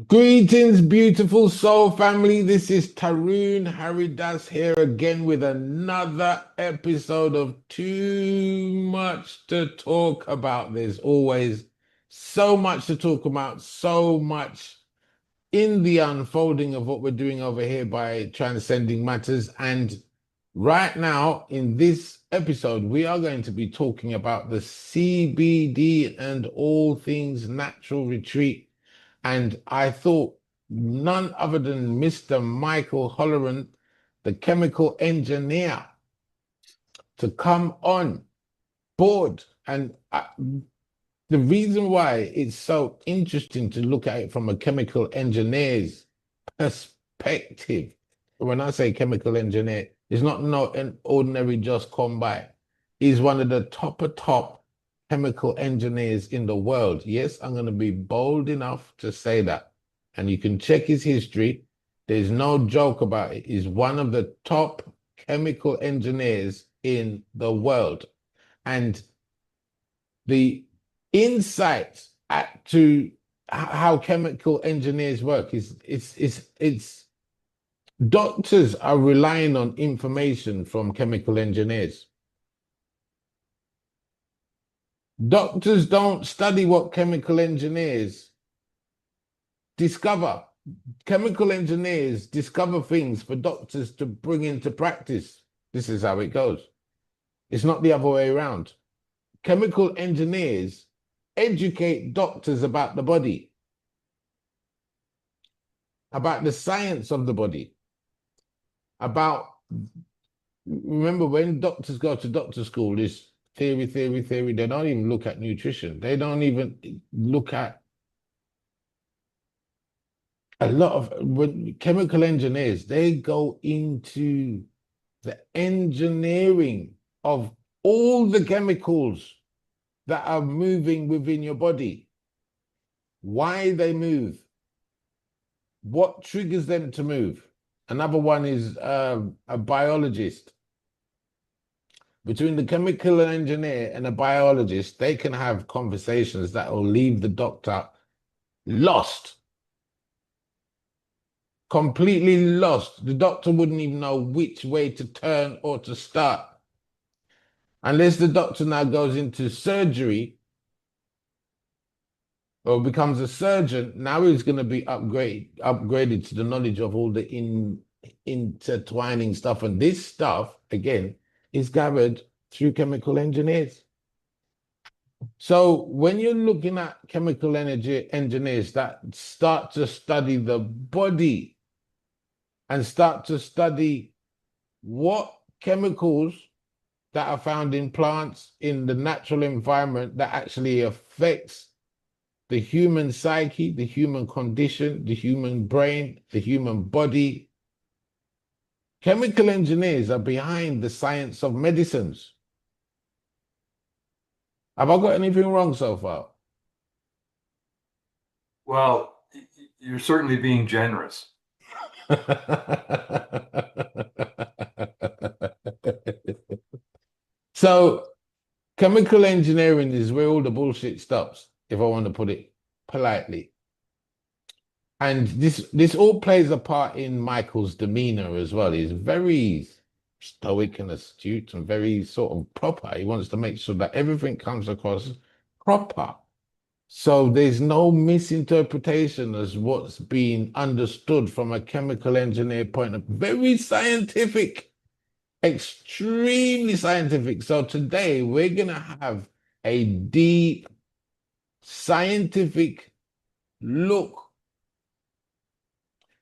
Greetings, beautiful soul family. This is Tarun Haridas here again with another episode of Too Much to Talk About. There's always so much to talk about, so much in the unfolding of what we're doing over here by Transcending Matters. And right now, in this episode, we are going to be talking about the CBD and all things natural retreat. And I thought none other than Mr. Michael Holleran, the chemical engineer, to come on board. And the reason why it's so interesting to look at it from a chemical engineer's perspective, when I say chemical engineer, it's not an ordinary just come by. He's one of the top chemical engineers in the world. Yes, I'm going to be bold enough to say that. And you can check his history. There's no joke about it. He's one of the top chemical engineers in the world. And the insight to how chemical engineers work is it's doctors are relying on information from chemical engineers. Doctors don't study what chemical engineers discover. Chemical engineers discover things for doctors to bring into practice. This is how it goes. It's not the other way around. Chemical engineers educate doctors about the body, about the science of the body, about, remember when doctors go to doctor school, this theory, they don't even look at nutrition. They don't even look at a lot of when chemical engineers, they go into the engineering of all the chemicals that are moving within your body, why they move, what triggers them to move. Another one is a biologist. Between the chemical engineer and a biologist, they can have conversations that will leave the doctor lost, completely lost. The doctor wouldn't even know which way to turn or to start. Unless the doctor now goes into surgery or becomes a surgeon, now he's going to be upgraded to the knowledge of all the intertwining stuff. And this stuff, again, is gathered through chemical engineers. So when you're looking at chemical energy engineers that start to study the body and start to study what chemicals that are found in plants in the natural environment that actually affects the human psyche, the human condition, the human brain, the human body. Chemical engineers are behind the science of medicines. Have I got anything wrong so far? Well, you're certainly being generous. So, chemical engineering is where all the bullshit stops, if I want to put it politely. And this all plays a part in Michael's demeanor as well. He's very stoic and astute and very sort of proper. He wants to make sure that everything comes across proper. So there's no misinterpretation as what's being understood from a chemical engineer point of very scientific, extremely scientific. So today we're gonna have a deep scientific look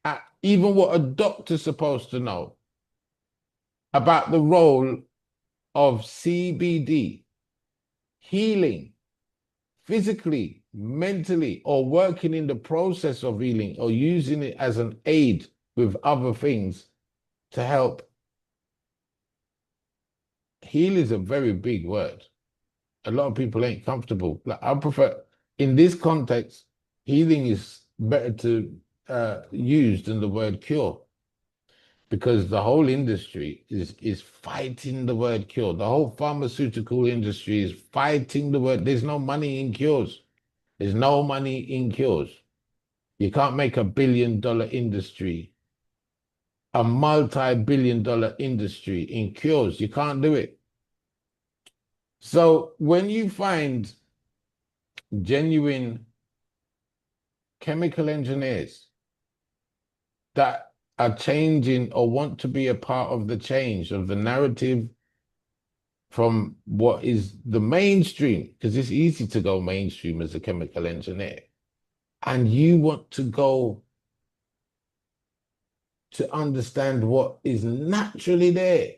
at even what a doctor's supposed to know about the role of CBD healing physically, mentally, or working in the process of healing or using it as an aid with other things to help. Heal is a very big word. A lot of people ain't comfortable. Like, I prefer, in this context, healing is better to use than the word cure, because the whole industry is fighting the word cure. The whole pharmaceutical industry is fighting the word. There's no money in cures. There's no money in cures. You can't make $1 billion industry, a multi-billion-dollar industry in cures. You can't do it. So when you find genuine chemical engineers that are changing or want to be a part of the change of the narrative from what is the mainstream, because it's easy to go mainstream as a chemical engineer, and you want to go to understand what is naturally there,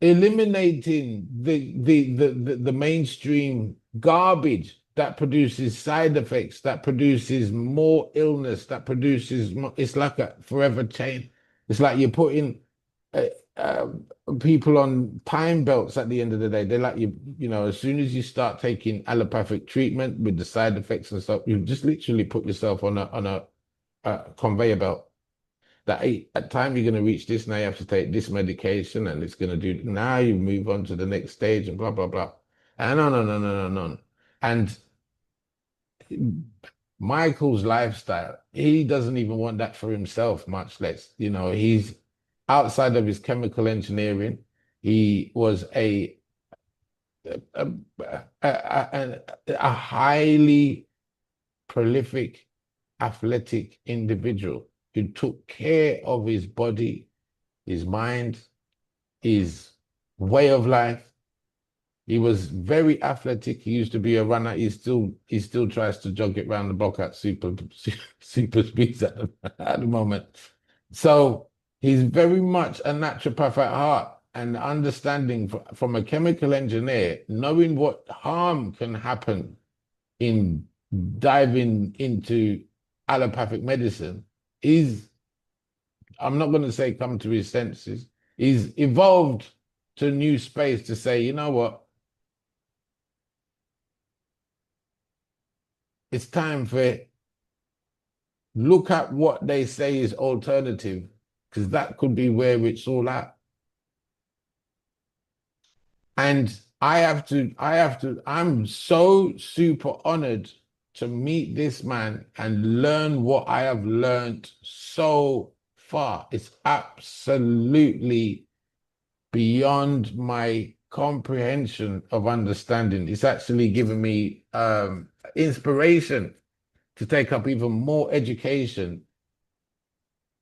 eliminating the mainstream garbage that produces side effects, that produces more illness, that produces more, it's like a forever chain. It's like you're putting uh, uh, people on time belts at the end of the day. They're like you know, as soon as you start taking allopathic treatment with the side effects and stuff, you just literally put yourself on a conveyor belt that hey, at time you're going to reach this, now you have to take this medication and it's going to do, now you move on to the next stage and blah, blah, blah. And no, no, no, no, no, no. And Michael's lifestyle, he doesn't even want that for himself, much less, you know, he's outside of his chemical engineering. He was a, a highly prolific, athletic individual who took care of his body, his mind, his way of life. He was very athletic. He used to be a runner. He still tries to jog it around the block at super speeds at the moment. So he's very much a naturopath at heart and understanding from a chemical engineer, knowing what harm can happen in diving into allopathic medicine. Is I'm not going to say come to his senses. He's evolved to a new space to say, you know what? It's time for look at what they say is alternative, because that could be where it's all at. And I'm so super honored to meet this man and learn what I have learned so far. It's absolutely beyond my comprehension of understanding. It's actually given me inspiration to take up even more education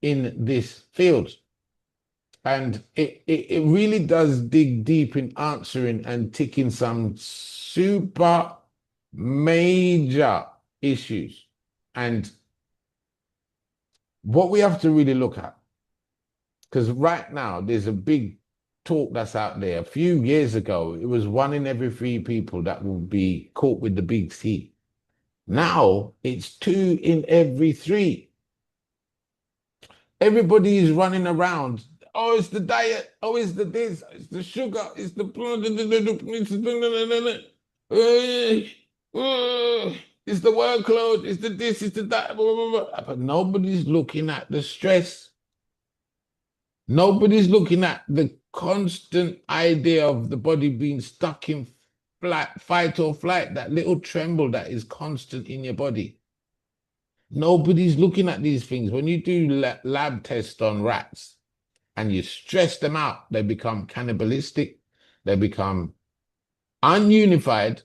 in this field. And it really does dig deep in answering and ticking some super major issues. And what we have to really look at, because right now there's a big talk that's out there. A few years ago, it was 1 in every 3 people that will be caught with the big C. Now it's 2 in every 3. Everybody is running around. Oh, it's the diet. Oh, it's the this. It's the sugar. It's the it's the workload. It's the this. It's the that. Blah, blah, blah. But nobody's looking at the stress. Nobody's looking at the constant idea of the body being stuck in fight or flight, that little tremble that is constant in your body. Nobody's looking at these things. When you do lab tests on rats and you stress them out, they become cannibalistic, they become ununified,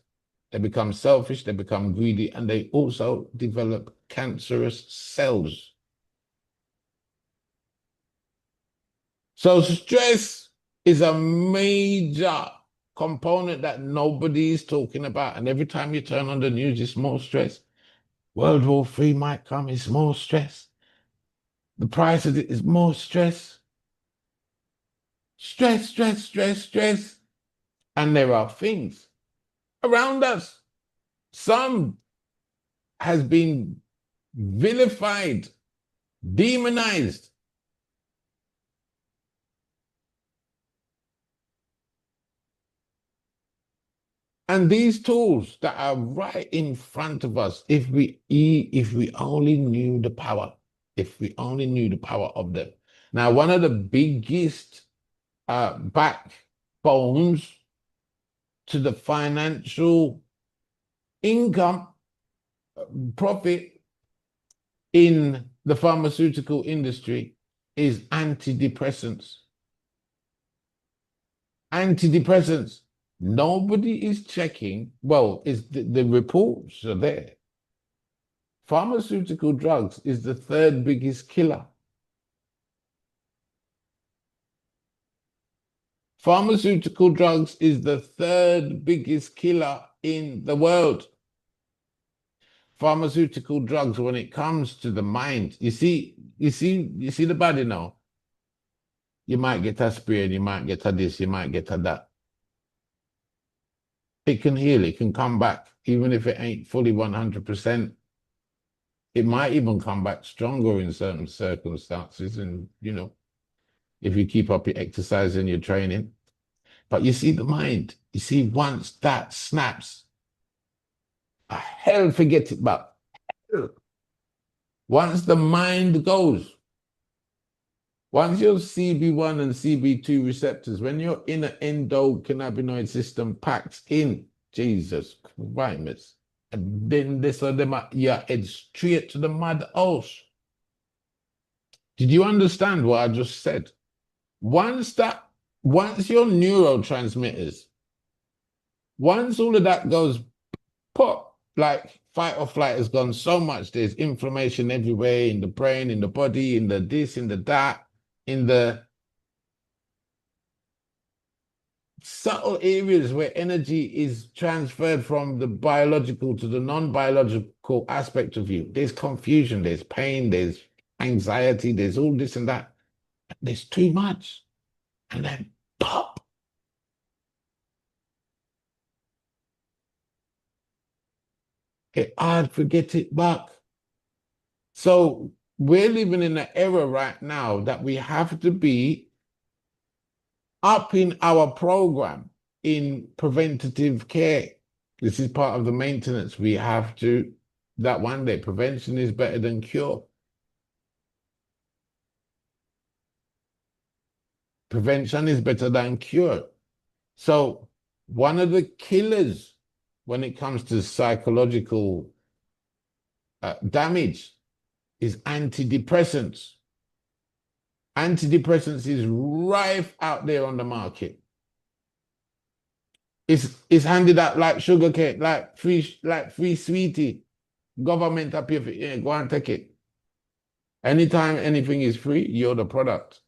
they become selfish, they become greedy, and they also develop cancerous cells. So stress is a major component that nobody is talking about. And every time you turn on the news, it's more stress. World War III might come, it's more stress. The price of it is more stress. Stress, stress, stress, stress. And there are things around us. Some has been vilified, demonized. And these tools that are right in front of us, if we only knew the power, if we only knew the power of them. Now, one of the biggest backbones to the financial income profit in the pharmaceutical industry is antidepressants. Antidepressants. Nobody is checking. Well, the reports are there. Pharmaceutical drugs is the third biggest killer. Pharmaceutical drugs is the third biggest killer in the world. Pharmaceutical drugs, when it comes to the mind, you see the body now. You might get a sprain, you might get a this, you might get a that. It can heal, it can come back, even if it ain't fully 100%. It might even come back stronger in certain circumstances, and if you keep up your exercise and your training. But you see the mind, you see, once that snaps, hell forget it back. Once the mind goes, once your CB1 and CB2 receptors, when your inner endocannabinoid system packs in, Jesus Christ, and then this or them, you're head straight to the mad house. Did you understand what I just said? Once your neurotransmitters, once all of that goes pop, like fight or flight has gone so much, there's inflammation everywhere in the brain, in the body, in the this, in the that, in the subtle areas where energy is transferred from the biological to the non-biological aspect of you. There's confusion, there's pain, there's anxiety, there's all this and that. There's too much. And then pop. I'd forget it back. So we're living in an era right now that we have to be up in our program in preventative care. This is part of the maintenance. We have to, that one day, prevention is better than cure. Prevention is better than cure. So one of the killers when it comes to psychological damage is antidepressants. Antidepressants is rife out there on the market. It's handed out like sugar cane, like free sweetie. Government up here, yeah, go and take it. Anytime anything is free, you're the product.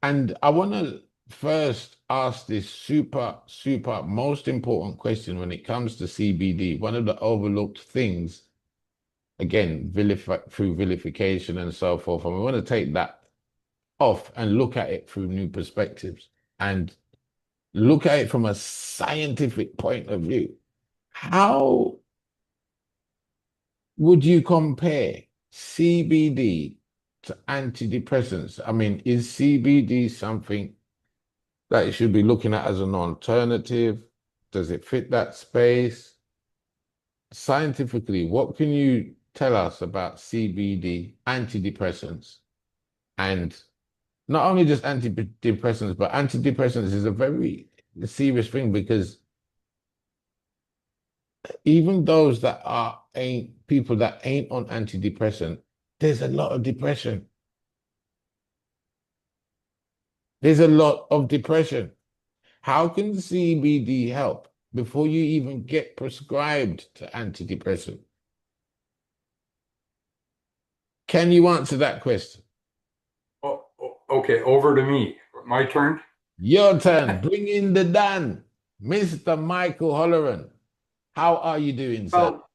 And I want to first ask this super, super most important question when it comes to CBD. One of the overlooked things, again, through vilification and so forth. And we want to take that off and look at it through new perspectives and look at it from a scientific point of view. How would you compare CBD to antidepressants? I mean, is CBD something that you should be looking at as an alternative? Does it fit that space? Scientifically, what can you tell us about CBD, antidepressants, and not only just antidepressants, but antidepressants is a very serious thing because even those that ain't people that ain't on antidepressant, there's a lot of depression. There's a lot of depression. How can CBD help before you even get prescribed to antidepressant? Can you answer that question? Okay, over to me. My turn. Your turn. Bring in the Dan, Mr. Michael Holleran. How are you doing, sir? Well,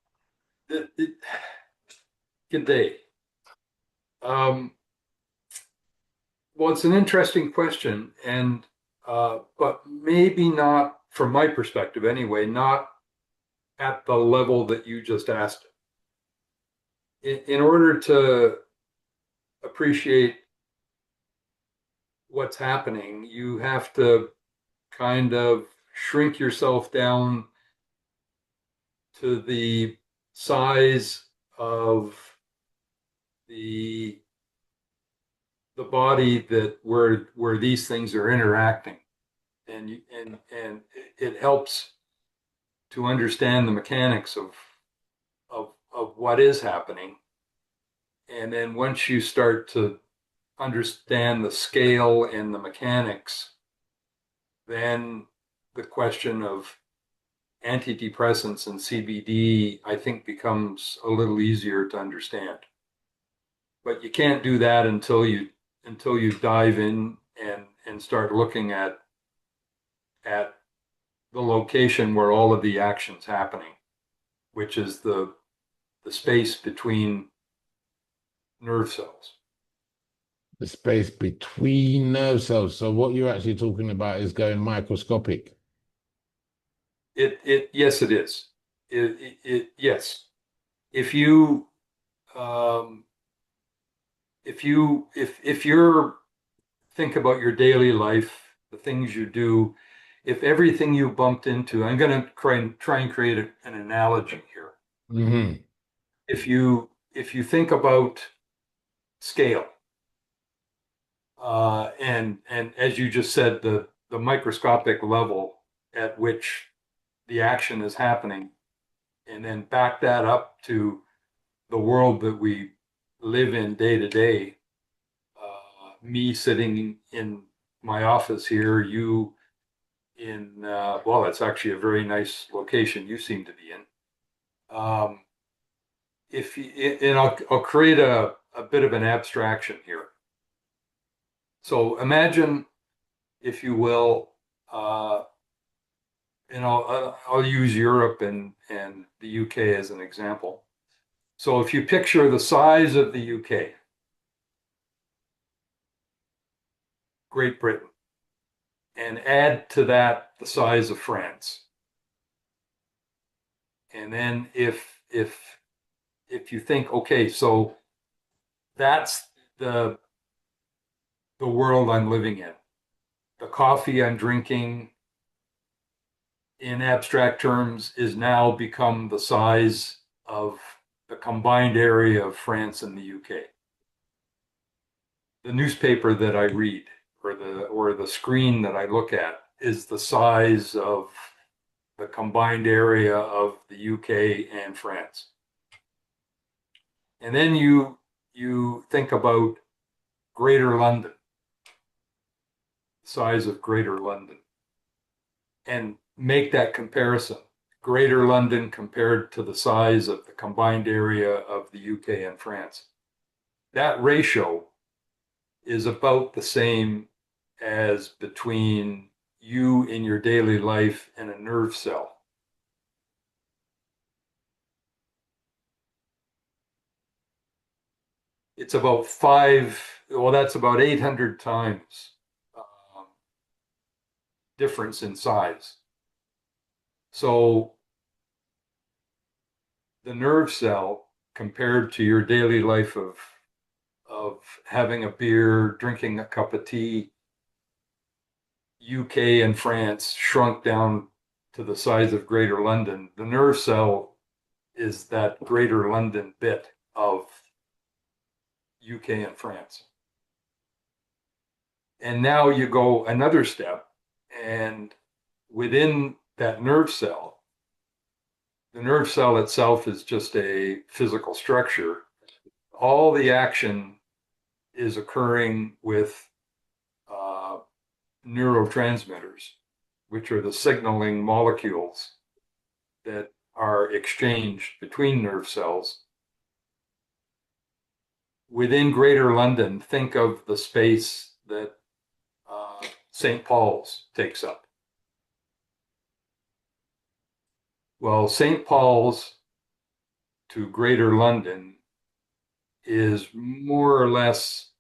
good day. Well, it's an interesting question, and but maybe not from my perspective anyway, not at the level that you just asked. In order to appreciate what's happening, you have to kind of shrink yourself down to the size of the body that where these things are interacting, and it helps to understand the mechanics of what is happening. And then once you start to understand the scale and the mechanics, then the question of antidepressants and CBD, I think, becomes a little easier to understand. But you can't do that until you dive in and start looking at the location where all of the action's happening, which is the space between nerve cells. The space between nerve cells. So what you're actually talking about is going microscopic. Yes, it is. Yes. If you um, if you're think about your daily life, the things you do, if everything you bumped into, I'm going to try and create an analogy here. Hmm. If you think about scale, and as you just said, the microscopic level at which the action is happening, and then back that up to the world that we live in day to day. Me sitting in my office here, you in well, it's actually a very nice location you seem to be in. If you, and I'll create a bit of an abstraction here. So imagine, if you will, and I'll use Europe and the UK as an example. So if you picture the size of the UK, Great Britain, and add to that the size of France, and then if you think, okay, so that's the the world I'm living in. The coffee I'm drinking, in abstract terms, is now become the size of the combined area of France and the UK. The newspaper that I read, or the screen that I look at, is the size of the combined area of the UK and France. And then you think about Greater London, size of Greater London, and make that comparison. Greater London compared to the size of the combined area of the UK and France. That ratio is about the same as between you in your daily life and a nerve cell. It's about well, that's about 800 times difference in size. So the nerve cell, compared to your daily life of having a beer, drinking a cup of tea, UK and France shrunk down to the size of Greater London. The nerve cell is that Greater London bit of UK and France. And now you go another step, and within that nerve cell, the nerve cell itself is just a physical structure. All the action is occurring with neurotransmitters, which are the signaling molecules that are exchanged between nerve cells. Within Greater London, think of the space that St. Paul's takes up. Well, St. Paul's to Greater London is more or less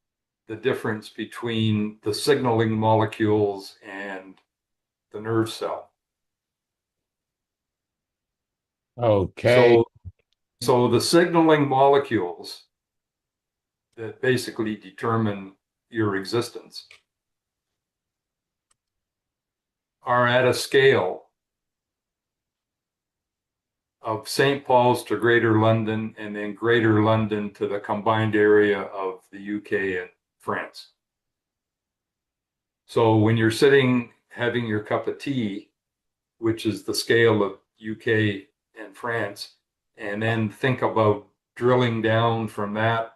the difference between the signaling molecules and the nerve cell. Okay. So the signaling molecules that basically determine your existence are at a scale of St. Paul's to Greater London, and then Greater London to the combined area of the UK and France. So when you're sitting having your cup of tea, which is the scale of UK and France, and then think about drilling down from that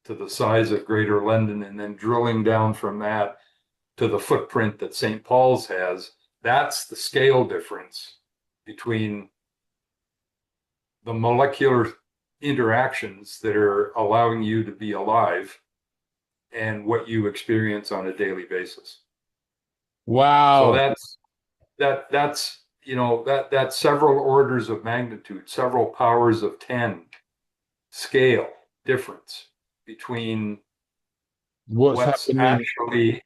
to the size of Greater London, and then drilling down from that to the footprint that St. Paul's has. That's the scale difference between the molecular interactions that are allowing you to be alive and what you experience on a daily basis. So Wow. that's that's several orders of magnitude, several powers of 10 scale difference between What's what's happening? actually,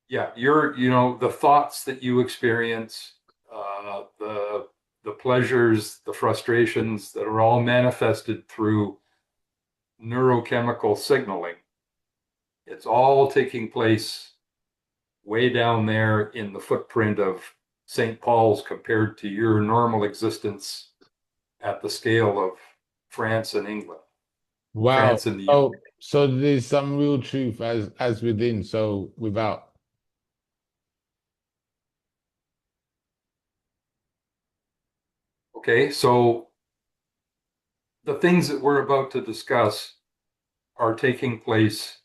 yeah, the thoughts that you experience, the pleasures, the frustrations that are all manifested through neurochemical signaling. It's all taking place way down there in the footprint of St. Paul's compared to your normal existence at the scale of France and England, Wow. France and the UK. So there's some real truth as within, so without. Okay, so the things that we're about to discuss are taking place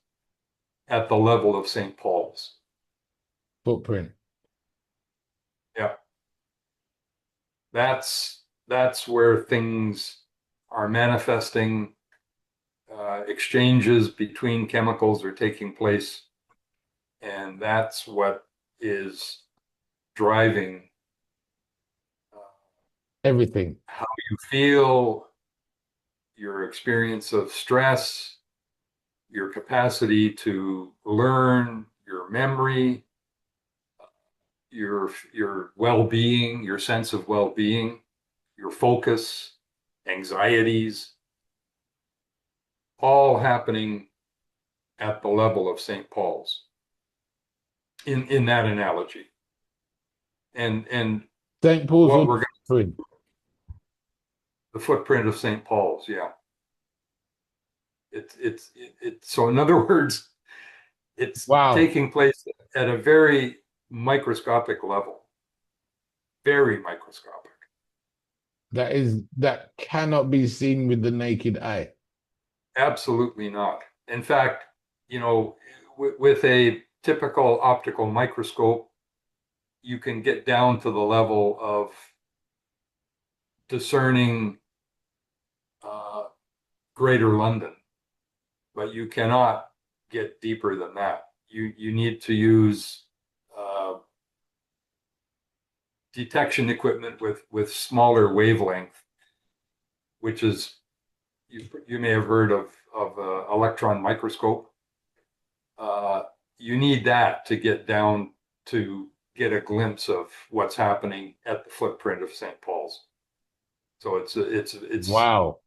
at the level of St. Paul's. Footprint. Yeah, that's where things are manifesting. Exchanges between chemicals are taking place, and that's what is driving uh, Everything. how you feel, your experience of stress, your capacity to learn, your memory, your well-being, your sense of well-being, your focus, anxieties, all happening at the level of St. Paul's in that analogy. And St. Paul's what or we're going footprint. the footprint of St. Paul's, yeah. So in other words, it's Wow. taking place at a very microscopic level, very microscopic. That cannot be seen with the naked eye. Absolutely not. In fact, with a typical optical microscope, you can get down to the level of discerning uh, Greater London, but you cannot get deeper than that. You need to use uh, detection equipment with smaller wavelength, which is you may have heard of electron microscope. Uh, you need that to get down to get a glimpse of what's happening at the footprint of St. Paul's. So it's Wow.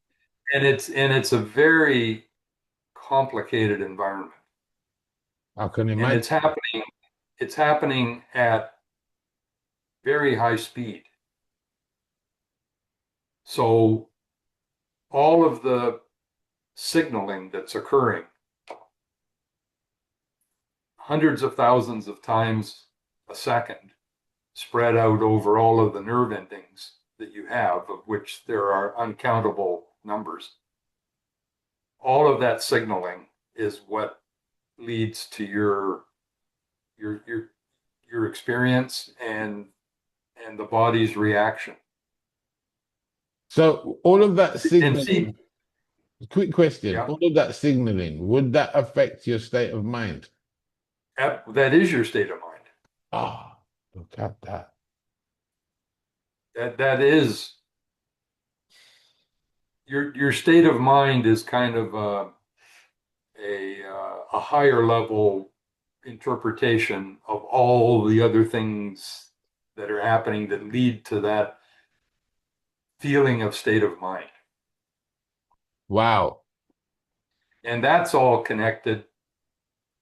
it's a very complicated environment, I can and imagine. it's happening at very high speed. So all of the signaling that's occurring hundreds of thousands of times a second, spread out over all of the nerve endings that you have, of which there are uncountable numbers. All of that signaling is what leads to your your your experience and the body's reaction. So all of that And see, signaling, quick question, yeah, all of that signaling, would that affect your state of mind? that is your state of mind. Ah, look at that. That is your state of mind is kind of a higher level interpretation of all the other things that are happening that lead to that feeling of state of mind. Wow. And that's all connected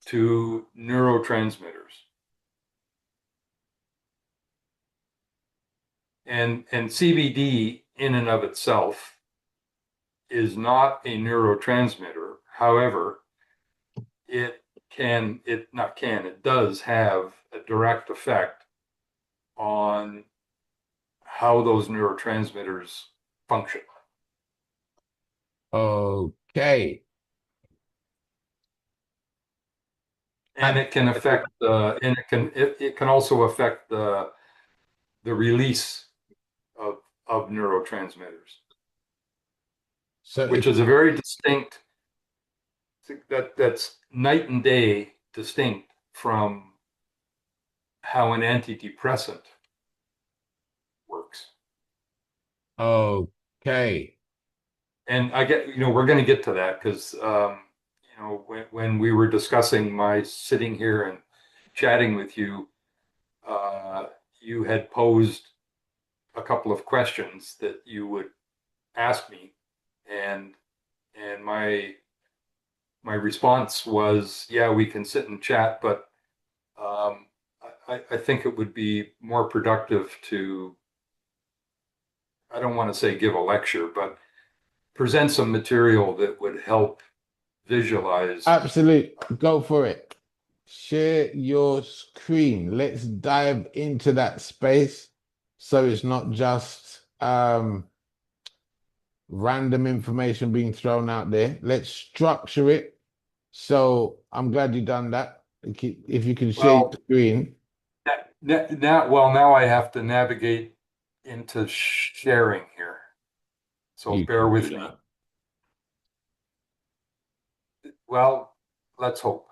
to neurotransmitters. And CBD in and of itself is not a neurotransmitter. However, it does have a direct effect on how those neurotransmitters function. Okay. And it can affect and it can also affect the release of neurotransmitters, So which if is a very distinct that's night and day distinct from how an antidepressant works. okay. And I get, we're going to get to that because, when we were discussing my sitting here and chatting with you, you had posed a couple of questions that you would ask me, and my response was, yeah, we can sit and chat, but um, I think it would be more productive to, I don't want to say give a lecture, but present some material that would help visualize. Absolute, go for it. Share your screen. Let's dive into that space so it's not just random information being thrown out there. Let's structure it. So I'm glad you done that. If you can share your Well, screen, now I have to navigate into sharing here. So you bear can with do me. that. Well, let's hope.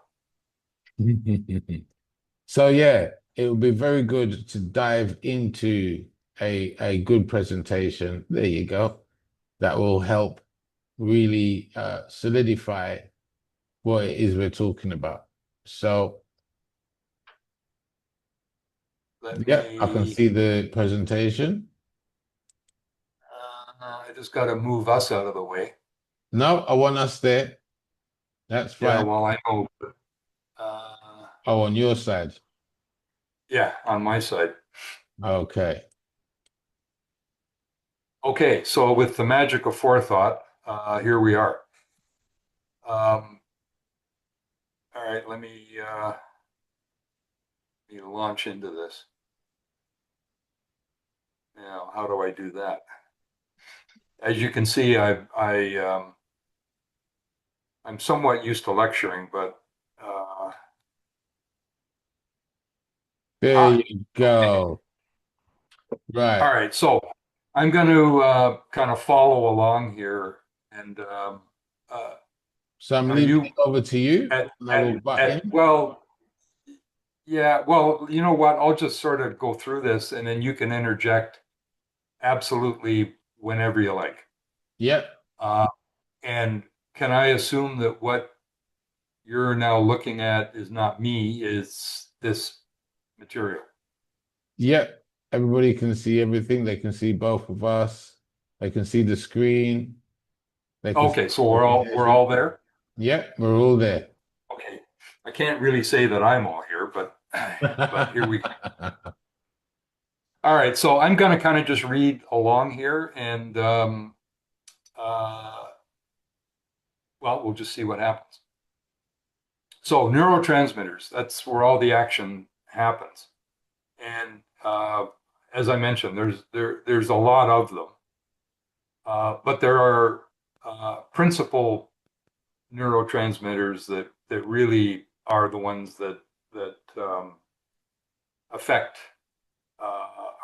So yeah, it would be very good to dive into a good presentation. There you go. That will help really solidify what it is we're talking about. So Let yeah, I can me, see the presentation. I just got to move us out of the way. No, I want us there. That's Yeah, fine. well, I know, but, uh, Oh, on your side. yeah, on my side. Okay. Okay, so with the magic of forethought, here we are. All right, let me launch into this. Now, how do I do that? As you can see, I'm somewhat used to lecturing, but uh, There ah, you okay. go. Right. All right, so I'm going to kind of follow along here, and uh, So I'm now leaving it you over to you at and I will butt in. well, yeah, well, you know what? I'll just sort of go through this, and then you can interject absolutely whenever you like. Yep. Uh, and can I assume that what you're now looking at is not me, is this material? Yep. Everybody can see everything. They can see both of us. They can see the screen. They can see Okay, so the we're presentation. all there. Yep, we're all there. Okay, I can't really say that I'm all here, but here we go. All right, so I'm going to kind of just read along here, and uh, well, we'll just see what happens. So neurotransmitters, that's where all the action happens. And as I mentioned, there's a lot of them, but there are principal neurotransmitters that really are the ones that affect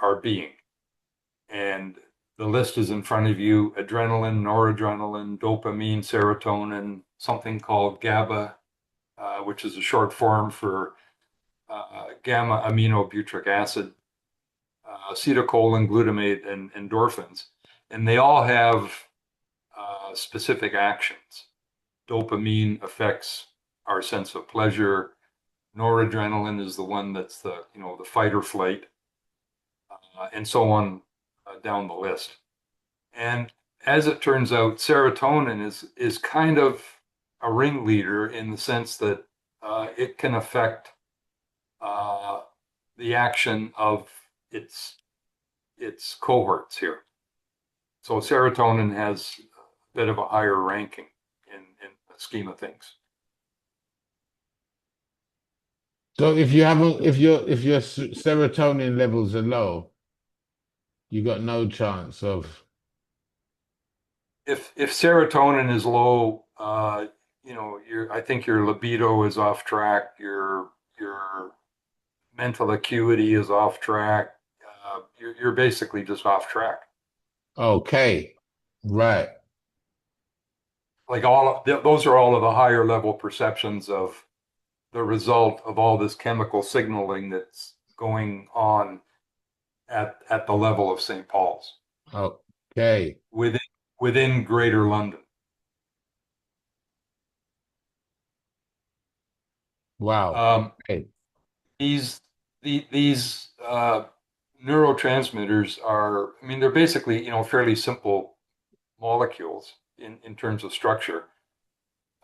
our being. And the list is in front of you: adrenaline, noradrenaline, dopamine, serotonin, something called GABA, which is a short form for gamma aminobutyric acid, acetylcholine, glutamate, and endorphins. And they all have specific actions. Dopamine affects our sense of pleasure. Noradrenaline is the one that's the fight or flight, and so on down the list. And as it turns out, serotonin is kind of a ringleader in the sense that it can affect uh, the action of its its cohorts here. So serotonin has a bit of a higher ranking in the scheme of things. So if your serotonin levels are low, you got no chance of. if serotonin is low, I think your libido is off track, your mental acuity is off track. You're basically just off track. Okay. Right. Like those are all of the higher level perceptions of the result of all this chemical signaling that's going on at the level of St. Paul's Okay. within within Greater London. Wow. Um, Okay. these these neurotransmitters are, I mean, they're basically, fairly simple molecules in terms of structure.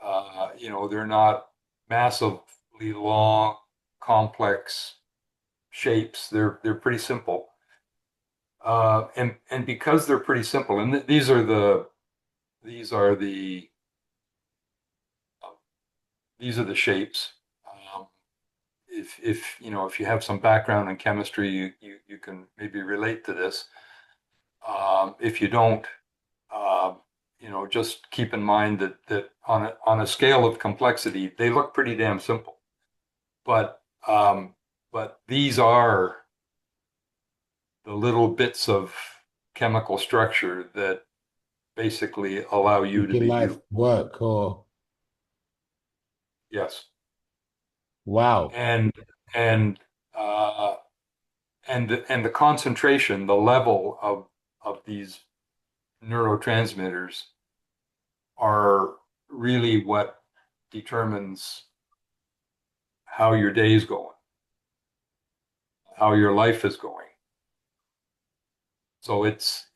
They're not massively long, complex shapes. They're pretty simple. And because they're pretty simple, and these are the these are the shapes. Um, if you have some background in chemistry, you can maybe relate to this. If you don't, um, just keep in mind that on a scale of complexity, they look pretty damn simple. But but these are the little bits of chemical structure that basically allow you Make to your be life you. work or Yes. wow. And and uh, and the concentration, the level of these neurotransmitters are really what determines how your day is going, how your life is going. So it's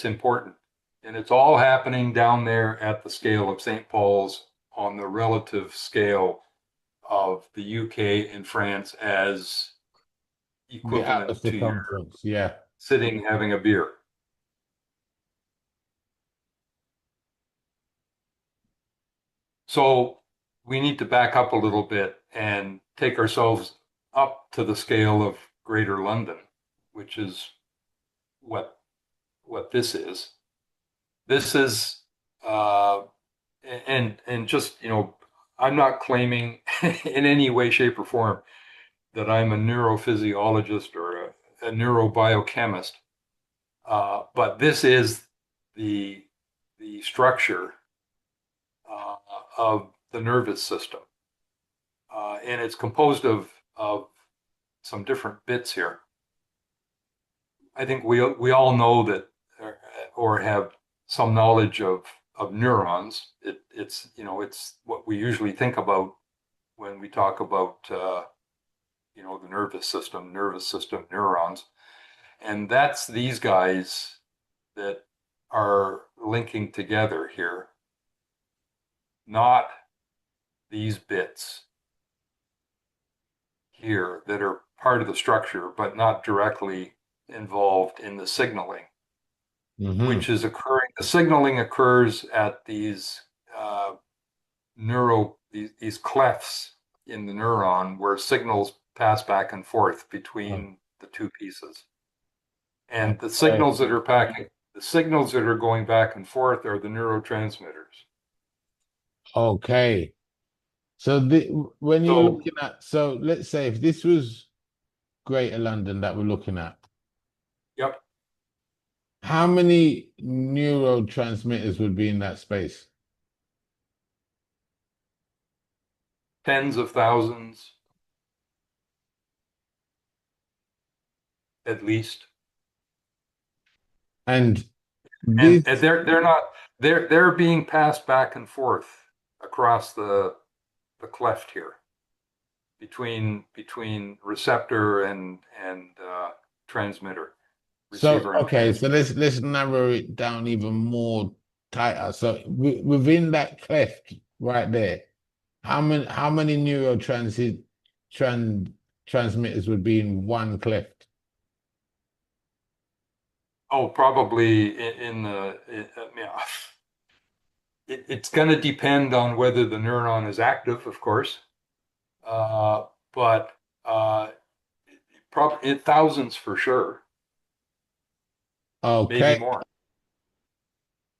important. And it's all happening down there at the scale of St. Paul's on the relative scale of the UK and France as The equivalent Atlas to your circumference. Yeah. sitting having a beer. So we need to back up a little bit and take ourselves up to the scale of Greater London, which is what what this is. This is uh, and just I'm not claiming in any way, shape, or form that I'm a neurophysiologist or a neurobiochemist, but this is the the structure uh, of the nervous system, and it's composed of some different bits here. I think we all know that, or have some knowledge of neurons. It's what we usually think about when we talk about the nervous system neurons, and that's these guys that are linking together here, not these bits here that are part of the structure but not directly involved in the signaling, Hmm. which is occurring. The signaling occurs at these uh, these clefts in the neuron where signals pass back and forth between the two pieces. And Okay. the signals that are going back and forth are the neurotransmitters. Okay. So when you're So, looking at, so let's say if this was Greater London that we're looking at, yep, how many neurotransmitters would be in that space? tens of thousands at least. And And this, they're not they're being passed back and forth across the cleft here between receptor and transmitter, so receiver and okay, so transmitter. let's narrow it down even more tighter. So within that cleft right there, how many tran transmitters would be in one cleft? Oh, probably yeah. It's going to depend on whether the neuron is active, of course, uh, but probably thousands for sure, maybe Okay, more.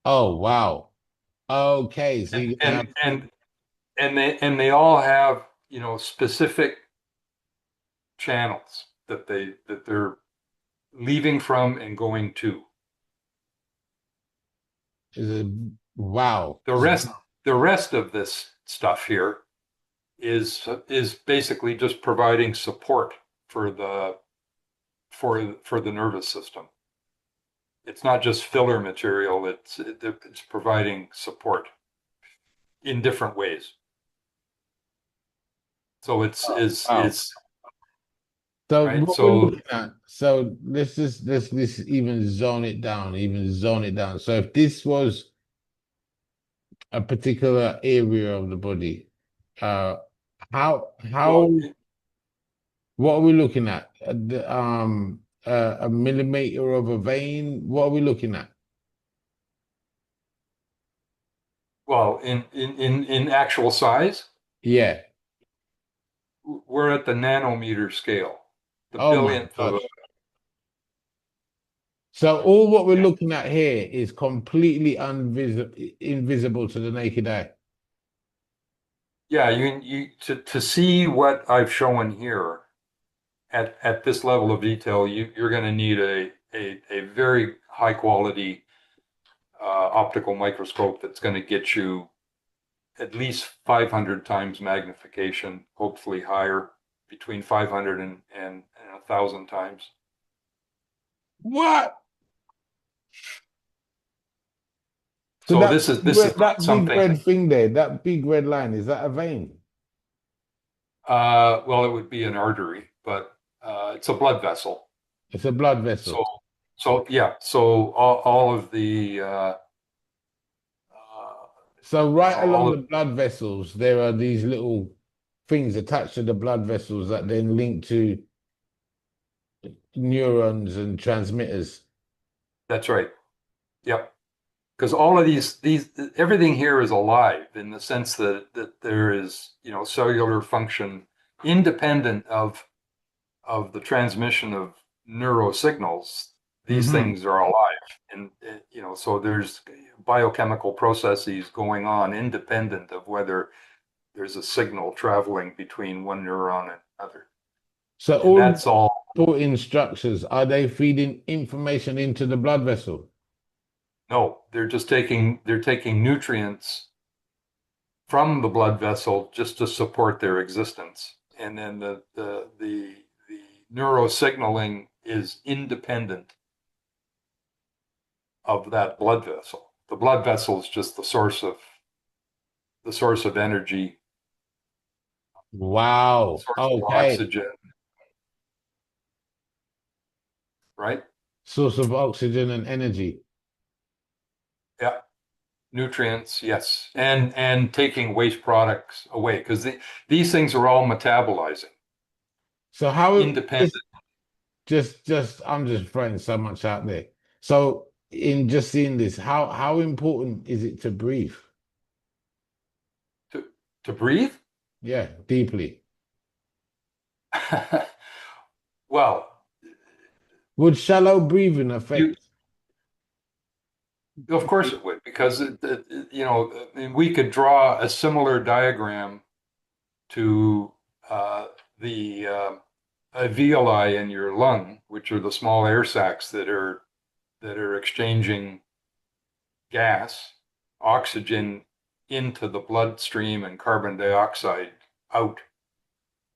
Oh, wow. Okay, so and you're gonna have and and and they all have, specific channels that they're leaving from and going to. is a wow. The rest the rest of this stuff here is basically just providing support for the nervous system. It's not just filler material, it's providing support in different ways. So it's is Wow. is So right. what we're So looking at, so let's even zone it down, even zone it down. So if this was a particular area of the body, uh how well, what are we looking at? A millimeter of a vein? What are we looking at? in actual size, Yeah. we're at the nanometer scale, the Oh my billionth of a. gosh. So all what we're Yeah, looking at here is completely invisible to the naked eye. yeah. You to see what I've shown here at this level of detail, you're going to need a very high quality optical microscope that's going to get you at least 500 times magnification, hopefully higher, between 500 and 1,000 times. What? So So this is not that big something. red thing there, that big red line, is that a vein? Well, it would be an artery, but it's a blood vessel. It's a blood So vessel. yeah. So all of the So right along all the blood vessels, there are these little things attached to the blood vessels that then link to neurons and transmitters. that's right. Yep. Because all of these everything here is alive in the sense that there is, cellular function independent of the transmission of neurosignals. These Hmm. things are alive, and so there's biochemical processes going on independent of whether there's a signal traveling between one neuron and another, So and all that's all. protein structures, are they feeding information into the blood vessel? No, they're taking nutrients from the blood vessel just to support their existence. And then the neurosignaling is independent of that blood vessel. The blood vessel is just the source of energy, Wow. source of Okay. oxygen, right? Source of oxygen and energy. Yeah. Nutrients, yes. And taking waste products away because these things are all metabolizing So how independent. just I'm just throwing so much out there. So in just seeing this, how important is it to breathe? To breathe. Yeah, deeply. Well, Would shallow breathing you affect? of course it would, because I mean, we could draw a similar diagram to the alveoli in your lung, which are the small air sacs that are exchanging gas, oxygen into the bloodstream and carbon dioxide out.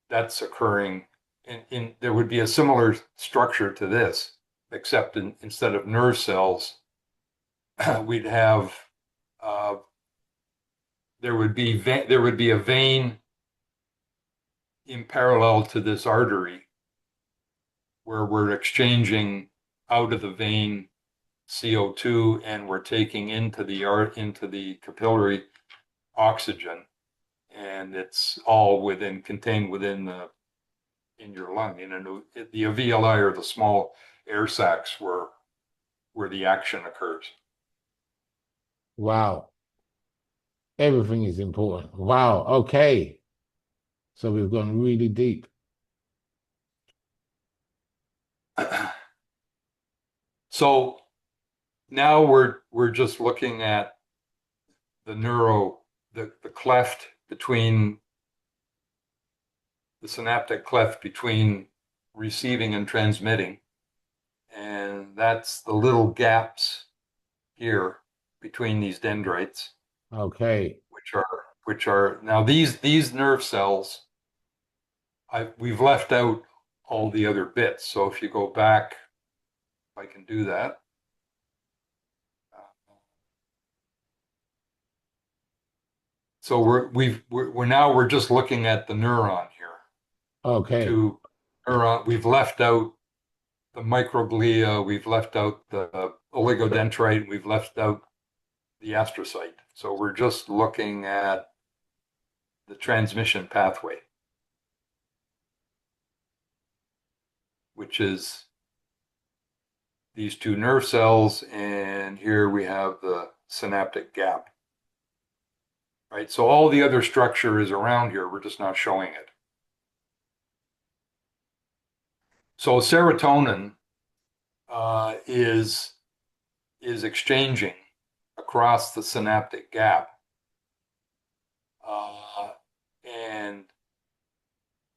That's occurring there would be a similar structure to this, except instead of nerve cells, we'd have uh, there would be a vein in parallel to this artery where we're exchanging out of the vein CO2 and we're taking into the capillary oxygen, and it's all contained within in your lung, the alveoli or the small air sacs where the action occurs. Wow, everything is important. Wow, okay. So we've gone really deep. So now we're just looking at the the cleft between the synaptic cleft between receiving and transmitting. And that's the little gaps here between these dendrites, Okay. which are now these nerve cells. We've left out all the other bits. So if you go back, if I can do that. So we're just looking at the neuron here. Okay. To neuron, we've left out the microglia, we've left out the oligodendrite, we've left out the astrocyte. So we're just looking at the transmission pathway, which is these two nerve cells, and here we have the synaptic gap. Right? So all the other structure is around here, we're just not showing it. So serotonin is exchanging across the synaptic gap. And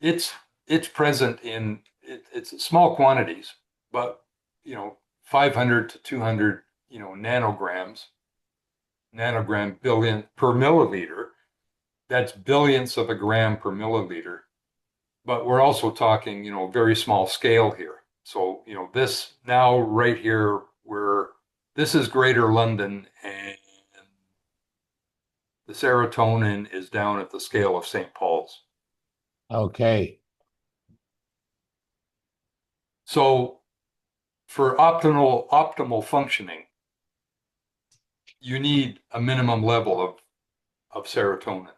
it's present in it's small quantities, but 500 to 200 nanogram billion per milliliter. That's billions of a gram per milliliter. But we're also talking very small scale here. So this now right here, where this is Greater London, and the serotonin is down at the scale of St. Paul's. Okay. So for optimal functioning, you need a minimum level of serotonin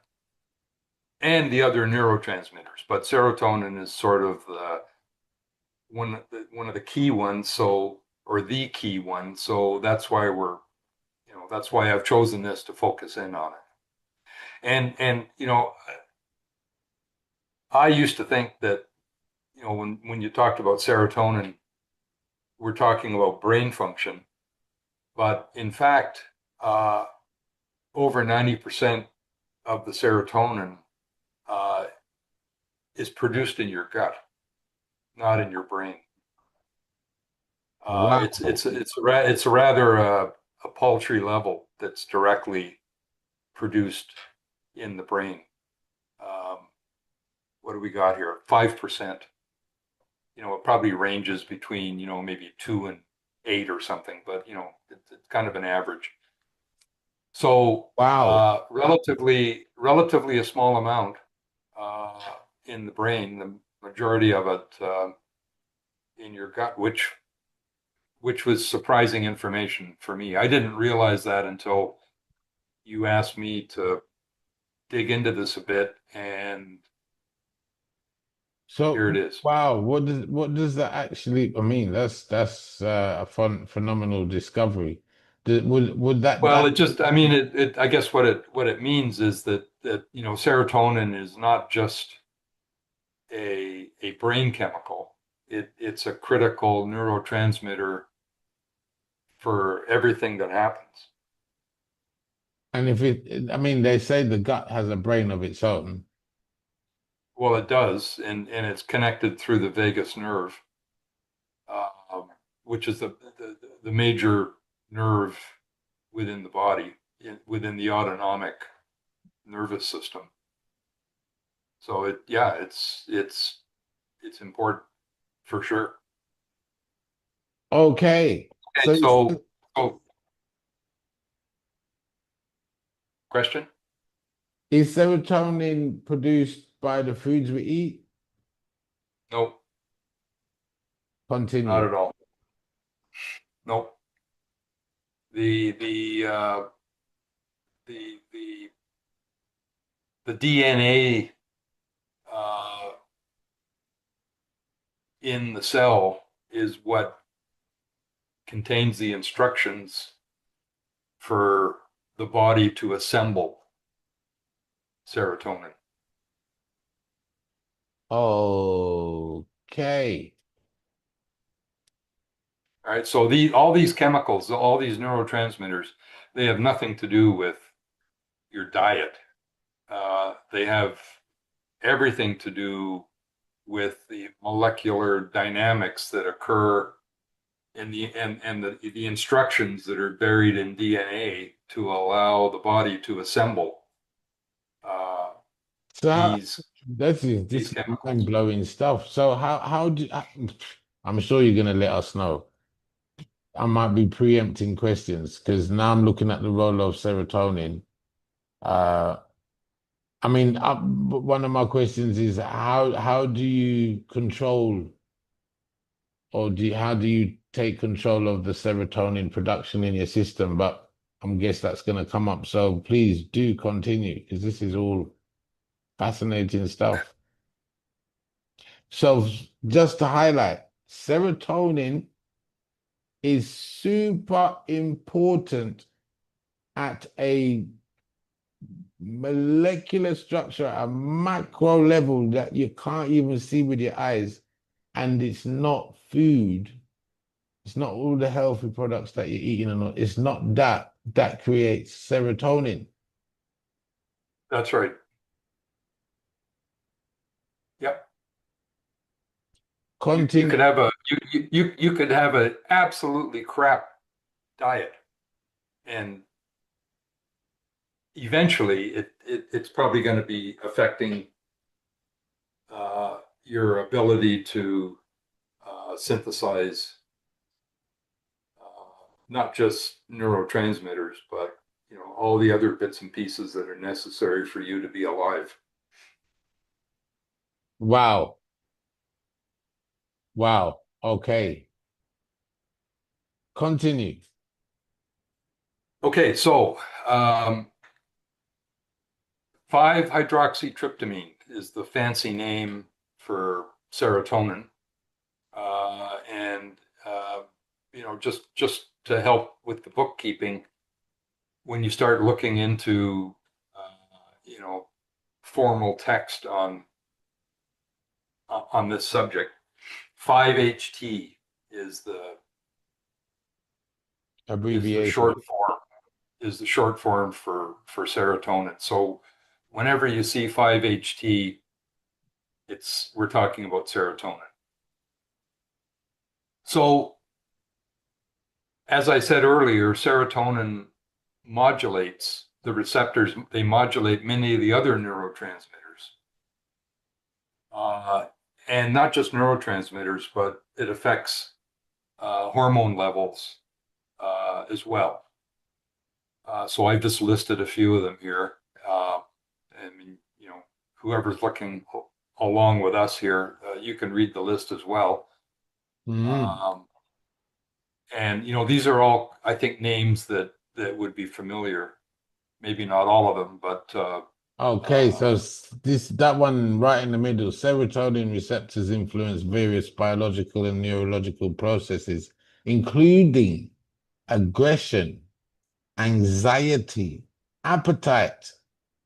and the other neurotransmitters. But serotonin is sort of one of the key ones. So, or the key one. So that's why that's why I've chosen this to focus in on it. And I used to think that when you talked about serotonin, we're talking about brain function, but in fact, over 90% of the serotonin uh, is produced in your gut, not in your brain. Wow. It's a rather a paltry level that's directly produced in the brain. Um, what do we got here? 5%. It probably ranges between maybe 2 and 8 or something, but it's kind of an average. So Wow. relatively a small amount uh, in the brain, the majority of it in your gut, which was surprising information for me. I didn't realize that until you asked me to dig into this a bit, and here it So, is. wow, what does that actually? I mean, that's a phenomenal discovery. Would that Well, it just, I mean, I guess what it means is that serotonin is not just a brain chemical. It's a critical neurotransmitter for everything that happens. and if it, I mean, they say the gut has a brain of its own. Well, it does, and it's connected through the vagus nerve, um, which is the major nerve within the body, within the autonomic nervous system. So yeah, it's important for sure. Okay. Okay, So so question? is serotonin produced by the foods we eat? No, not Continue. at all. No, the the uh, the the the DNA uh, in the cell is what contains the instructions for the body to assemble serotonin. Okay. All right. So all these chemicals, all these neurotransmitters, they have nothing to do with your diet. They have everything to do with the molecular dynamics that occur in the instructions that are buried in DNA to allow the body to assemble uh, So these this these is chemicals. mind-blowing stuff. So how do I'm sure you're gonna let us know. I might be preempting questions because now I'm looking at the role of serotonin. Uh, I mean, one of my questions is how do you control or how do you take control of the serotonin production in your system? But I'm guess that's going to come up. So please do continue because this is all fascinating stuff. So just to highlight, serotonin is super important at a molecular structure, a macro level that you can't even see with your eyes. And it's not food. It's not all the healthy products that you're eating and all. It's not that creates serotonin. That's right. Yep. You Continue. could have you could have an absolutely crap diet, and eventually it's probably going to be affecting your ability to synthesize not just neurotransmitters, but all the other bits and pieces that are necessary for you to be alive. Wow. Wow. Okay. Continue. Okay, so 5-hydroxytryptamine is the fancy name for serotonin, and just to help with the bookkeeping, when you start looking into formal text on this subject, 5-HT is the Abbreviation. short form for serotonin. So whenever you see 5-HT, we're talking about serotonin. So as I said earlier, serotonin modulates the receptors. They modulate many of the other neurotransmitters, uh, and not just neurotransmitters, but it affects hormone levels as well. So I've just listed a few of them here. I mean, whoever's looking along with us here, you can read the list as well. Mm. Um, and these are all, I think, names that would be familiar. Maybe not all of them, but Okay, uh, so that one right in the middle, serotonin receptors influence various biological and neurological processes, including aggression, anxiety, appetite,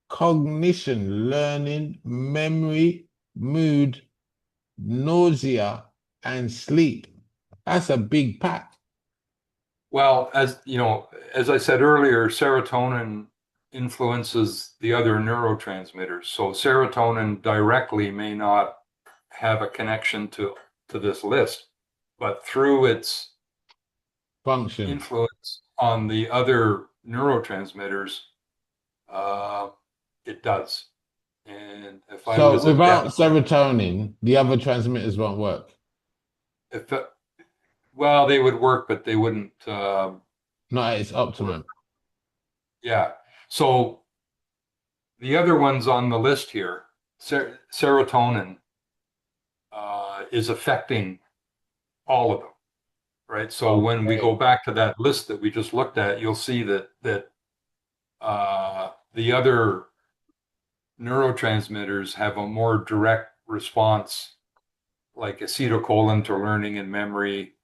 cognition, learning, memory, mood, nausea, and sleep. That's a big pack. well, as I said earlier, serotonin influences the other neurotransmitters. So serotonin directly may not have a connection to this list, but through its Function. influence on the other neurotransmitters, uh, it does. And if I So was a without dentist, serotonin, the other transmitters won't work. if well, they would work, but they wouldn't Not at its work. optimum. Yeah. So the other ones on the list here, serotonin is affecting all of them, right? So when we go Okay. back to that list that we just looked at, you'll see that the other neurotransmitters have a more direct response, like acetylcholine to learning and memory,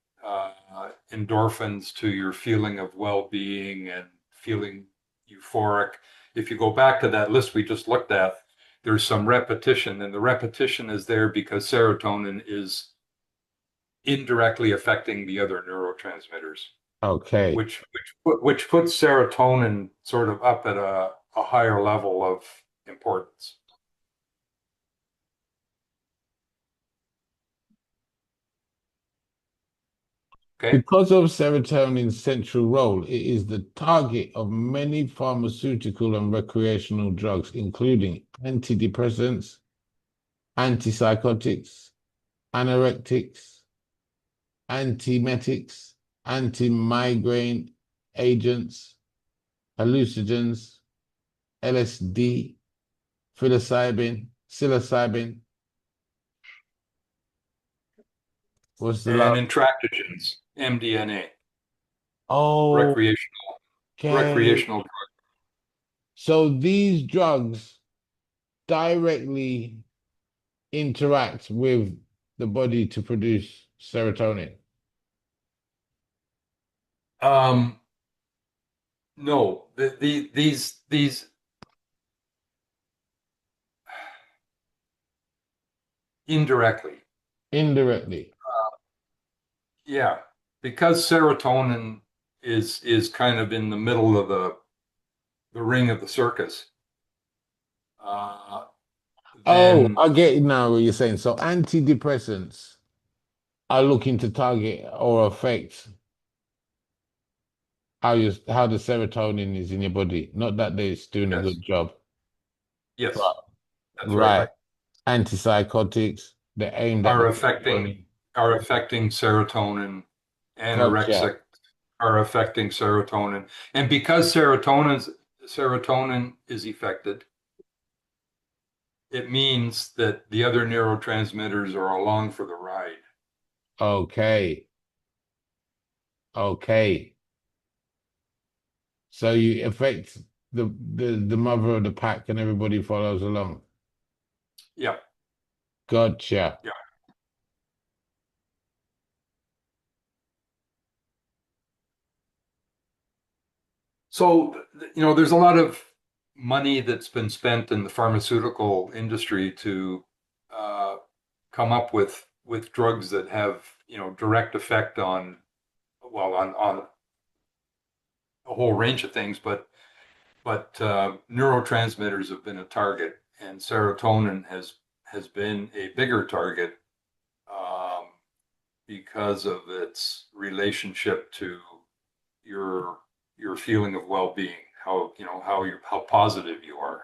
endorphins to your feeling of well-being and feeling euphoric. If you go back to that list we just looked at, there's some repetition, and the repetition is there because serotonin is indirectly affecting the other neurotransmitters, Okay. which puts serotonin sort of up at a higher level of importance. Okay. Because of serotonin's central role, it is the target of many pharmaceutical and recreational drugs, including antidepressants, antipsychotics, anorectics, antiemetics, anti-migraine agents, hallucinogens, LSD, psilocybin. What's the And last? entractogens, MDNA, Oh, recreational okay. recreational. So these drugs directly interact with the body to produce serotonin. No, these indirectly. Indirectly. Yeah, because serotonin is kind of in the middle of the ring of the circus. Uh, Oh, then I get it now what you're saying. So antidepressants are looking to target or affect how the serotonin is in your body. Not that it's doing a yes, good job. yes, Right. that's right. Right. Antipsychotics, they're aimed at Are the affecting serotonin. are affecting serotonin. Gotcha. Anorexic are affecting serotonin, and because serotonin is affected, it means that the other neurotransmitters are along for the ride. Okay. Okay. So you affect the mother of the pack and everybody follows along. Yeah, Gotcha. yeah. So, there's a lot of money that's been spent in the pharmaceutical industry to uh, come up with drugs that have, direct effect on, well, on a whole range of things, but neurotransmitters have been a target, and serotonin has been a bigger target um, because of its relationship to your your feeling of well-being, how positive you are,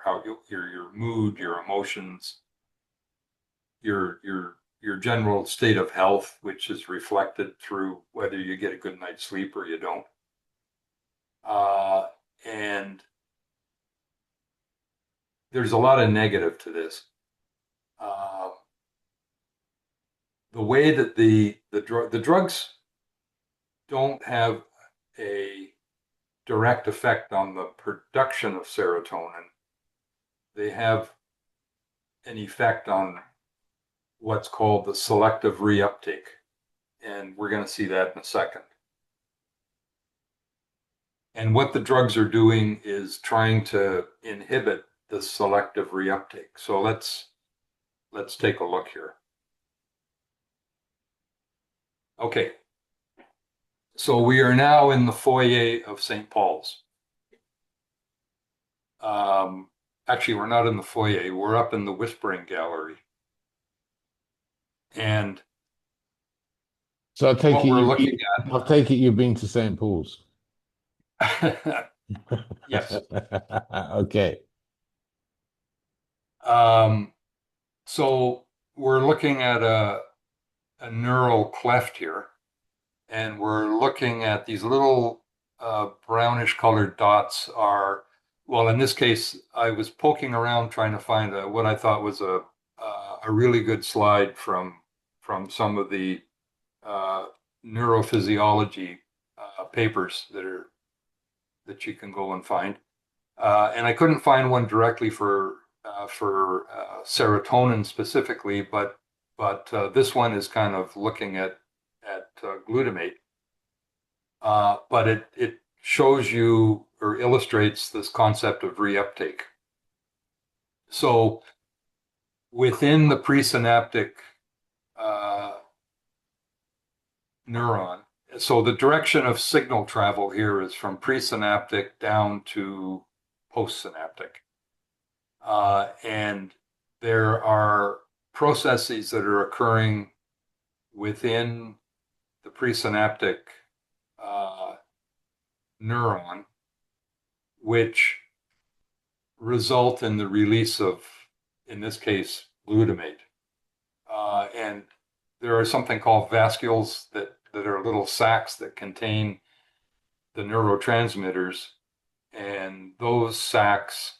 your mood, your emotions, your general state of health, which is reflected through whether you get a good night's sleep or you don't. And there's a lot of negative to this. Uh, the way that the drugs don't have a direct effect on the production of serotonin, they have an effect on what's called the selective reuptake. And we're going to see that in a second. And what the drugs are doing is trying to inhibit the selective reuptake. So let's take a look here. Okay, so we are now in the foyer of St. Paul's. Actually, we're not in the foyer. We're up in the Whispering Gallery. And So what we're looking I'll take it you've been to St. Paul's. at, yes. Okay. Um, so we're looking at a neural cleft here, and we're looking at these little brownish colored dots are, well, in this case, I was poking around trying to find what I thought was a really good slide from some of the uh, neurophysiology papers that you can go and find. And I couldn't find one directly for serotonin specifically, but this one is kind of looking at glutamate. But it shows you or illustrates this concept of reuptake. So within the presynaptic uh, neuron. So the direction of signal travel here is from presynaptic down to postsynaptic. And there are processes that are occurring within the presynaptic neuron, which result in the release of, in this case, glutamate. And there are something called vascules that are little sacs that contain the neurotransmitters, and those sacs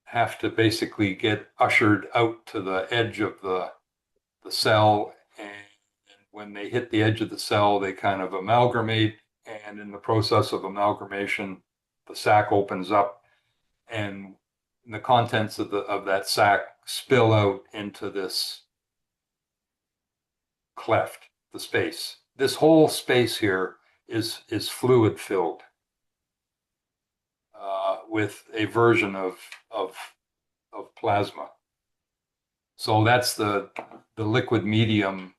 have to basically get ushered out to the edge of the cell. And when they hit the edge of the cell, they kind of amalgamate. And in the process of amalgamation, the sac opens up, and the contents of that sac spill out into this cleft, the space. This whole space here is fluid filled with a version of plasma. So that's the liquid medium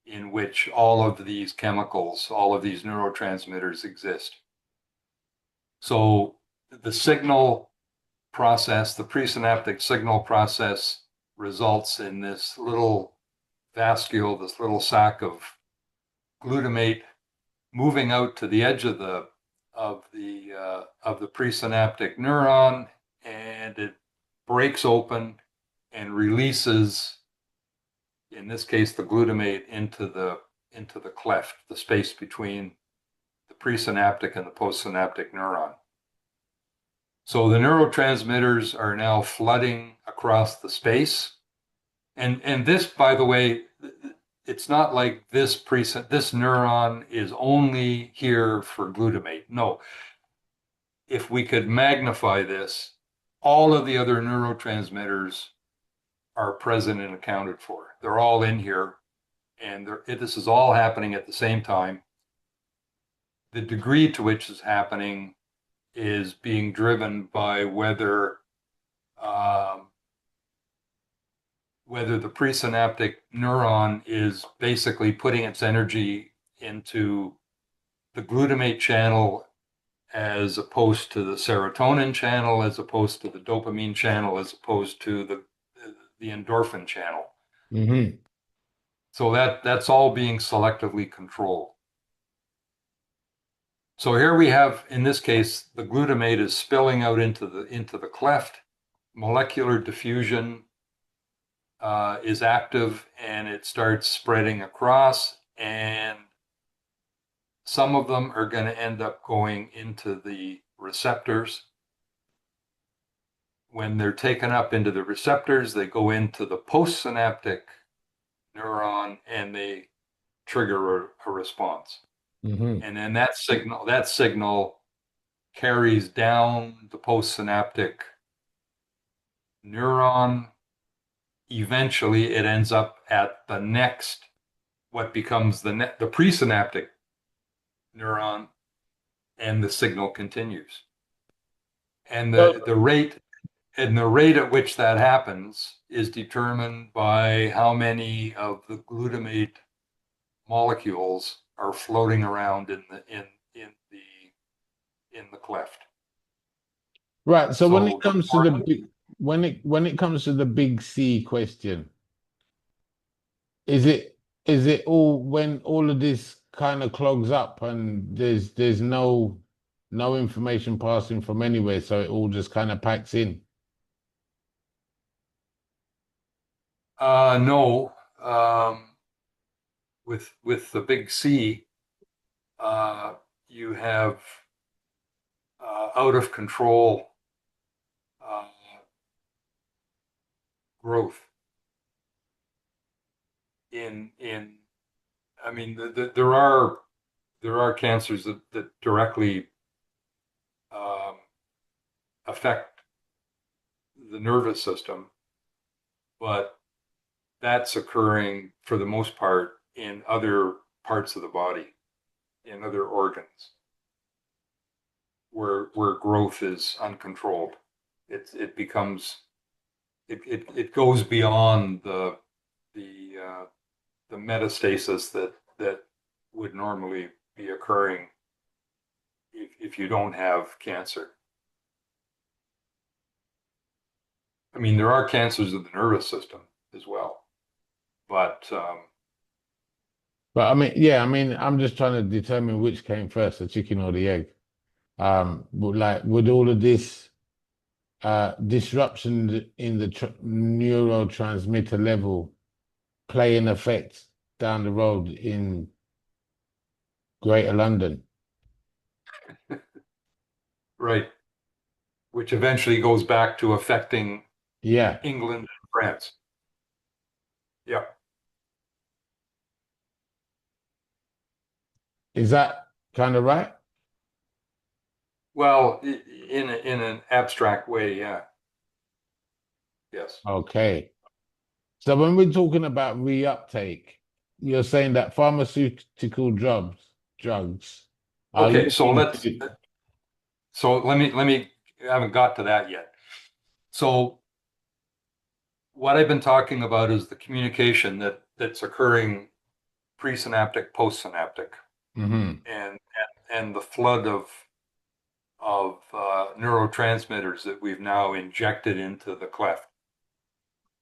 in which all of these chemicals, all of these neurotransmitters exist. So the signal process, the presynaptic signal process, results in this little vascule, this little sac of glutamate moving out to the edge of the presynaptic neuron, and it breaks open and releases, in this case, the glutamate into the cleft, the space between the presynaptic and the postsynaptic neuron. So the neurotransmitters are now flooding across the space. And this, by the way, it's not like this neuron is only here for glutamate. No. If we could magnify this, all of the other neurotransmitters are present and accounted for. They're all in here, and this is all happening at the same time. The degree to which it's happening is being driven by whether the presynaptic neuron is basically putting its energy into the glutamate channel as opposed to the serotonin channel, as opposed to the dopamine channel, as opposed to the endorphin channel. Mm-hmm. So that's all being selectively controlled. So here we have, in this case, the glutamate is spilling out into the cleft. Molecular diffusion is active, and it starts spreading across, and some of them are going to end up going into the receptors. When they're taken up into the receptors, they go into the postsynaptic neuron, and they trigger a response. Mm-hmm. And then that signal carries down the postsynaptic neuron. Eventually, it ends up at the next, what becomes the presynaptic neuron, and the signal continues. And the rate at which that happens is determined by how many of the glutamate molecules are floating around in the cleft. Right. So when it So comes to the big, when it comes to the big C question, is it all when all of this kind of clogs up and there's no information passing from anywhere, so it all just kind of packs in? no, with the big C, you have out of control uh, growth in I mean there are cancers that directly affect the nervous system, but that's occurring for the most part in other parts of the body, in other organs, where growth is uncontrolled. It becomes it goes beyond the metastasis that would normally be occurring if you don't have cancer. I mean, there are cancers of the nervous system as well, but But I mean, yeah, I mean, I'm just trying to determine which came first, the chicken or the egg. Would all of this disruption in the neurotransmitter level play an effect down the road in Greater London? right, which eventually goes back to affecting Yeah. England and France. Yeah. Is that kind of right? Well, in an abstract way, yeah. Yes. Okay. So when we're talking about reuptake, you're saying that pharmaceutical drugs are Okay, looking to, so let me I haven't got to that yet. So what I've been talking about is the communication that's occurring presynaptic, postsynaptic, Mhm. and and the flood of neurotransmitters that we've now injected into the cleft.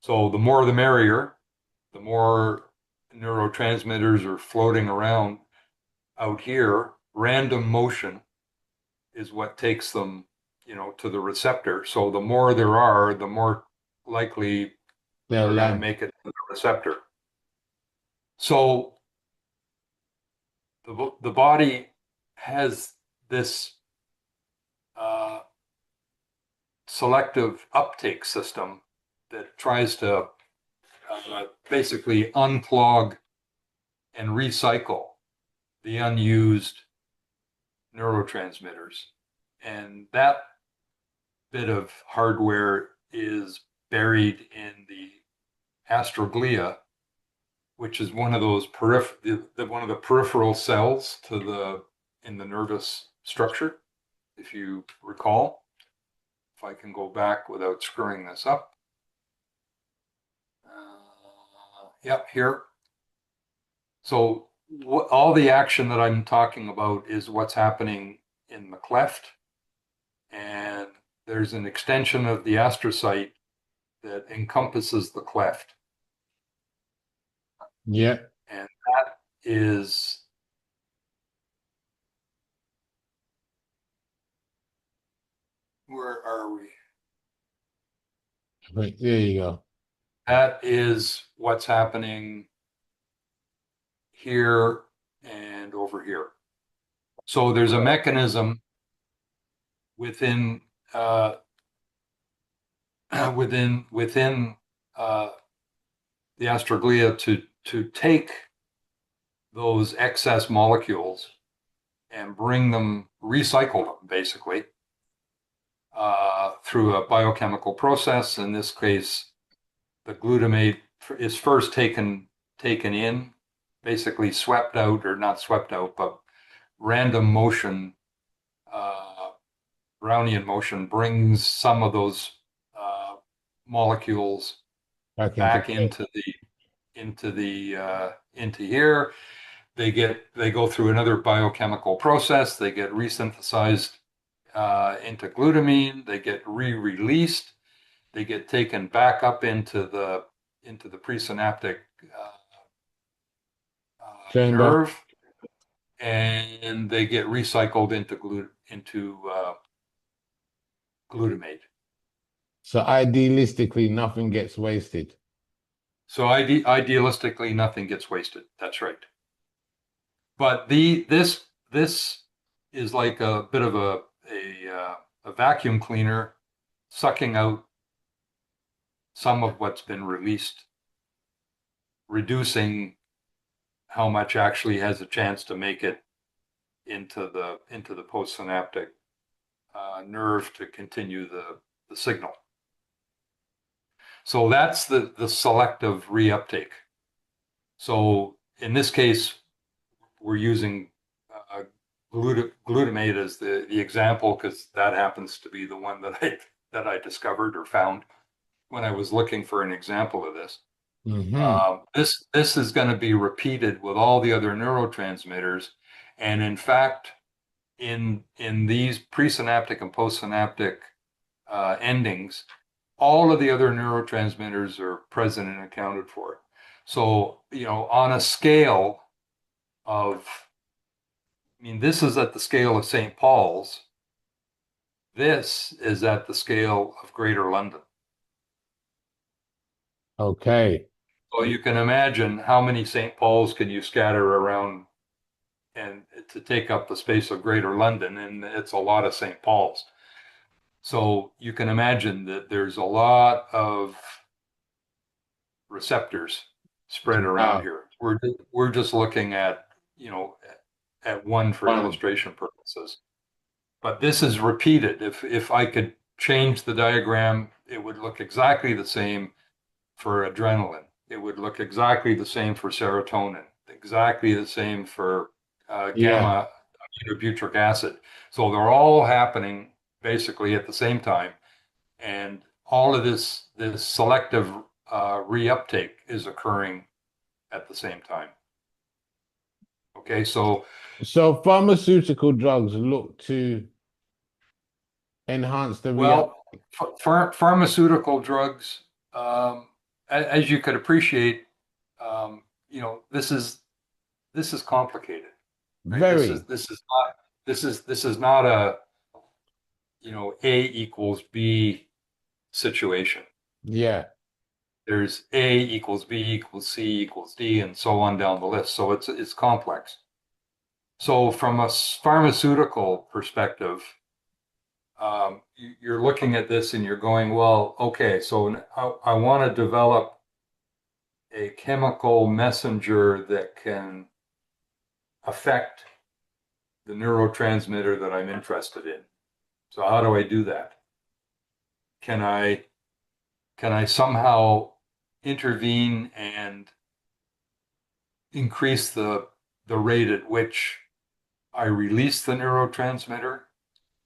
So the more the merrier, the more neurotransmitters are floating around out here. Random motion is what takes them, to the receptor. So the more there are, the more likely They'll they're going to land. make it to the receptor. So the body has this uh, selective uptake system that tries to basically unclog and recycle the unused neurotransmitters. And that bit of hardware is buried in the astroglia, which is one of those one of the peripheral cells to the in the nervous structure, if you recall. If I can go back without screwing this up. Yep, here. So all the action that I'm talking about is what's happening in the cleft, and there's an extension of the astrocyte that encompasses the cleft, Yeah. and that is where are we? Right, there you go. That is what's happening here and over here. So there's a mechanism within uh, within uh, the astroglia to take those excess molecules and bring them, recycle them basically through a biochemical process. In this case, the glutamate is first taken in, basically swept out, or not swept out, but random motion, uh, Brownian motion brings some of those uh, molecules Back into back play. into here. They go through another biochemical process. They get resynthesized into glutamine. They get re-released. They get taken back up into the presynaptic Chamber. nerve, and they get recycled into glutamate. So idealistically, nothing gets wasted. So idealistically, nothing gets wasted. That's right. But this is like a bit of a vacuum cleaner sucking out some of what's been released, reducing how much actually has a chance to make it into the postsynaptic nerve to continue the signal. So that's the selective reuptake. So in this case, we're using uh, glutamate as the example because that happens to be the one that I discovered or found when I was looking for an example of this. Hmm. This is going to be repeated with all the other neurotransmitters, and in fact, in these presynaptic and postsynaptic endings, all of the other neurotransmitters are present and accounted for. So, on a scale of, I mean, this is at the scale of St. Paul's. This is at the scale of Greater London. Okay. So you can imagine how many St. Paul's can you scatter around and to take up the space of Greater London, and it's a lot of St. Paul's. So you can imagine that there's a lot of receptors spread around Wow. here. We're just looking at, at one for One. illustration purposes. But this is repeated. If I could change the diagram, it would look exactly the same for adrenaline. It would look exactly the same for serotonin, exactly the same for Yeah. gamma aminobutyric acid. So they're all happening basically at the same time, and all of this selective reuptake is occurring at the same time. Okay, so So pharmaceutical drugs look to enhance the react. well, pharmaceutical drugs, as you could appreciate, um, this is complicated, right? Very. This is not a A equals B situation. Yeah. There's A equals B equals C equals D and so on down the list. So it's complex. So from a pharmaceutical perspective, you're looking at this and you're going, well, okay, so I want to develop a chemical messenger that can affect the neurotransmitter that I'm interested in. So how do I do that? Can I can I somehow intervene and increase the rate at which I release the neurotransmitter?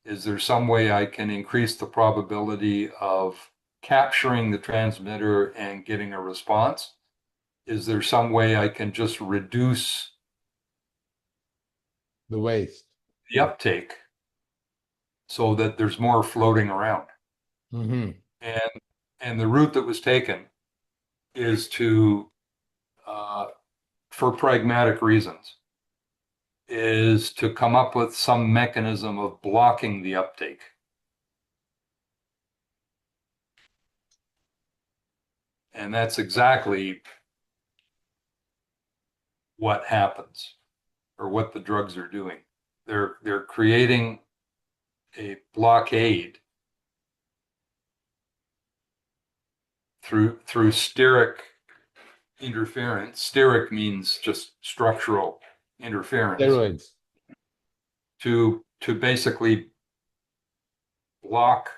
Is there some way I can increase the probability of capturing the transmitter and getting a response? Is there some way I can just reduce The waste. the uptake so that there's more floating around? Hmm. And the route that was taken is to, uh, for pragmatic reasons, is to come up with some mechanism of blocking the uptake. And that's exactly what happens or what the drugs are doing. They're creating a blockade through steric interference. Steric means just structural interference Steroids. to basically block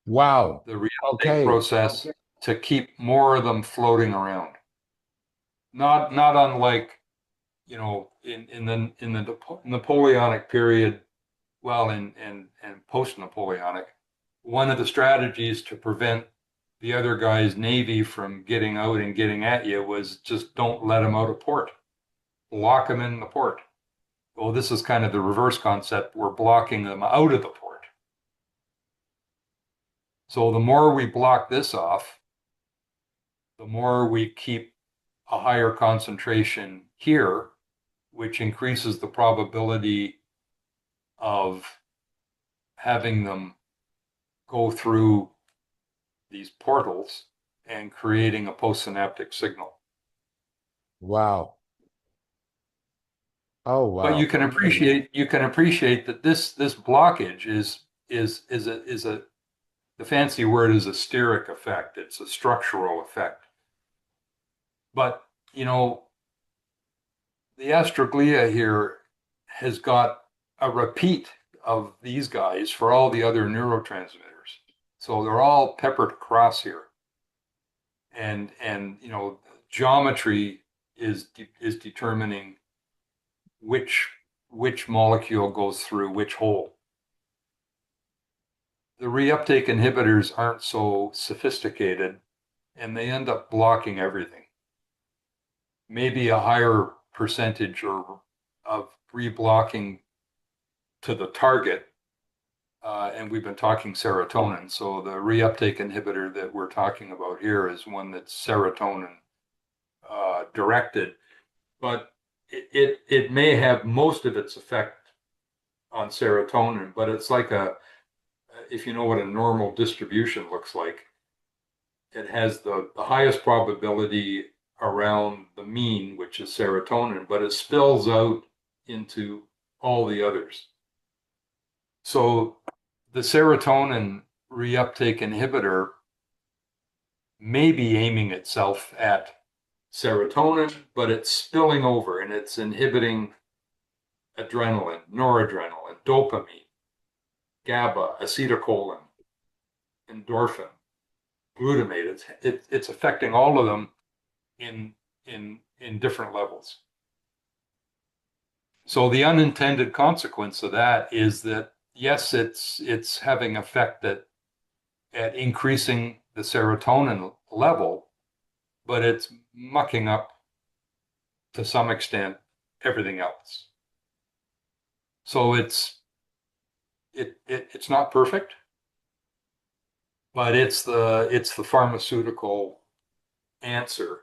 Wow. the reuptake Okay. process to keep more of them floating around. Not unlike, in the Napoleonic period, well, and post-Napoleonic, one of the strategies to prevent the other guy's navy from getting out and getting at you was just don't let them out of port. Lock them in the port. Well, this is kind of the reverse concept. We're blocking them out of the port. So the more we block this off, the more we keep a higher concentration here, which increases the probability of having them go through these portals and creating a postsynaptic signal. Wow. Oh, But wow. you can appreciate that this blockage is a the fancy word is a steric effect. It's a structural effect. But the astroglia here has got a repeat of these guys for all the other neurotransmitters. So they're all peppered across here. And geometry is determining which molecule goes through which hole. the reuptake inhibitors aren't so sophisticated and they end up blocking everything. Maybe a higher percentage of reblocking to the target. And we've been talking serotonin. So the reuptake inhibitor that we're talking about here is one that's serotonin directed, but it may have most of its effect on serotonin, but it's like if you know what a normal distribution looks like, it has the highest probability around the mean, which is serotonin, but it spills out into all the others. So the serotonin reuptake inhibitor may be aiming itself at serotonin, but it's spilling over and it's inhibiting adrenaline, noradrenaline, dopamine, GABA, acetylcholine, endorphin, glutamate. It's affecting all of them in different levels. So the unintended consequence of that is that yes, it's having effect at increasing the serotonin level, but it's mucking up to some extent everything else. So it's not perfect, but it's the pharmaceutical answer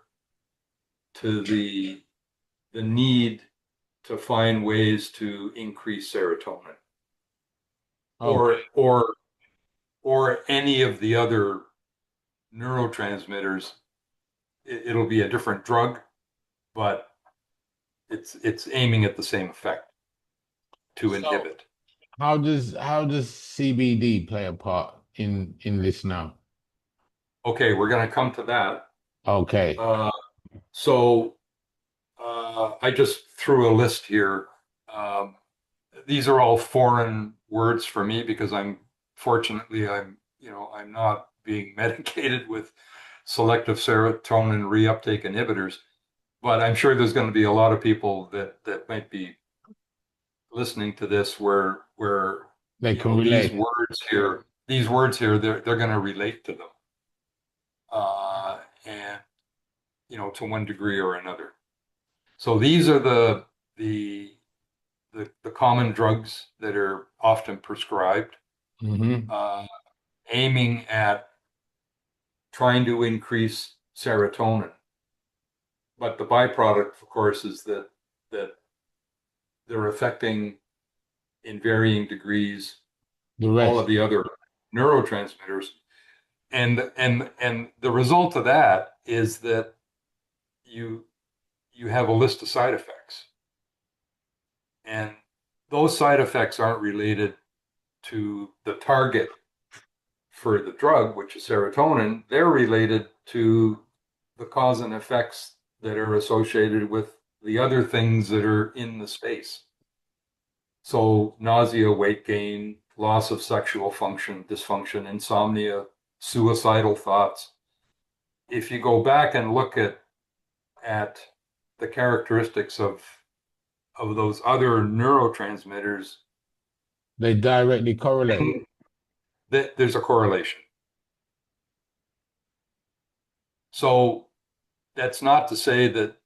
to the need to find ways to increase serotonin Okay. or any of the other neurotransmitters. It'll be a different drug, but it's aiming at the same effect to So inhibit. how does CBD play a part in this now? Okay, we're going to come to that. Okay. Uh, so I just threw a list here. These are all foreign words for me because fortunately I'm not being medicated with selective serotonin reuptake inhibitors, but I'm sure there's going to be a lot of people that might be listening to this where They can relate. these words here they're going to relate to them, and to one degree or another. So these are the the common drugs that are often prescribed, Hmm. uh, aiming at trying to increase serotonin. But the byproduct, of course, is that they're affecting in varying degrees The all of rest. the other neurotransmitters. And the result of that is that you you have a list of side effects. And those side effects aren't related to the target for the drug, which is serotonin. They're related to the cause and effects that are associated with the other things that are in the space. So nausea, weight gain, loss of sexual function, dysfunction, insomnia, suicidal thoughts. If you go back and look at the characteristics of those other neurotransmitters, They directly correlate. there's a correlation. So that's not to say that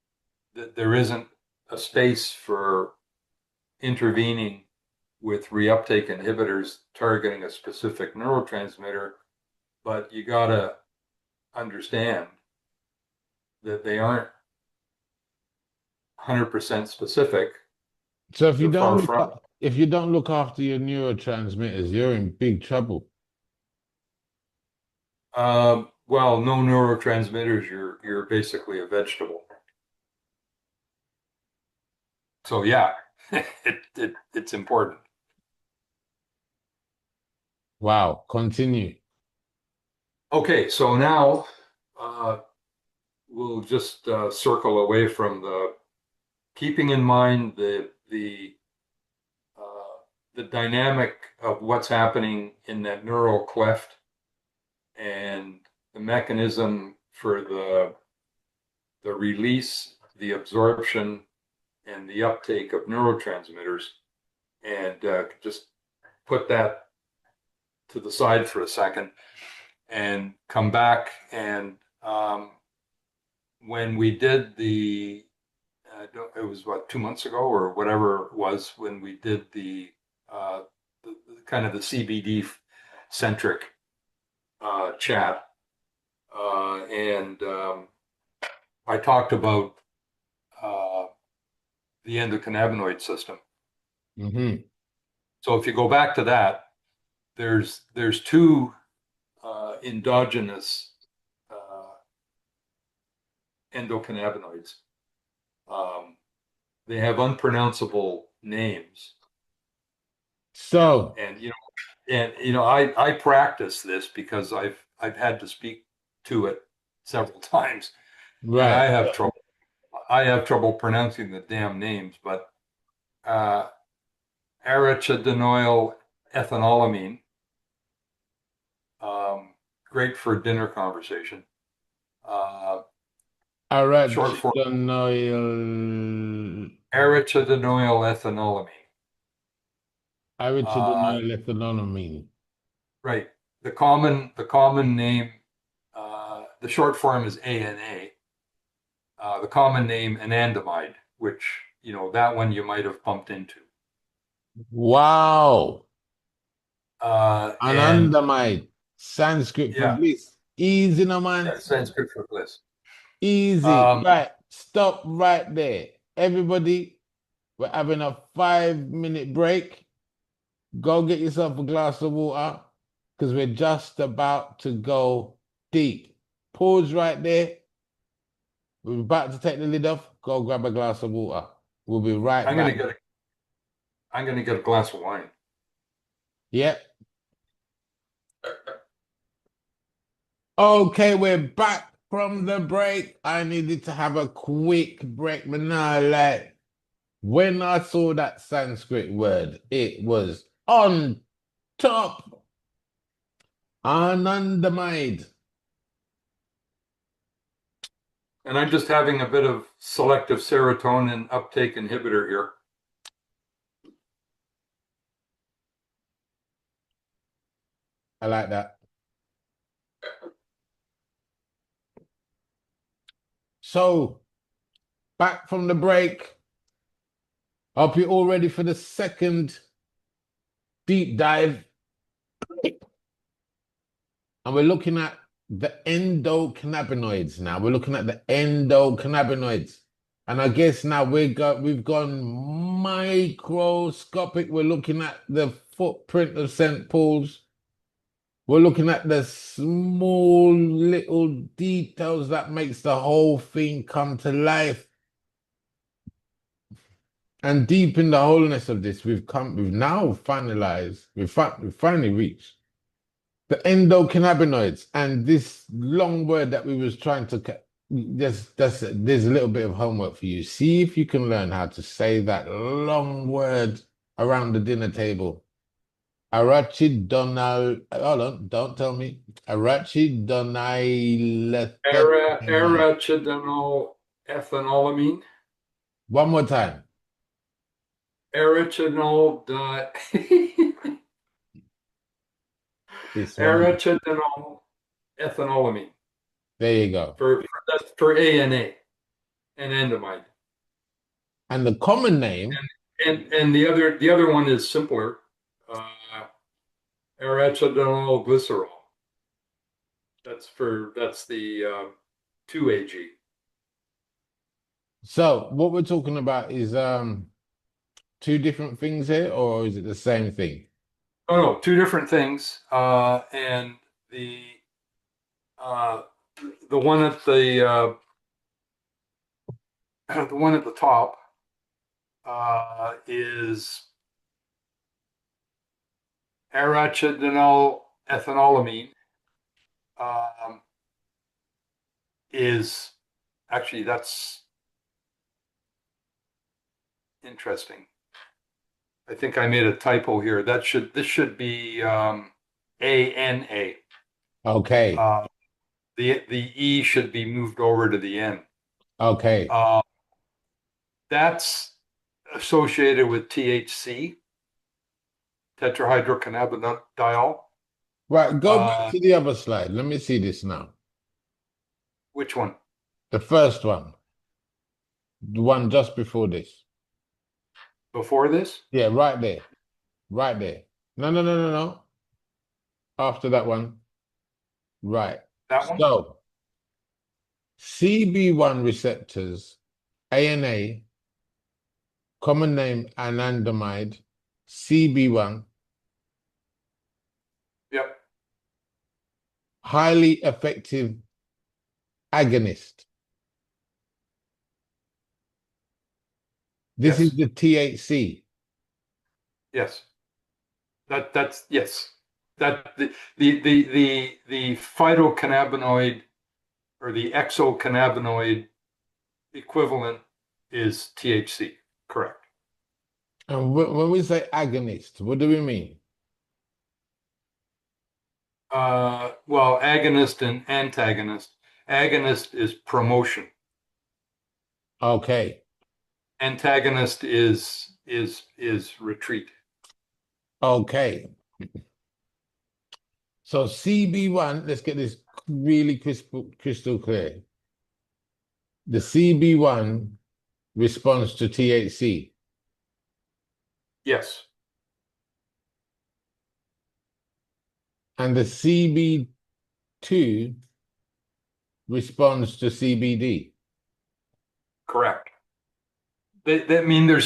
there isn't a space for intervening with reuptake inhibitors targeting a specific neurotransmitter, but you got to understand that they aren't 100% specific. So if you They're don't far look from. if you don't look after your neurotransmitters, you're in big trouble. Well, no neurotransmitters, you're basically a vegetable. So yeah, it's important. Wow. Continue. Okay, so now uh, we'll just circle away from the keeping in mind the dynamic of what's happening in that neural cleft and the mechanism for the release, the absorption, and the uptake of neurotransmitters, and just put that to the side for a second and come back. And when we did it was what, 2 months ago or whatever it was, when we did the kind of the CBD centric chat, and I talked about the endocannabinoid system. Mm-hmm. So if you go back to that, there's two endogenous endocannabinoids. Um, they have unpronounceable names, So, I practice this because I've had to speak to it several times, and right. I have trouble pronouncing the damn names, but uh, arachidonyl ethanolamine, great for dinner conversation. Uh, Short form, Arachidonyl, arachidonyl ethanolamine. Uh, arachidonyl ethanolamine. right. The common name, the short form is ANA. The common name anandamide, which that one you might have bumped into. Wow. And Anandamide. Sanskrit for yeah, bliss. Easy, no man. yeah, Sanskrit for bliss. Easy. Um, Right. Stop right there. Everybody, we're having a 5 minute break. Go get yourself a glass of water because we're just about to go deep. Pause right there. We're about to take the lid off. Go grab a glass of water. We'll be right I'm gonna back. get a I'm gonna get a glass of wine. Yep. Okay, we're back from the break. I needed to have a quick break, but now, like, when I saw that Sanskrit word, it was on top. Anandamide. And I'm just having a bit of selective serotonin uptake inhibitor here. I like that. So, back from the break. Hope you're all ready for the second deep dive. And we're looking at the endocannabinoids now. We're looking at the endocannabinoids. And I guess now we've gone microscopic. We're looking at the footprint of St. Paul's. We're looking at the small little details that makes the whole thing come to life. And deep in the wholeness of this, we've now finalized, we've finally reached the endocannabinoids, and this long word that we was trying to there's a little bit of homework for you. See if you can learn how to say that long word around the dinner table. Arachidonal, hold on, don't tell me. Arachidonylethanolamine. Arachidonyl ethanolamine. One more time. Arachidonyl This one. arachidonyl ethanolamine There you go. for ANA, anandamide. And the common name, And the other one is simpler, uh, arachidonyl glycerol. That's the 2 AG. so what we're talking about is two different things here, or is it the same thing? Oh no, two different things. And uh, the one at the one at the top is arachidonyl ethanolamine. Um, is actually that's interesting. I think I made a typo here. This should be ANA. Okay. Uh, the E should be moved over to the N. Okay. Uh, that's associated with THC, tetrahydrocannabidiol. Right, go back Uh, to the other slide. Let me see this now. which one? The first one, the one just before this. Before this? Yeah, right there. Right there. No, no, no, no, no. After that one. Right. That one? So, CB1 receptors, ANA, common name anandamide, CB1, Yep. highly effective agonist. This is Yes. the THC. Yes. That's yes. That the phytocannabinoid or the exocannabinoid equivalent is THC. Correct. And when we say agonist, what do we mean? Well, agonist and antagonist. Agonist is promotion. Okay. Antagonist is retreat. Okay. So CB1, let's get this really crystal clear. The CB1 responds to THC, Yes, and the CB2 responds to CBD. correct. That mean there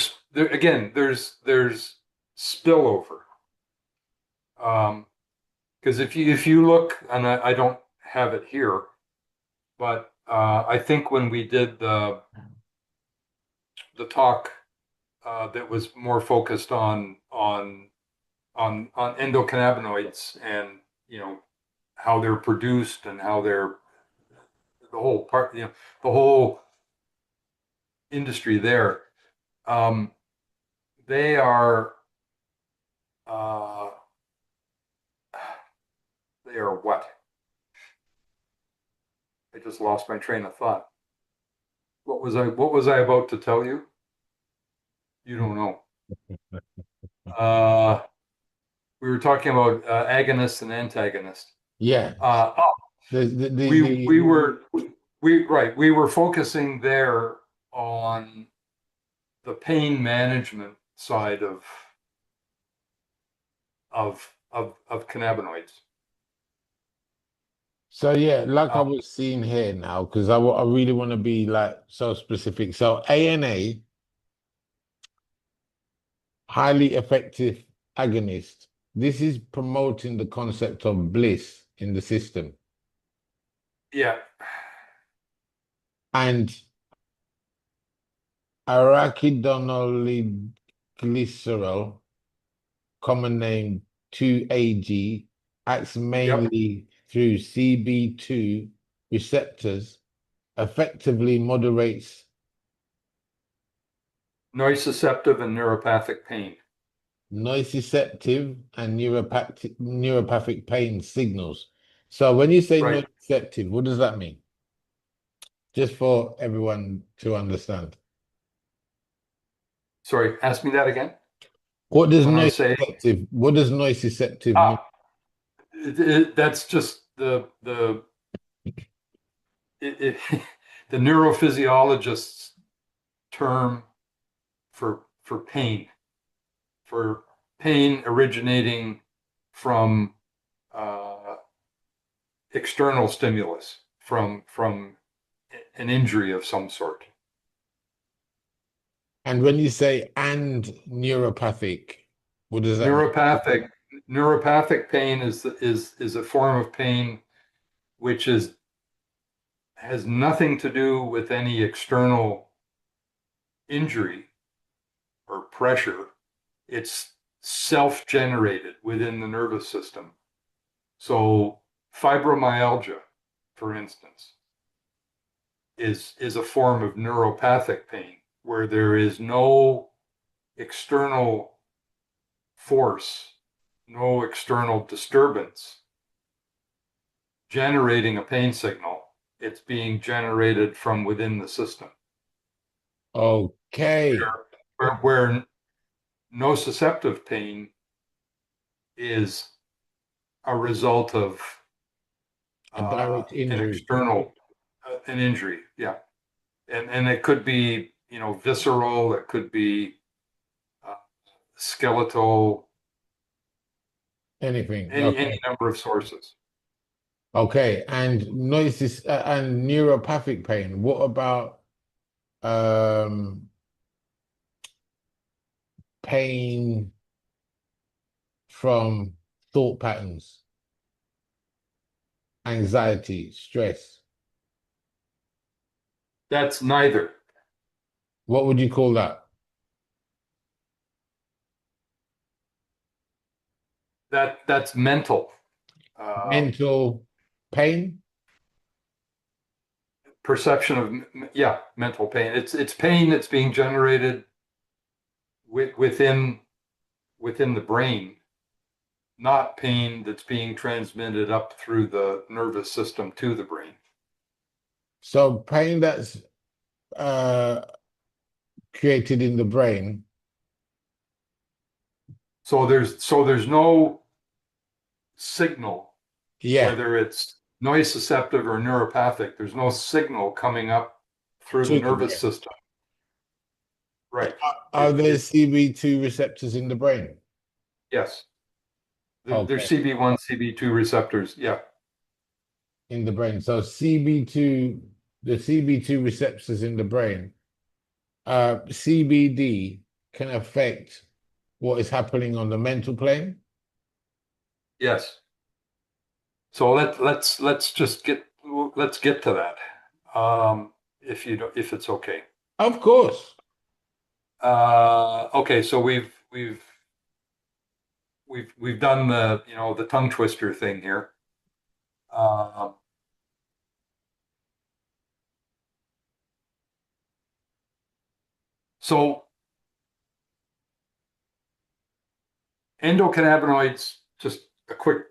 again there's spillover. Because if you look, and I don't have it here, but I think when we did the talk that was more focused on endocannabinoids and how they're produced and how they're the whole part, the whole industry there. Um, they are uh, they are what? I just lost my train of thought. What was I about to tell you? You don't know. Uh, we were talking about agonist and antagonist. Yeah. Oh, we The were we were focusing there on the pain management side of cannabinoids. So yeah, like I Uh, was seeing here now, because I really want to be like so specific. So ANA, highly effective agonist. This is promoting the concept of bliss in the system. yeah, And arachidonolglycerol, common name 2-AG, acts yep. mainly through CB2 receptors, effectively moderates Nociceptive and neuropathic pain. nociceptive and neuropathic pain signals. So when you say Right. nociceptive, what does that mean? Just for everyone to understand. Sorry, ask me that again. When I say What does nociceptive mean? ah, that's just the neurophysiologist's term for pain originating from uh, external stimulus, from an injury of some sort. And when you say and neuropathic, what does that mean? Neuropathic neuropathic pain is a form of pain which is has nothing to do with any external injury or pressure. It's self-generated within the nervous system. So fibromyalgia, for instance, is a form of neuropathic pain where there is no external force, no external disturbance generating a pain signal. It's being generated from within the system. Okay. Where nociceptive pain is a result of A direct an injury. external, an injury. Yeah. And it could be, visceral, it could be uh, skeletal, Anything. any Okay. number of sources. Okay. And noises and neuropathic pain. What about um pain from thought patterns, anxiety, stress? That's neither. What would you call that? That's mental. Mental pain? Perception of, yeah, mental pain. It's pain that's being generated within the brain, not pain that's being transmitted up through the nervous system to the brain. So pain that's uh created in the brain. So there's no signal, Yeah. whether it's nociceptive or neuropathic. There's no signal coming up through the To the nervous brain. system. Right. Are It there it CB2 receptors in the brain? Yes. There's Okay. CB1, CB2 receptors. Yeah. In the brain. So CB2, the CB2 receptors in the brain, CBD can affect what is happening on the mental plane? Yes. So let's get to that. If it's okay. Of course. Okay, so we've done the tongue twister thing here. Uh, so endocannabinoids, just a quick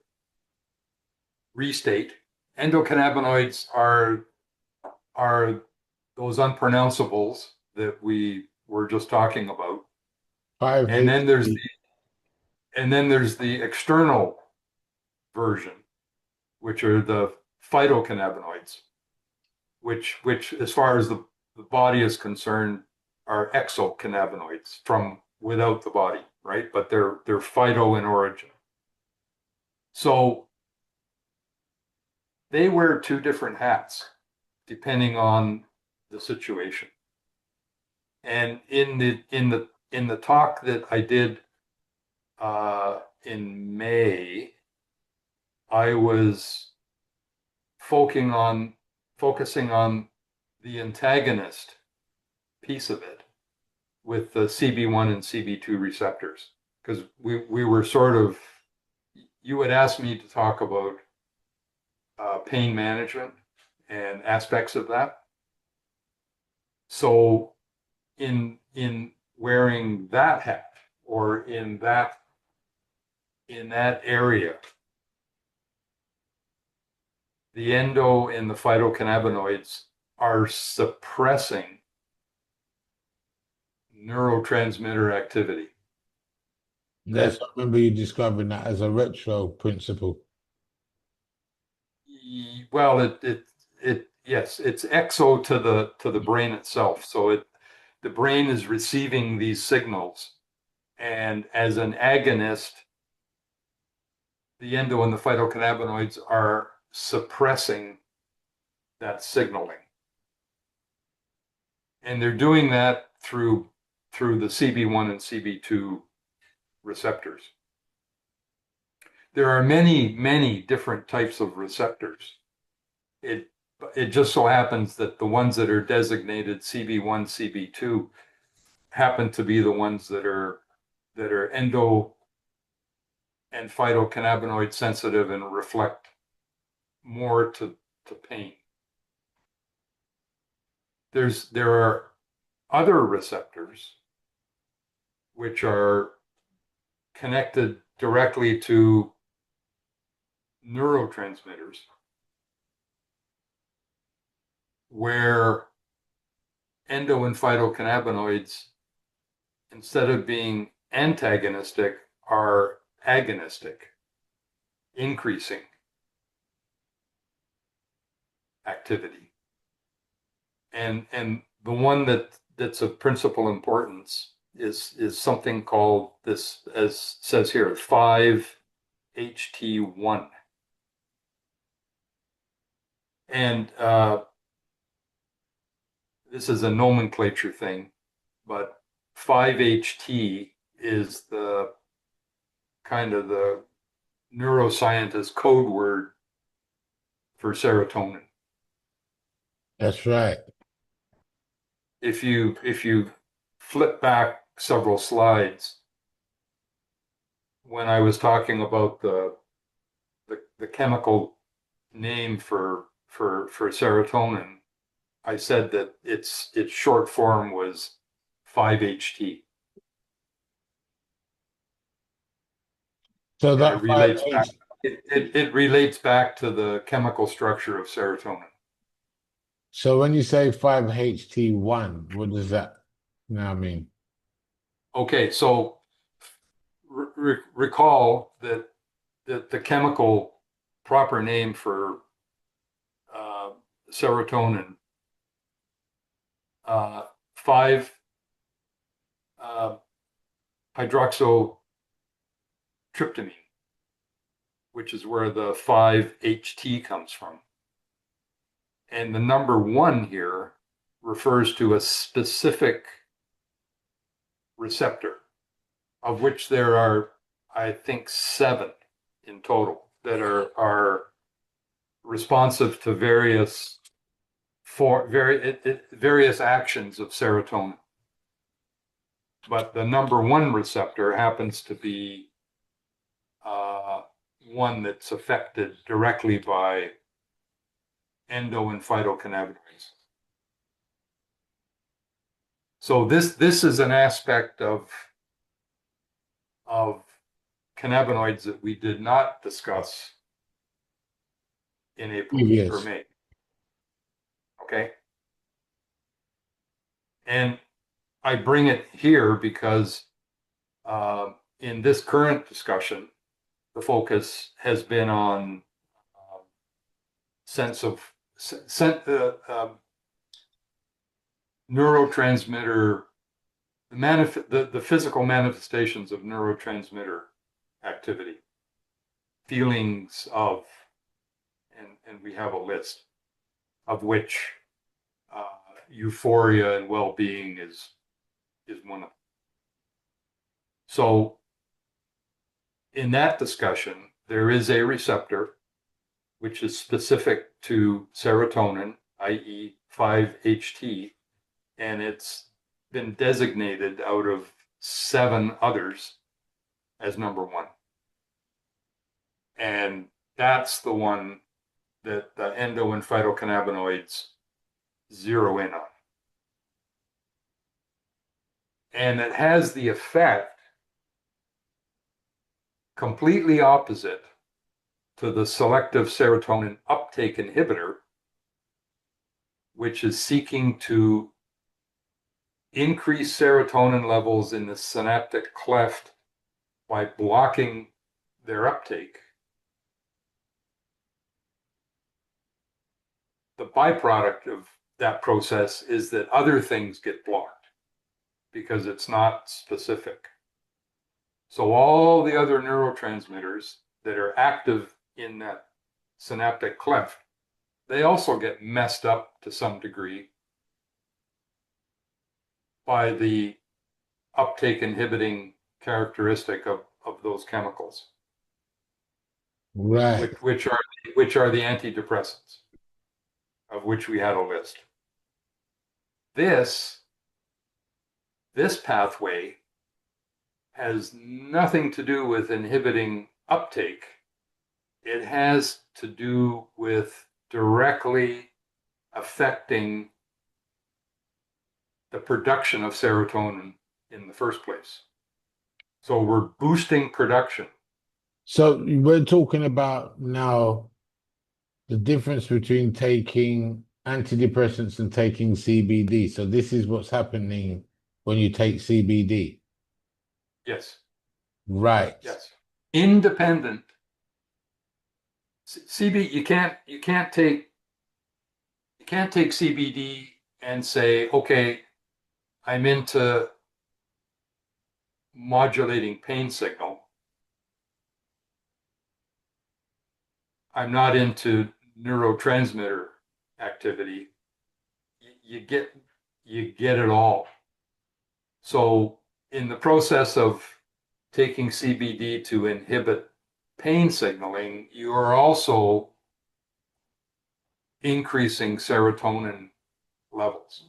restate. Endocannabinoids are those unpronounceables that we were just talking about. And then there's 5-HT. the and then there's the external version, which are the phytocannabinoids, which as far as the body is concerned, are exocannabinoids from without the body, right? But they're phyto in origin. So they wear two different hats depending on the situation. And in the talk that I did in May, I was focusing on the antagonist piece of it with the CB1 and CB2 receptors, because we were sort of, you had asked me to talk about pain management and aspects of that. So in wearing that hat, or in that area, the endo and the phytocannabinoids are suppressing neurotransmitter activity. Yes, That, I remember you describing that as a retro principle. well, yes, it's exo to the brain itself. So the brain is receiving these signals, and as an agonist, the endo and the phytocannabinoids are suppressing that signaling, and they're doing that through the CB1 and CB2 receptors. There are many, many different types of receptors. It it just so happens that the ones that are designated CB1, CB2 happen to be the ones that are endo and phytocannabinoid sensitive and reflect more to pain. There are other receptors which are connected directly to neurotransmitters, where endo and phytocannabinoids, instead of being antagonistic, are agonistic. increasing activity. And the one that's of principal importance is something called this, as says here, 5-HT1. And this is a nomenclature thing, but 5-HT is the kind of the neuroscientist code word for serotonin. That's right. If you flip back several slides, when I was talking about the chemical name for serotonin, I said that its short form was 5-HT. So And it that relates back 5H. it relates back to the chemical structure of serotonin. So when you say 5HT1, what does that now mean? Okay, so recall that the chemical proper name for uh, serotonin, 5 uh, hydroxytryptamine, which is where the 5-HT comes from. And the number 1 here refers to a specific receptor, of which there are, I think, 7 in total that are responsive to various actions of serotonin. But the number 1 receptor happens to be one that's affected directly by endo and phytocannabinoids. So this is an aspect of cannabinoids that we did not discuss in April or Previous. May. Okay. And I bring it here because in this current discussion, the focus has been on sense of neurotransmitter, the physical manifestations of neurotransmitter activity, feelings of, and we have a list of which euphoria and well-being is one of them. So in that discussion, there is a receptor which is specific to serotonin, i.e. 5-HT, and it's been designated out of 7 others as number 1. And that's the one that the endo and phytocannabinoids zero in on. And it has the effect completely opposite to the selective serotonin uptake inhibitor, which is seeking to increase serotonin levels in the synaptic cleft by blocking their uptake. The byproduct of that process is that other things get blocked because it's not specific. So all the other neurotransmitters that are active in that synaptic cleft, they also get messed up to some degree by the uptake inhibiting characteristic of those chemicals, Right. which are the antidepressants, of which we had a list. This pathway has nothing to do with inhibiting uptake. It has to do with directly affecting the production of serotonin in the first place. So we're boosting production. So we're talking about now the difference between taking antidepressants and taking CBD. So this is what's happening when you take CBD. Yes, Right. yes. Independent CB, you can't take CBD and say, okay, I'm into modulating pain signal. I'm not into neurotransmitter activity. You get you get it all. So in the process of taking CBD to inhibit pain signaling, you are also increasing serotonin levels,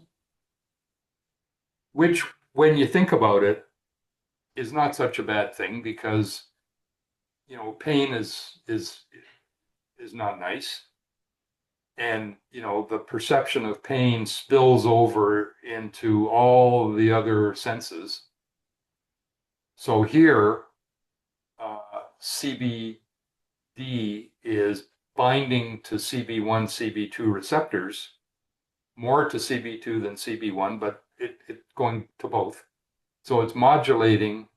which, when you think about it, is not such a bad thing because pain is not nice, and the perception of pain spills over into all the other senses. So here, CBD is binding to CB1, CB2 receptors, more to CB2 than CB1, but it going to both. So it's modulating,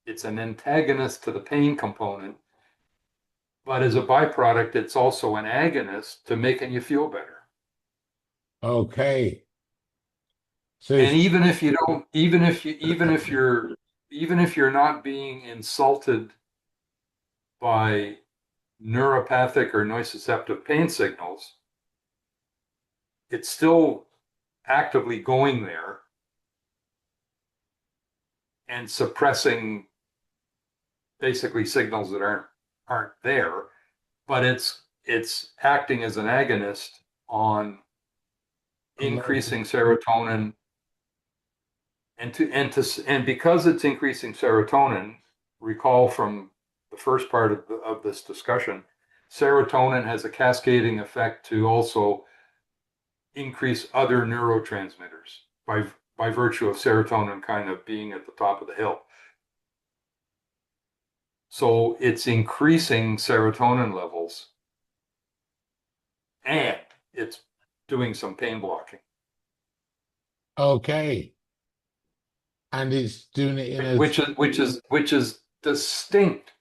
it's an antagonist to the pain component, but as a byproduct, it's also an agonist to making you feel better. Okay. So And it's even if you don't, even if you're not being insulted by neuropathic or nociceptive pain signals, it's still actively going there and suppressing basically signals that aren't there, but it's acting as an agonist on increasing serotonin, and because it's increasing serotonin, recall from the first part of this discussion, serotonin has a cascading effect to also increase other neurotransmitters by virtue of serotonin kind of being at the top of the hill. So it's increasing serotonin levels and it's doing some pain blocking, okay. And it's doing it in a which is distinct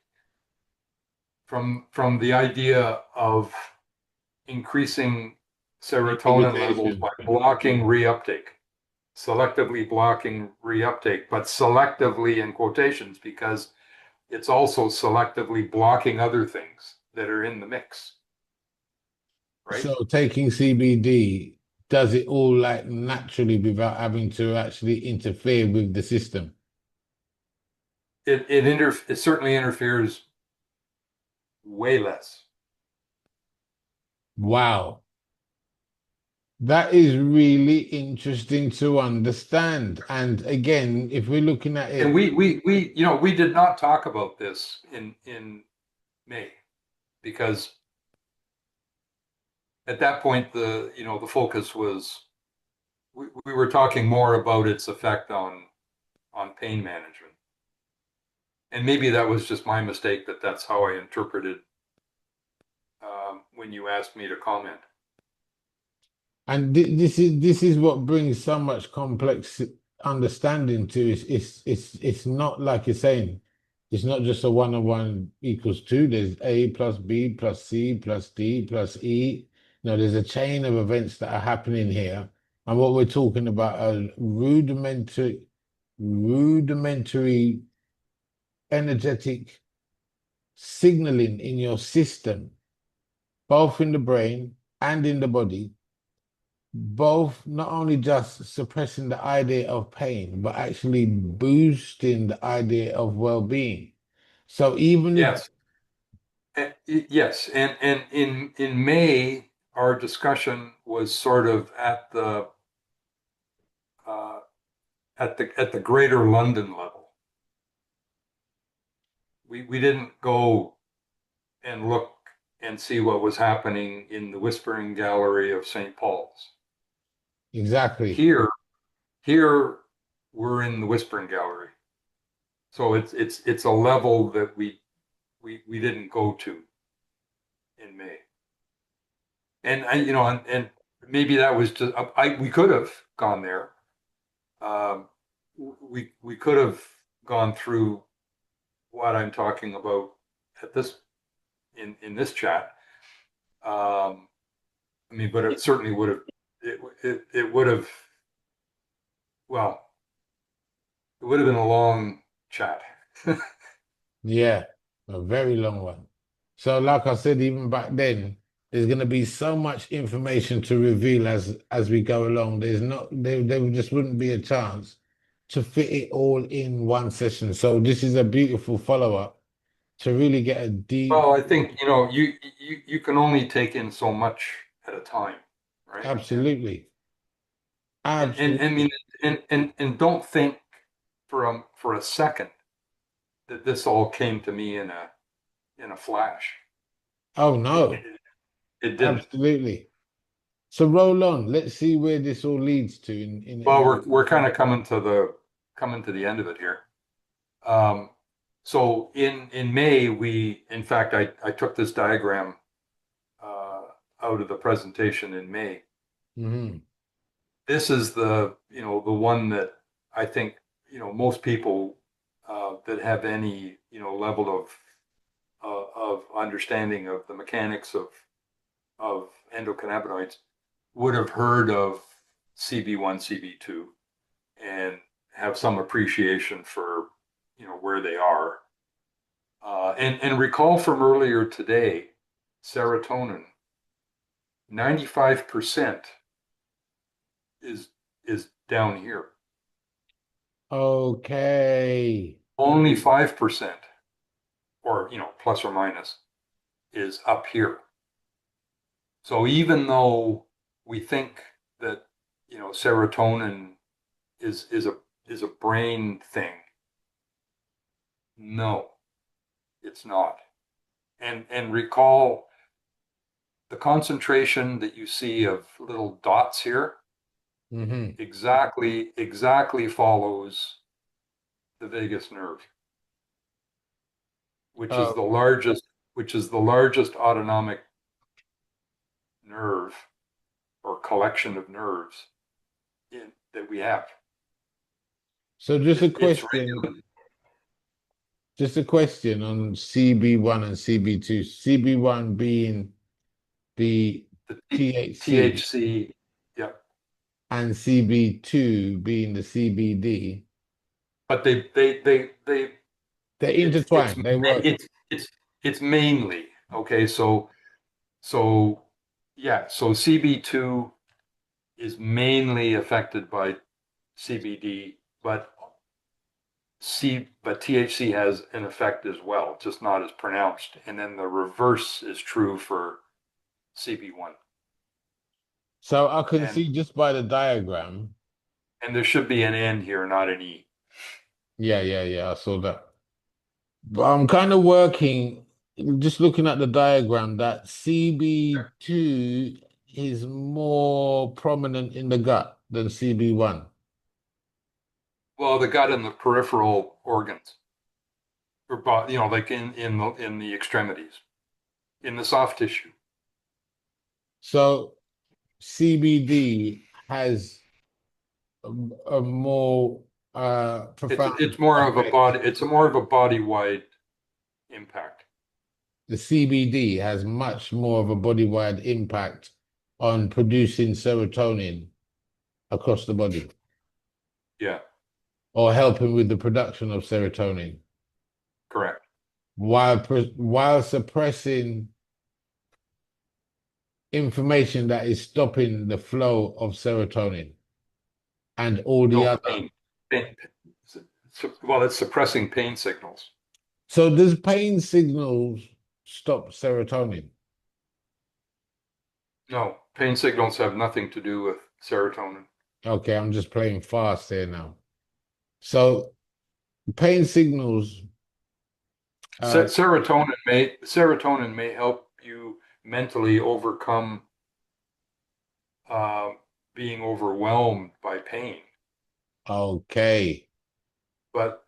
from the idea of increasing serotonin levels by inhibition. blocking reuptake, selectively blocking reuptake, but selectively in quotations because it's also selectively blocking other things that are in the mix, right? So taking CBD does it all like naturally without having to actually interfere with the system. It certainly interferes way less. Wow. That is really interesting to understand. And again, if we're looking at And it, we did not talk about this in May because at that point the focus was we were talking more about its effect on pain management. And maybe that was just my mistake that that's how I interpreted when you asked me to comment. and this is what brings so much complex understanding to it's not like you're saying, it's not just a one on one equals two. There's A plus B plus C plus D plus E. No, there's a chain of events that are happening here. And what we're talking about are rudimentary energetic signaling in your system, both in the brain and in the body, both not only just suppressing the idea of pain, but actually boosting the idea of well-being. So even if Yes. Yes, and in May, our discussion was sort of uh, at the Greater London level. We didn't go and look and see what was happening in the Whispering Gallery of St. Paul's. exactly, Here, here we're in the Whispering Gallery, so it's a level that we didn't go to in May, and maybe that was just we could have gone there. Um, we could have gone through what I'm talking about at this in this chat, I mean, but it certainly would have, it would have, well, it would have been a long chat. Yeah, a very long one. So, like I said, even back then, there's going to be so much information to reveal as we go along. There just wouldn't be a chance to fit it all in one session. So, this is a beautiful follow-up to really get a deep. Well, I think, you can only take in so much at a time, right? Absolutely, And I mean, absolutely. and don't think for a second that this all came to me in a flash. Oh It, no, it, it didn't. absolutely. So roll on. Let's see where this all leads to Well, in we're kind of coming to the end of it here. Um, so in May, in fact, I took this diagram uh, out of the presentation in May. Mhm. This is the one that I think, most people that have any, level of understanding of the mechanics of endocannabinoids would have heard of CB1, CB2, and have some appreciation for, where they are. And recall from earlier today, serotonin, 95% is is down here. Okay. Only 5%, or plus or minus, is up here. So even though we think that serotonin is a brain thing, no, it's not. And recall the concentration that you see of little dots here Hmm. exactly follows the vagus nerve, which is the Oh, largest which is the largest autonomic nerve or collection of nerves that we have. so just a It's question, regulated. just a question on CB1 and CB2. CB1 being the The THC THC, yeah, and CB2 being the CBD. but they They're it's intertwined. They work. it's it's mainly okay. So yeah, so CB2 is mainly affected by CBD, but THC has an effect as well, just not as pronounced. And then the reverse is true for CB1. So I can And see just by the diagram. and there should be an N here, not an E. Yeah, yeah, yeah. I saw that. But I'm kind of working, just looking at the diagram, that CB2 is more prominent in the gut than CB1. Well, the gut and the peripheral organs, or like in the extremities, in the soft tissue. So CBD has a more It's profound more of a effect. body. It's a more of a body-wide impact. The CBD has much more of a body-wide impact on producing serotonin across the body Yeah, or helping with the production of serotonin correct. while suppressing information that is stopping the flow of serotonin and all the No other. pain. Well, it's suppressing pain signals. So does pain signals stop serotonin? No, pain signals have nothing to do with serotonin. Okay, I'm just playing fast here now. So pain signals, uh, Serotonin may help you mentally overcome uh, being overwhelmed by pain, okay, but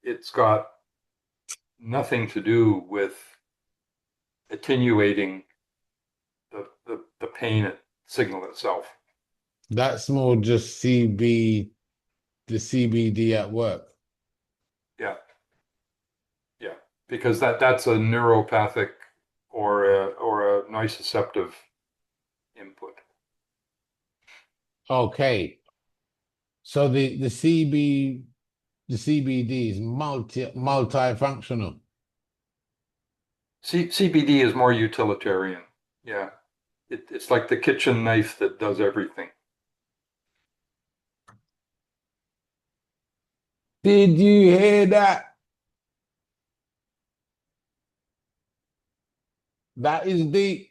it's got nothing to do with attenuating the pain signal itself. that's more just the CBD at work. Yeah, yeah, because that's a neuropathic. or a nociceptive input. Okay. So the CBD is multifunctional. CBD is more utilitarian. Yeah, it's like the kitchen knife that does everything. Did you hear that? That is the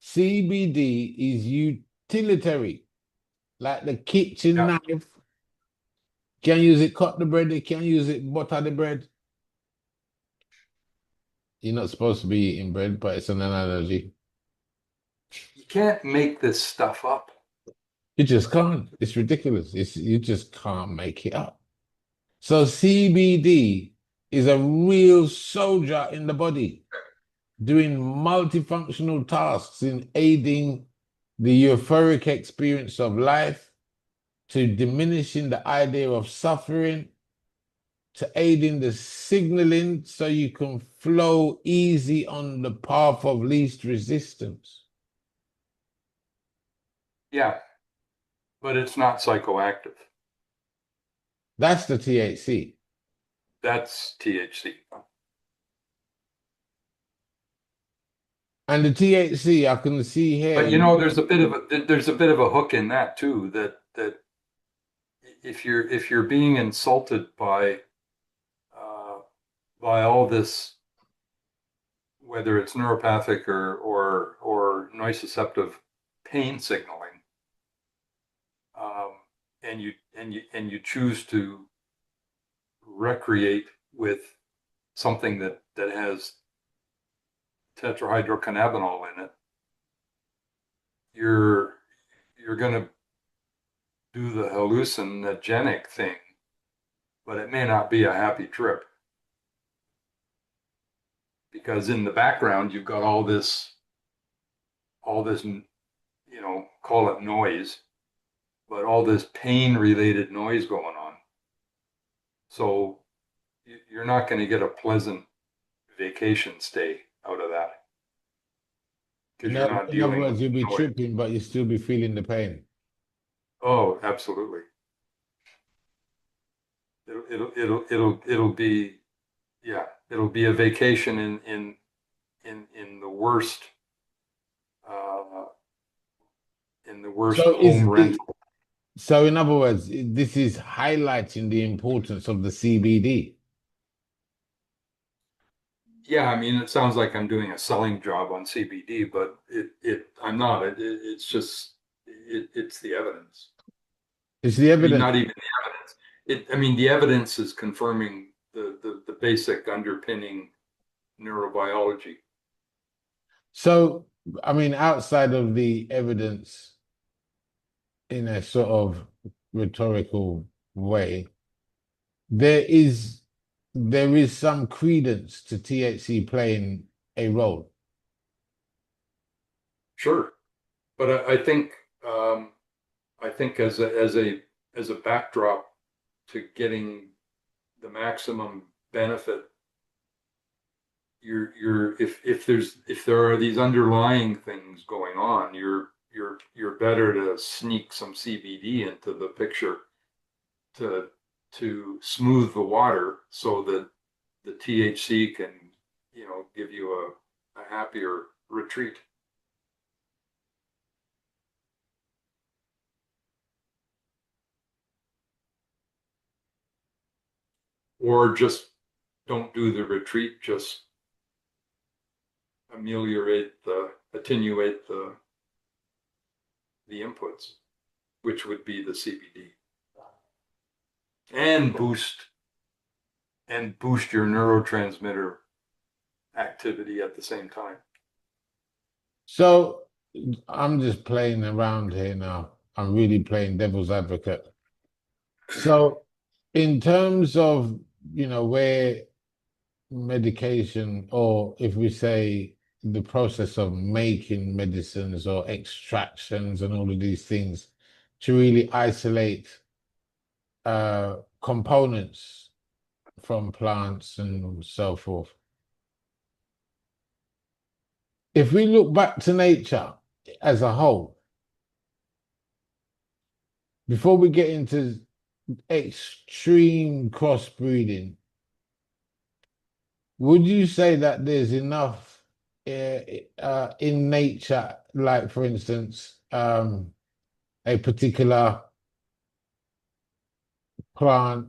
CBD is utilitarian, like the kitchen Yeah, knife. Can use it cut the bread, you can use it butter the bread. You're not supposed to be eating bread, but it's an analogy. you can't make this stuff up. You just can't. It's ridiculous. You just can't make it up. So CBD is a real soldier in the body, doing multifunctional tasks in aiding the euphoric experience of life, to diminishing the idea of suffering, to aiding the signaling so you can flow easy on the path of least resistance. Yeah, but it's not psychoactive. That's the THC. That's THC. And the THC, I can see But here. there's a bit of a hook in that too. That if you're being insulted uh, by all this, whether it's neuropathic or nociceptive pain signaling, um, and you choose to recreate with something that has tetrahydrocannabinol in it, you're going to do the hallucinogenic thing, but it may not be a happy trip because in the background you've got all this, call it noise, but all this pain related noise going on. So you're not going to get a pleasant vacation stay out of that because you're not In other dealing with words, you'll be noise. tripping, but you still be feeling the pain. Oh, absolutely. It'll be, yeah, it'll be a vacation in the worst, uh, in the worst So is home it, rental. so in other words, this is highlighting the importance of the CBD. Yeah, I mean, it sounds like I'm doing a selling job on CBD, but I'm not. It's just, it's the evidence. It's the I mean, evidence. not even the evidence. I mean, the evidence is confirming the basic underpinning neurobiology. So, I mean, outside of the evidence in a sort of rhetorical way, there is there is some credence to THC playing a role. Sure, but um, I think as a backdrop to getting the maximum benefit, if there are these underlying things going on, you're better to sneak some CBD into the picture to smooth the water so that the THC can, give you a happier retreat. Or just don't do the retreat, just attenuate the inputs, which would be the CBD, and boost your neurotransmitter activity at the same time. So I'm just playing around here now. I'm really playing devil's advocate. So in terms of, where medication, or if we say the process of making medicines or extractions and all of these things to really isolate components from plants and so forth. if we look back to nature as a whole, before we get into extreme crossbreeding, would you say that there's enough in nature, like for instance, a particular plant,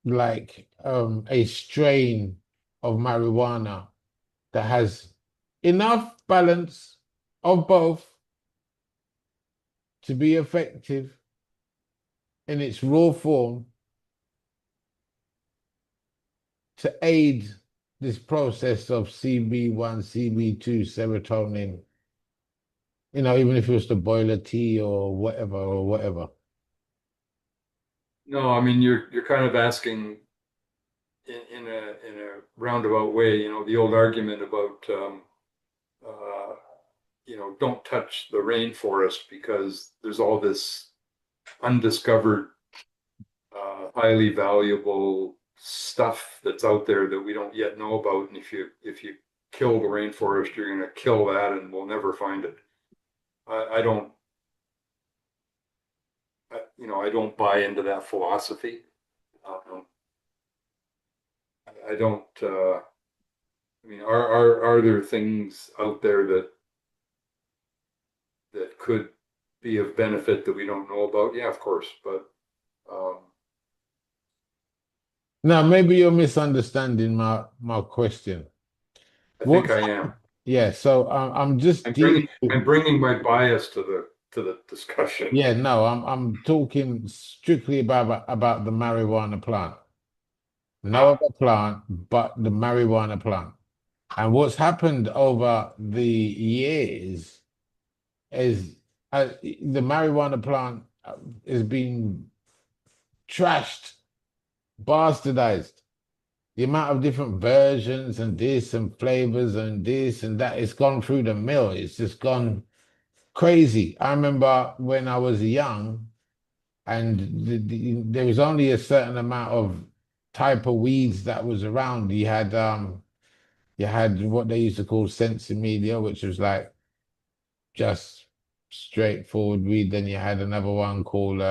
like a strain of marijuana that has enough balance of both to be effective in its raw form to aid this process of CB1, CB2, serotonin, even if it was to boil a tea or whatever. No, I mean you're kind of asking in a roundabout way. The old argument about uh, don't touch the rainforest because there's all this undiscovered, highly valuable stuff that's out there that we don't yet know about. And if you kill the rainforest, you're going to kill that, and we'll never find it. I don't, I don't buy into that philosophy. Um, I don't. I mean, are there things out there that could be of benefit that we don't know about? Yeah, of course, but um, Now, maybe you're misunderstanding my question. I think What's I am. Yeah, so I'm just I'm dealing bringing with I'm bringing my bias to the discussion. yeah, no, I'm talking strictly about the marijuana plant. No Ah, other plant but the marijuana plant. And what's happened over the years is the marijuana plant has been trashed, bastardized. The amount of different versions and this and flavors and this and that, it's gone through the mill. It's just gone crazy. I remember when I was young and there was only a certain amount of type of weeds that was around. You had what they used to call media, which was like just straightforward weed. Then you had another one called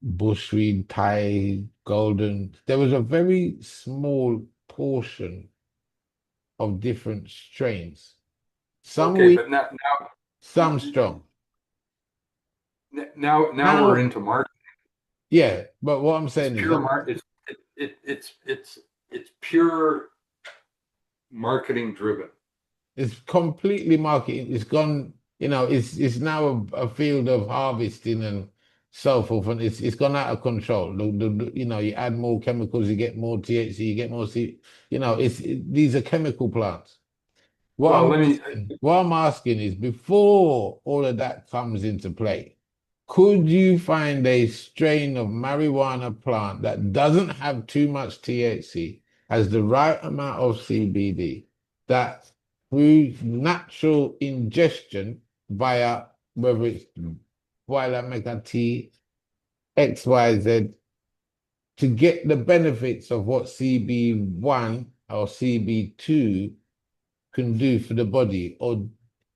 bushweed, Thai, golden. There was a very small portion of different strains. Some okay, weak, but now some strong. now we're Now, into market. yeah, but what I'm It's saying is, pure market. It's pure marketing driven. it's completely marketing. It's gone, it's now a field of harvesting and so forth, and it's gone out of control. You add more chemicals, you get more THC, you get more these are chemical plants. What Well, I'm let me. asking, what I'm asking is before all of that comes into play, could you find a strain of marijuana plant that doesn't have too much THC, has the right amount of CBD, that through natural ingestion via whether it's via mega T, XYZ, to get the benefits of what CB1 or CB2 can do for the body? Or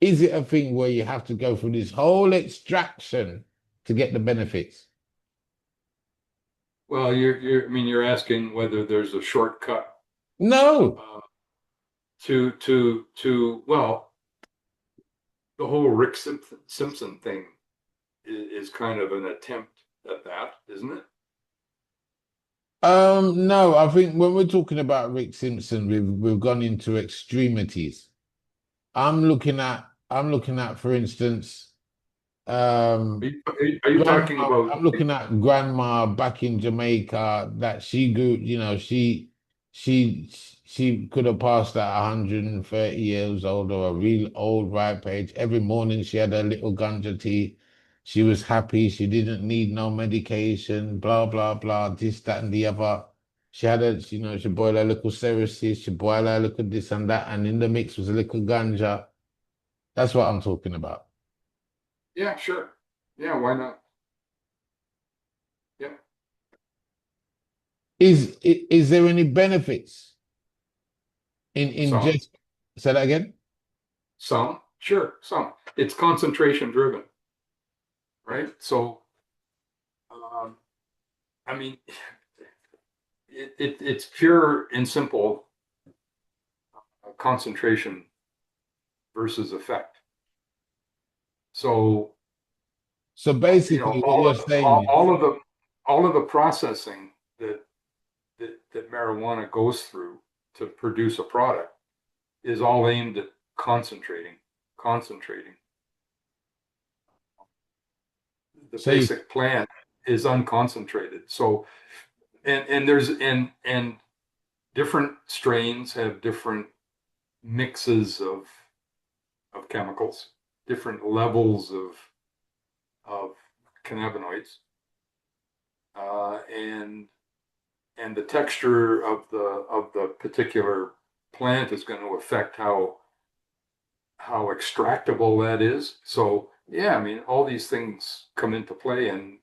is it a thing where you have to go through this whole extraction to get the benefits? Well, I mean, you're asking whether there's a shortcut No. uh, well, the whole Rick Simpson thing is kind of an attempt at that, isn't it? No, I think when we're talking about Rick Simpson, we've gone into extremities. I'm looking at, for instance, um, Are you talking grandma, about? I'm looking at grandma back in Jamaica that she grew, she she could have passed at 130 years old or a real old ripe age. Every morning she had a little ganja tea. She was happy. She didn't need no medication, blah, blah, blah, this, that, and the other. She boiled a little cerasys, she boiled a little this and that, and in the mix was a little ganja. That's what I'm talking about. Yeah, sure. Yeah, why not? Yeah. Is there any benefits in Some. ingest? Say that again? Some, sure, some. It's concentration driven, right? So, um, I mean, it's pure and simple concentration versus effect. So, So you know, basically what you're saying is, all of the processing that marijuana goes through to produce a product is all aimed at concentrating. The so you, basic plant is unconcentrated. So, and there's and different strains have different mixes of chemicals, different levels of cannabinoids, and the texture of the particular plant is going to affect how extractable that is. So yeah, I mean, all these things come into play, and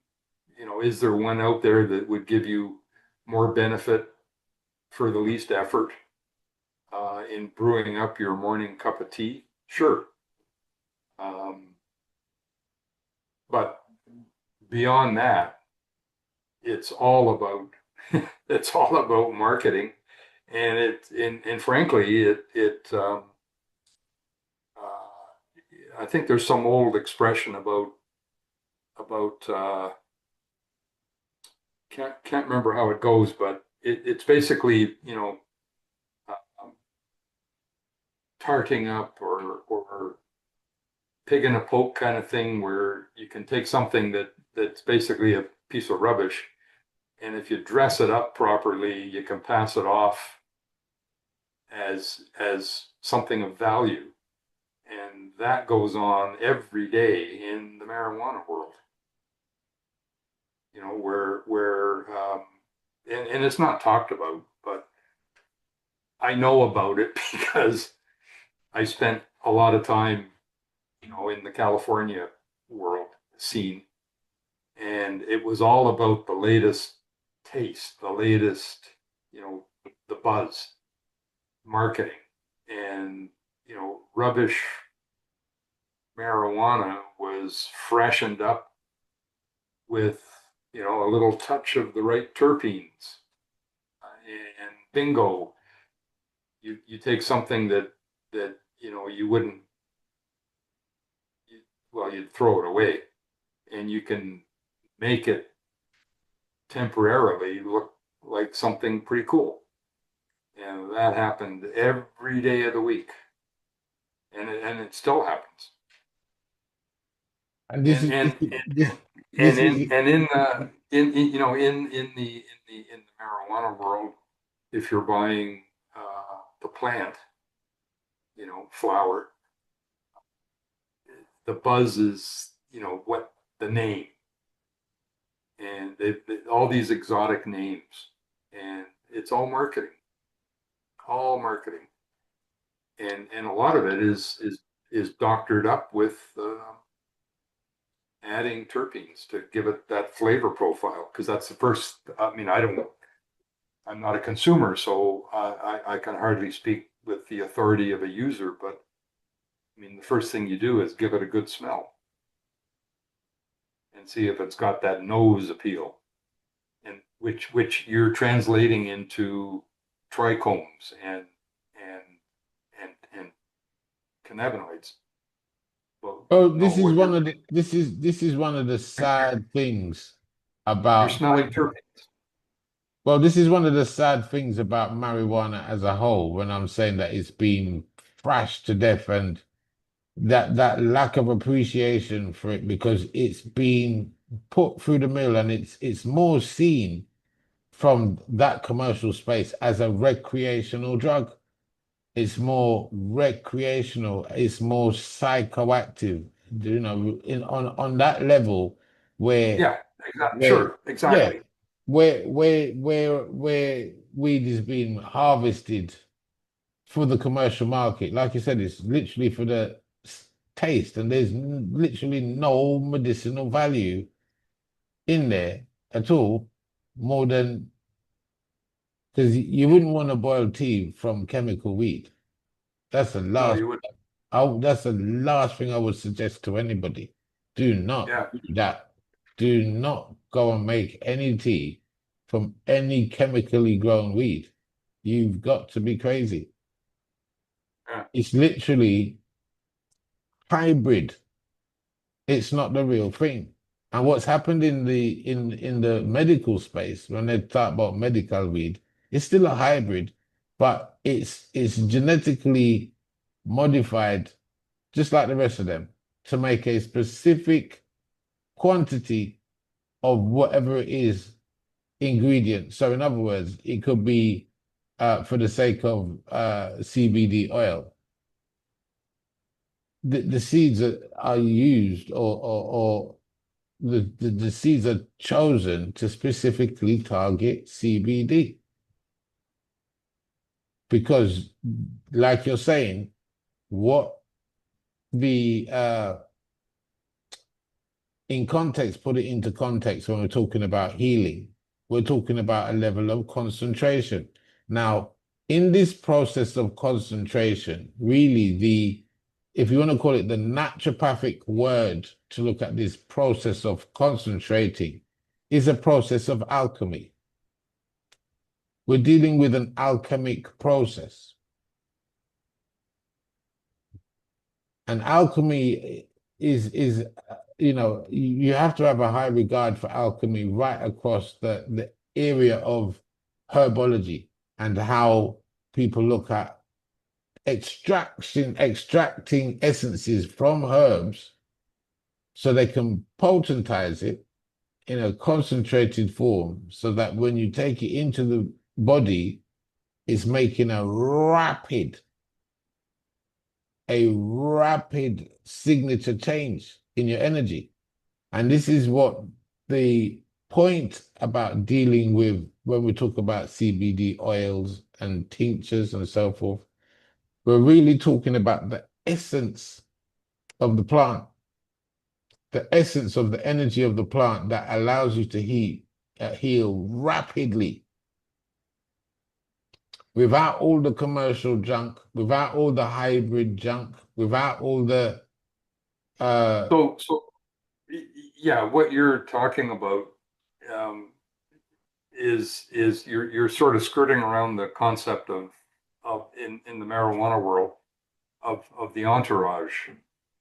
you know, is there one out there that would give you more benefit for the least effort in brewing up your morning cup of tea? Sure. Um, but beyond that, it's all about it's all about marketing, and and frankly, I think there's some old expression about can't remember how it goes, but it's basically, you know, um, tarting up or pig in a poke kind of thing, where you can take something that's basically a piece of rubbish, and if you dress it up properly, you can pass it off as something of value. And that goes on every day in the marijuana world, you know, and it's not talked about, but I know about it because I spent a lot of time, you know, in the California world scene, and it was all about the latest taste, the latest, you know, the buzz, marketing, and you know, rubbish marijuana was freshened up with, you know, a little touch of the right terpenes, and bingo, you take something that you know you wouldn't, well, you'd throw it away, and you can make it temporarily look like something pretty cool. And that happened every day of the week, and it still happens. and this And is this and is this and this is in the you know, in the marijuana world, if you're buying the plant, you know, flower, the buzz is, you know, what the name, and all these exotic names, and it's all marketing, and a lot of it is doctored up with adding terpenes to give it that flavor profile, because that's the first. I mean, I'm not a consumer, so I can hardly speak with the authority of a user, but I mean, the first thing you do is give it a good smell and see if it's got that nose appeal, and which you're translating into trichomes and and cannabinoids. Well, oh, no, this is what one of the this is one of the sad things you're about smelling terpenes. well, this is one of the sad things about marijuana as a whole, when I'm saying that it's been thrashed to death, and that lack of appreciation for it, because it's been put through the mill, and it's more seen from that commercial space as a recreational drug. It's more recreational, it's more psychoactive, you know, on that level where Yeah, exactly. where Sure, yeah, exactly. where weed is being harvested for the commercial market. Like you said, it's literally for the taste, and there's literally no medicinal value in there at all, more than because you wouldn't want to boil tea from chemical weed. That's the No, last. you would. That's the last thing I would suggest to anybody. Do not Yeah. do that. Do not go and make any tea from any chemically grown weed. You've got to be crazy. Yeah. It's literally hybrid. It's not the real thing. And what's happened in the medical space when they talk about medical weed, it's still a hybrid, but it's genetically modified just like the rest of them to make a specific quantity of whatever it is ingredient. So in other words, it could be for the sake of CBD oil. The seeds are used or the seeds are chosen to specifically target CBD because, like you're saying, what the in context, put it into context when we're talking about healing, we're talking about a level of concentration. Now, in this process of concentration, really if you want to call it the naturopathic word to look at this process of concentrating, is a process of alchemy. We're dealing with an alchemic process. And alchemy is you have to have a high regard for alchemy right across the area of herbology and how people look at extracting essences from herbs so they can potentize it in a concentrated form so that when you take it into the body, it's making a rapid signature change in your energy. And this is what the point about dealing with when we talk about CBD oils and tinctures and so forth. We're really talking about the essence of the plant, the essence of the energy of the plant that allows you to heal rapidly without all the commercial junk, without all the hybrid junk, without all the So yeah, what you're talking about um, is you're sort of skirting around the concept of in the marijuana world of the entourage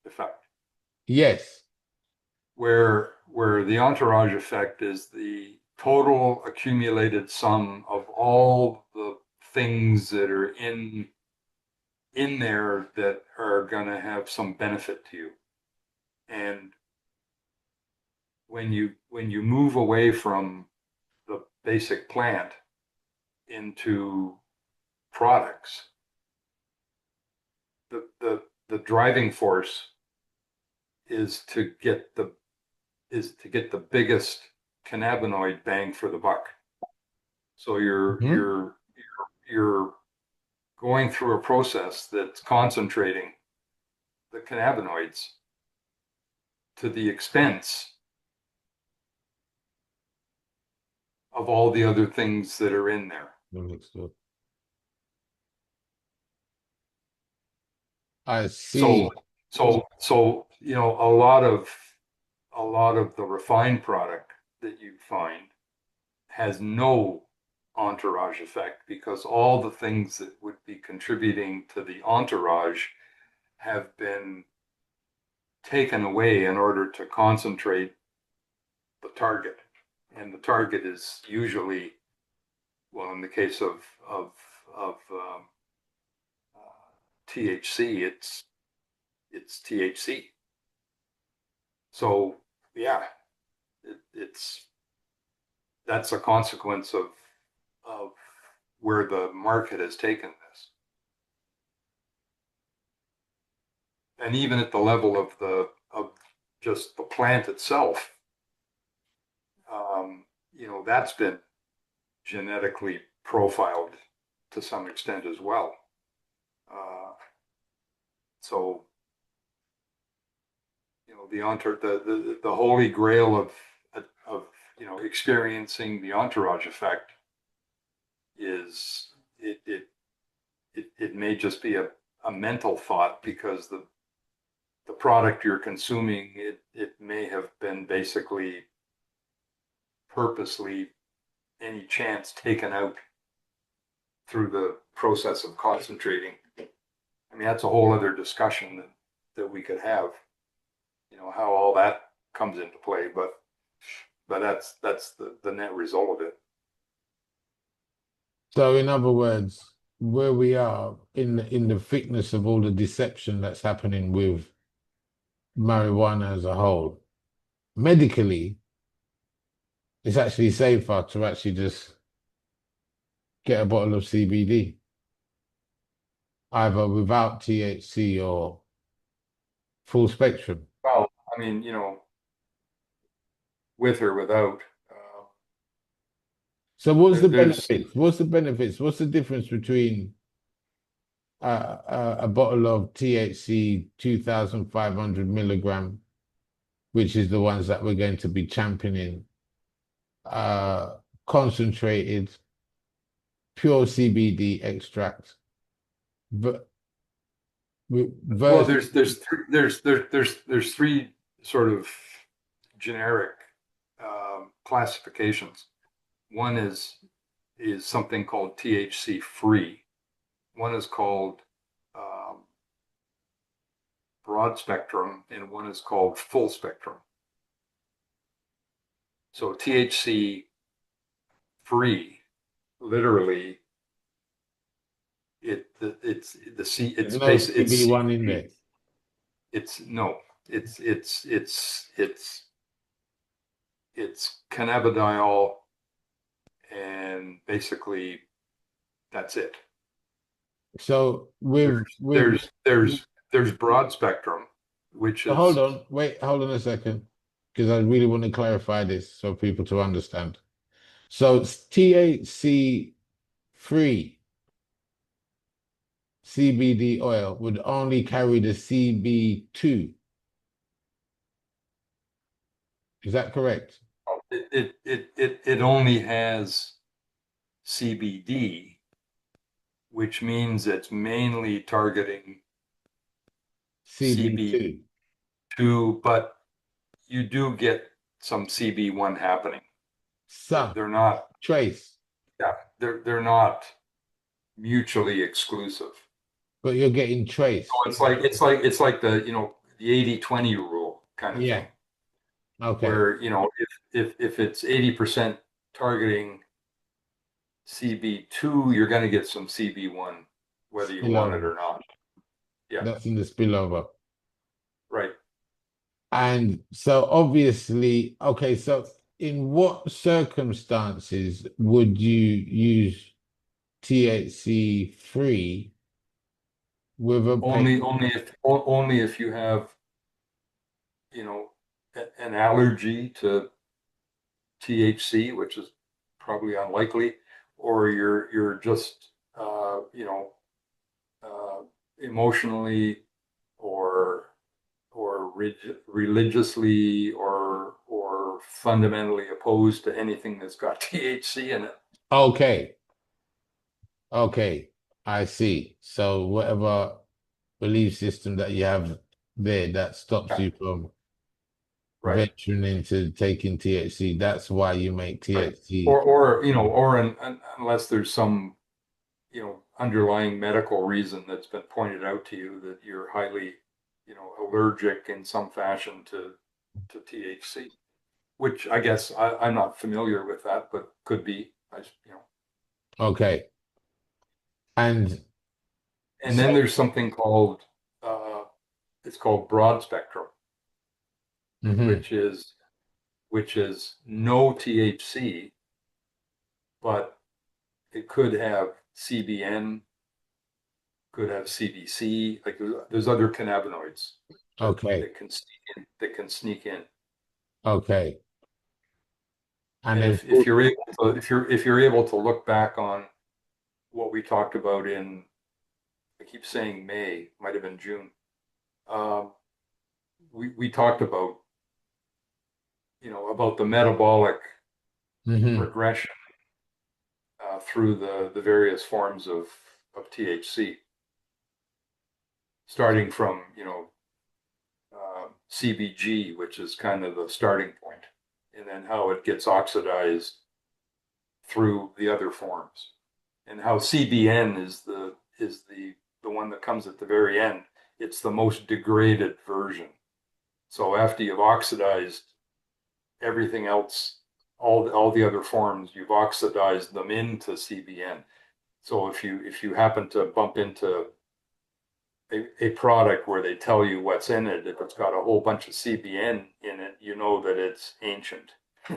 effect, yes. where the entourage effect is the total accumulated sum of all the things that are in there that are going to have some benefit to you. And when you move away from the basic plant into products, the driving force is to get the biggest cannabinoid bang for the buck. So Mhm. you're going through a process that's concentrating the cannabinoids to the expense of all the other things that are in there. I So see. so a lot of the refined product that you find has no entourage effect because all the things that would be contributing to the entourage have been taken away in order to concentrate the target. And the target is usually, well, in the case of THC, it's THC. So yeah, it's that's a consequence of where the market has taken this. And even at the level of just the plant itself, that's been genetically profiled to some extent as well. So the holy grail of experiencing the entourage effect is it may just be a a mental thought, because the product you're consuming, it may have been basically purposely any chance taken out through the process of concentrating. I mean, that's a whole other discussion that we could have, how all that comes into play, but that's the net result of it. So in other words, where we are in the thickness of all the deception that's happening with marijuana as a whole, medically, it's actually safer to actually just get a bottle of CBD, either without THC or full spectrum. Well, I mean, with or without, So what's the there's benefits? What's the benefits? What's the difference between a bottle of THC 2,500 milligram, which is the ones that we're going to be championing, uh, concentrated, pure CBD extract, but well, versus there's three sort of generic classifications. One is something called THC free. One is called broad spectrum, and one is called full spectrum. So THC free, literally, it's no basically it's CB1 in CBD. there. It's no, it's cannabidiol, and basically that's it. So There's there's broad spectrum, which hold is on, wait, hold on a second, because I really want to clarify this so people to understand. So it's THC free CBD oil would only carry the CB2. Is that correct? it only has CBD, which means it's mainly targeting CB2. CB2, but you do get some CB1 happening. Some They're not, trace, yeah, they're not mutually exclusive. but you're getting trace. So it's like the 80-20 rule kind of Yeah. thing, Okay. where if it's 80% targeting CB2, you're going to get some CB1, whether you want it Spillover. or not. Yeah, That's in the spillover. right. And so obviously, okay, so in what circumstances would you use THC free with a patient? Only if you have an allergy to THC, which is probably unlikely, or you're just uh, emotionally or religiously or fundamentally opposed to anything that's got THC in it. Okay, okay, I see. So whatever belief system that you have there that stops Yeah, you from right, venturing into taking THC, that's why you make right. THC. Or unless there's some underlying medical reason that's been pointed out to you that you're highly allergic in some fashion to THC, which I guess I'm not familiar with that, but could be. Okay. And And so, then there's something called uh, it's called broad spectrum, mhm, which is no THC, but it could have CBN, could have CBC. Like there's other cannabinoids that okay, that can sneak in, that can sneak in. okay. And And then if you're able to if you're able to look back on what we talked about in, I keep saying May, might have been June. Um, we talked about the metabolic mhm, regression through the various forms of THC. starting from, CBG, which is kind of the starting point, and then how it gets oxidized through the other forms, and how CBN is the one that comes at the very end. It's the most degraded version. So after you've oxidized everything else, all the other forms, you've oxidized them into CBN. So if you happen to bump into a product where they tell you what's in it, if it's got a whole bunch of CBN in it, you know that it's ancient.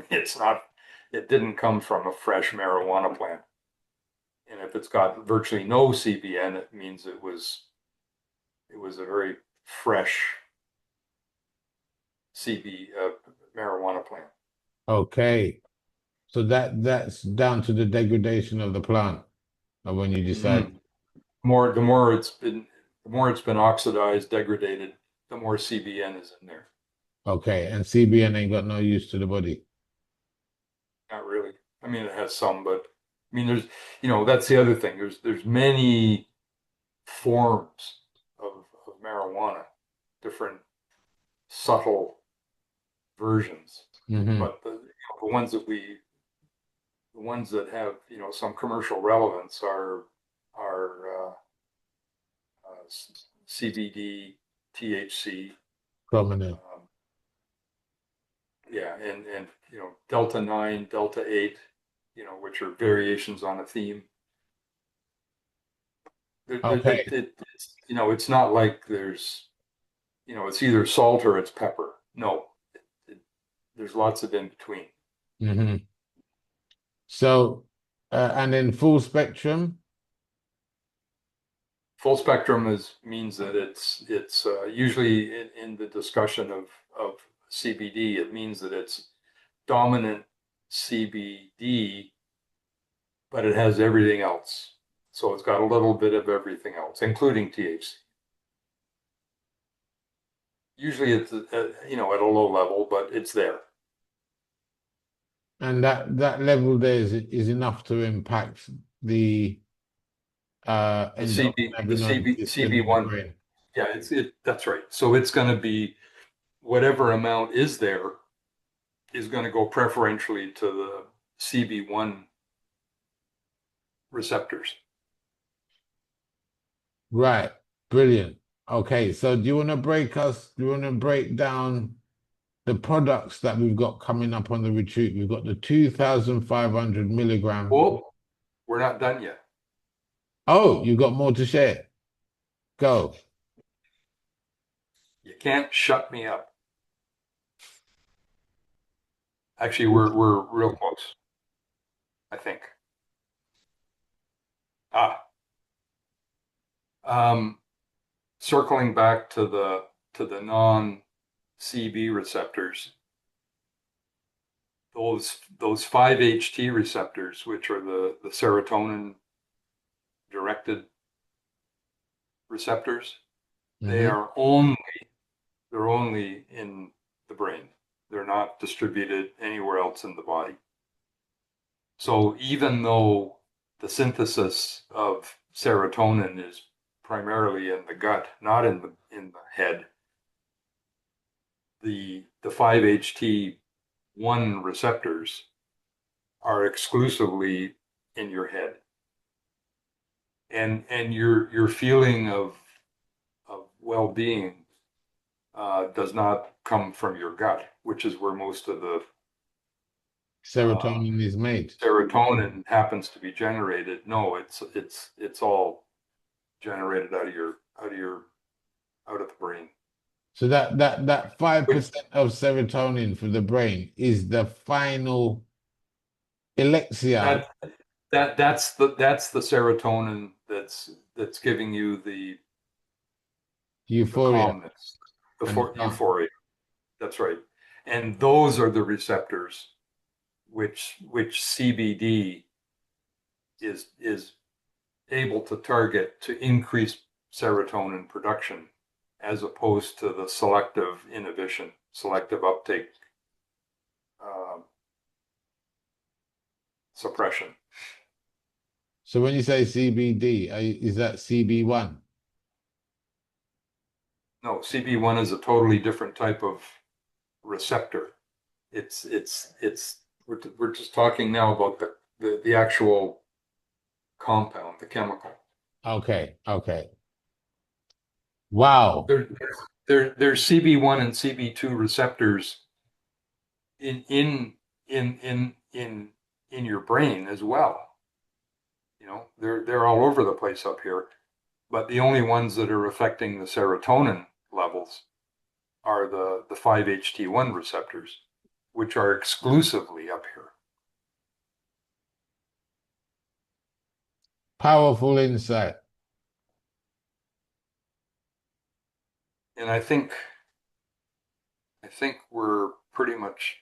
It's not, it didn't come from a fresh marijuana plant. And if it's got virtually no CBN, it means it was a very fresh marijuana plant. Okay. So that's down to the degradation of the plant, when you decide. Mm. The more it's been oxidized, degraded, the more CBN is in there. Okay, and CBN ain't got no use to the body. Not really. I mean, it has some, but I mean, that's the other thing. There's many forms of marijuana, different subtle versions, Hmm. but the ones that have, some commercial relevance are CBD, THC, Prominent. um, yeah, and Delta 9, Delta 8, which are variations on a theme. Okay. It's not like it's either salt or it's pepper. No, it, there's lots of in between. Hmm. So, and then full spectrum. Full spectrum means that it's usually in the discussion of CBD, it means that it's dominant CBD, but it has everything else. So it's got a little bit of everything else, including THC. Usually it's at a low level, but it's there. And that level there is enough to impact the The CB the endocannabinoid CB system in the CB1, brain. yeah, that's right. So it's going to be whatever amount is there is going to go preferentially to the CB1 receptors. Right. Brilliant. Okay, so do you want to break down the products that we've got coming up on the retreat? We've got the 2,500 milligram. Well, we're not done yet. Oh, you got more to share. Go. You can't shut me up. Actually, we're real close, I think. Ah, um, circling back to the non-CB receptors, those 5-HT receptors, which are the serotonin directed receptors, they Hmm. are they're only in the brain. They're not distributed anywhere else in the body. So even though the synthesis of serotonin is primarily in the gut, not in the head, the 5-HT1 receptors are exclusively in your head. And your feeling of well-being does not come from your gut, which is where most of the uh, Serotonin is made. serotonin happens to be generated. No, it's all generated out of the brain. So that Which 5% of serotonin for the brain is the final elixir, that that's the serotonin that's giving you the euphoria, calmness, the and the calm. euphoria. That's right. And those are the receptors which CBD is able to target to increase serotonin production as opposed to the selective inhibition, selective uptake uh, suppression. So when you say CBD, is that CB1? No, CB1 is a totally different type of receptor. We're just talking now about the actual compound, the chemical. Okay, okay. Wow. There, there's CB1 and CB2 receptors in in in in in in your brain as well. You know, they're all over the place up here, but the only ones that are affecting the serotonin levels are the 5-HT1 receptors, which are exclusively up here. Powerful insight. And I think we're pretty much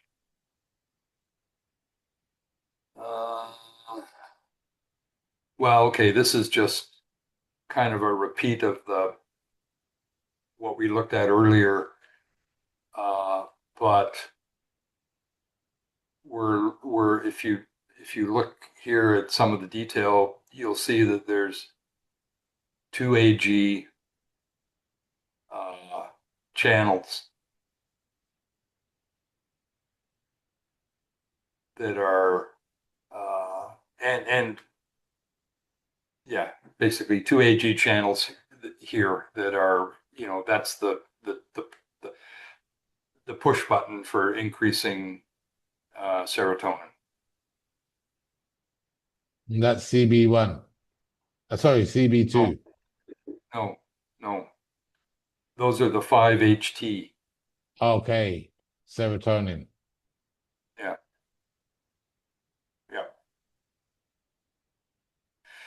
uh, well, okay, this is just kind of a repeat of the what we looked at earlier, but we're if you look here at some of the detail, you'll see that there's 2AG channels that are and yeah, basically 2AG channels here that are, you know, that's the, the push button for increasing serotonin. That's CB1. Sorry, No, CB2. no, no. Those are the 5-HT. Okay. Serotonin. Yeah, yeah.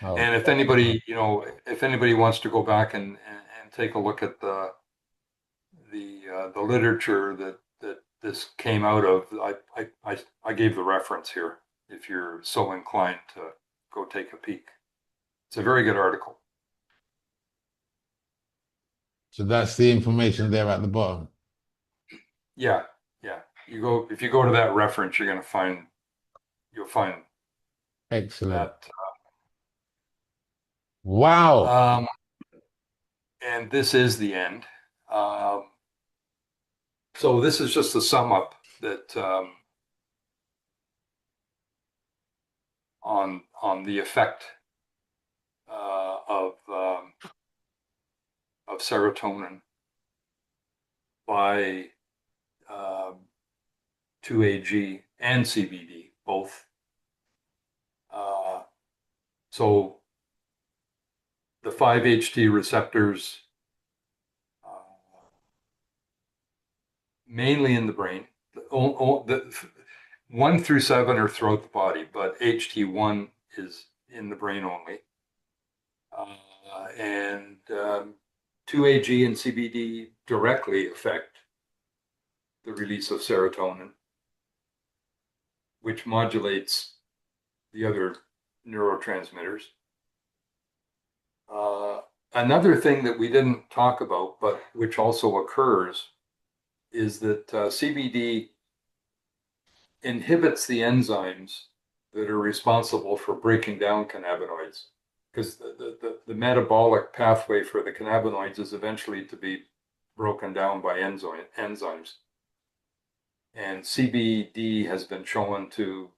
And Okay. if anybody, you know, if anybody wants to go back and take a look at the literature that this came out of, I gave the reference here if you're so inclined to go take a peek. It's a very good article. So that's the information there at the bottom. Yeah, yeah. If you go to that reference, you'll find Excellent. that. Wow. And this is the end. Um, so this is just a sum up that on the effect of serotonin by 2AG and CBD both. Uh, so the 5-HT receptors, mainly in the brain, the 1 through 7 are throughout the body, but HT1 is in the brain only. And 2AG and CBD directly affect the release of serotonin, which modulates the other neurotransmitters. Another thing that we didn't talk about, but which also occurs, is that CBD inhibits the enzymes that are responsible for breaking down cannabinoids, because the metabolic pathway for the cannabinoids is eventually to be broken down by enzymes. And CBD has been shown to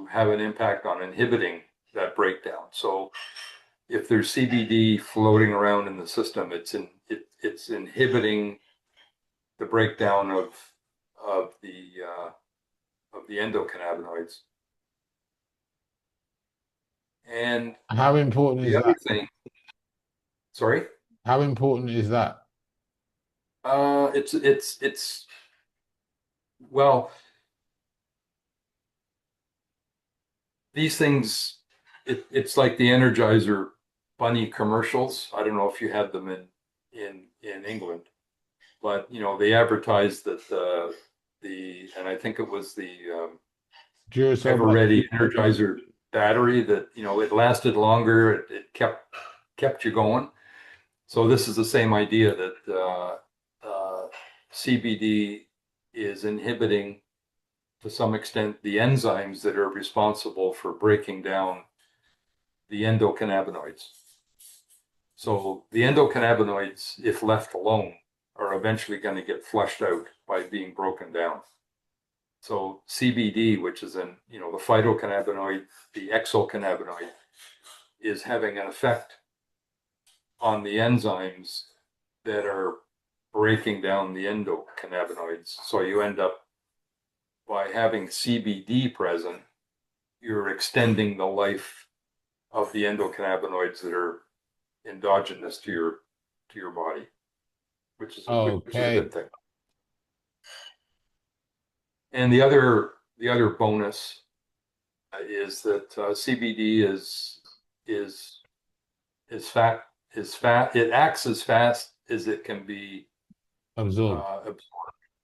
have an impact on inhibiting that breakdown. So if there's CBD floating around in the system, it's inhibiting the breakdown of the endocannabinoids. And How important the is other that? thing, sorry, How important is that? it's well, these things, it's like the Energizer Bunny commercials. I don't know if you had them in England, but you know they advertised that and I think it was the Duracell ever-ready battery? Energizer battery that you know it lasted longer. It kept you going. So this is the same idea that CBD is inhibiting to some extent the enzymes that are responsible for breaking down the endocannabinoids. So the endocannabinoids, if left alone, are eventually going to get flushed out by being broken down. So CBD, which is the phytocannabinoid, the exocannabinoid, is having an effect on the enzymes that are breaking down the endocannabinoids. So you end up, by having CBD present, you're extending the life of the endocannabinoids that are endogenous to your body, which is a Okay. good thing. And the other bonus is that CBD is fat. It acts as fast as it can be Absorb.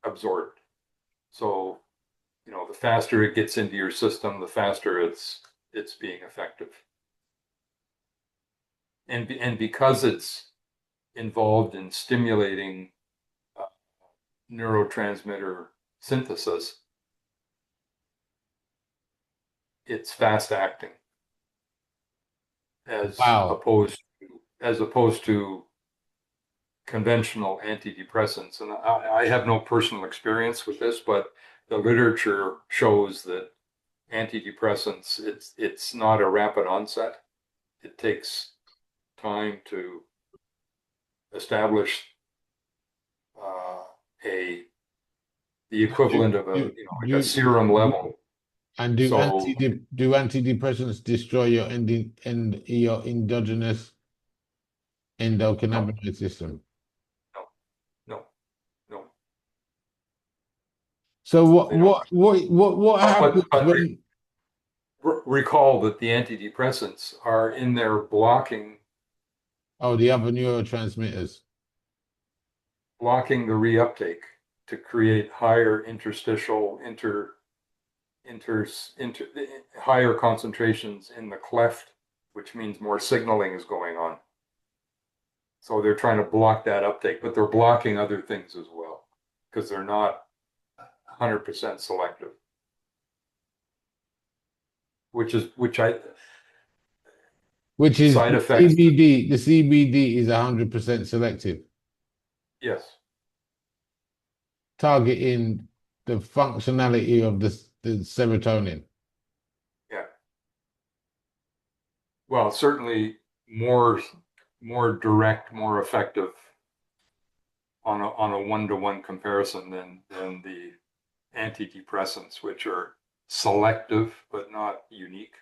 absorbed. So the faster it gets into your system, the faster it's being effective. And because it's involved in stimulating uh, neurotransmitter synthesis, it's fast acting as Wow. opposed to conventional antidepressants. And I have no personal experience with this, but the literature shows that antidepressants, it's not a rapid onset. It takes time to establish uh, a the Do, equivalent of do, like a do, serum level. and So do antidepressants destroy your your endogenous no, endocannabinoid system? no, no, no, So they don't. what But happens but, but when recall that the antidepressants are in there the other neurotransmitters? blocking the reuptake to create higher inter higher concentrations in the cleft, which means more signaling is going on. So they're trying to block that uptake, but they're blocking other things as well because they're not 100% selective, Which is side effects. The CBD is 100% selective, Yes. targeting the functionality of the serotonin. Yeah. Well, certainly more direct, more effective on a one-to-one comparison than the antidepressants, which are selective but not unique.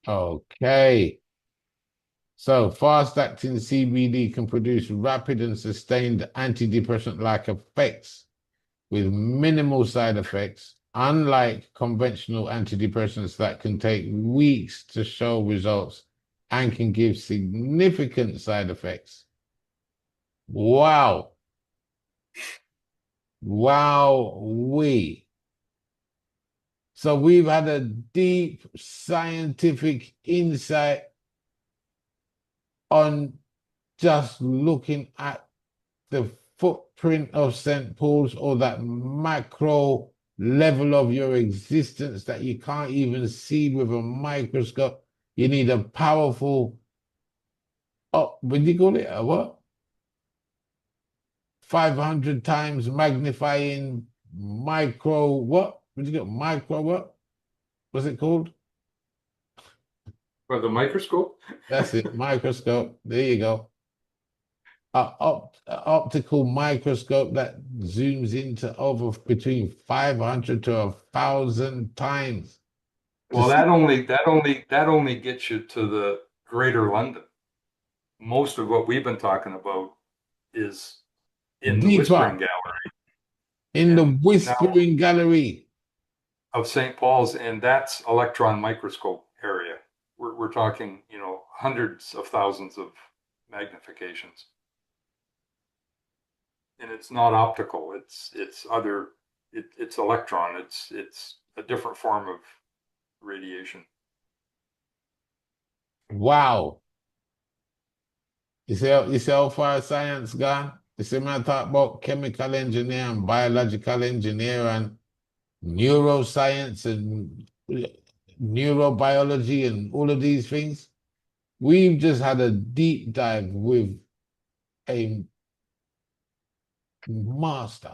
Okay. So fast-acting CBD can produce rapid and sustained antidepressant-like effects with minimal side effects, unlike conventional antidepressants that can take weeks to show results and can give significant side effects. Wow. Wow, we. So we've had a deep scientific insight on just looking at the footprint of St. Paul's, or that macro level of your existence that you can't even see with a microscope. You need a powerful, what do you call it? A what? 500 times magnifying micro, what? What do you got? Micro what? What's it called? Or the microscope. That's it, microscope. There you go. A optical microscope that zooms into over between 500 to 1,000 times to Well, see that only gets you to the Greater London. Most of what we've been talking about is in the Whispering deeper Gallery in the and now whispering gallery. of St. Paul's, and that's electron microscope area. We're talking, hundreds of thousands of magnifications, and it's not optical. It's electron. It's a different form of radiation. Wow. You see how far science gone? You see me I talk about chemical engineer and biological engineer and neuroscience and neurobiology and all of these things. We've just had a deep dive with a master.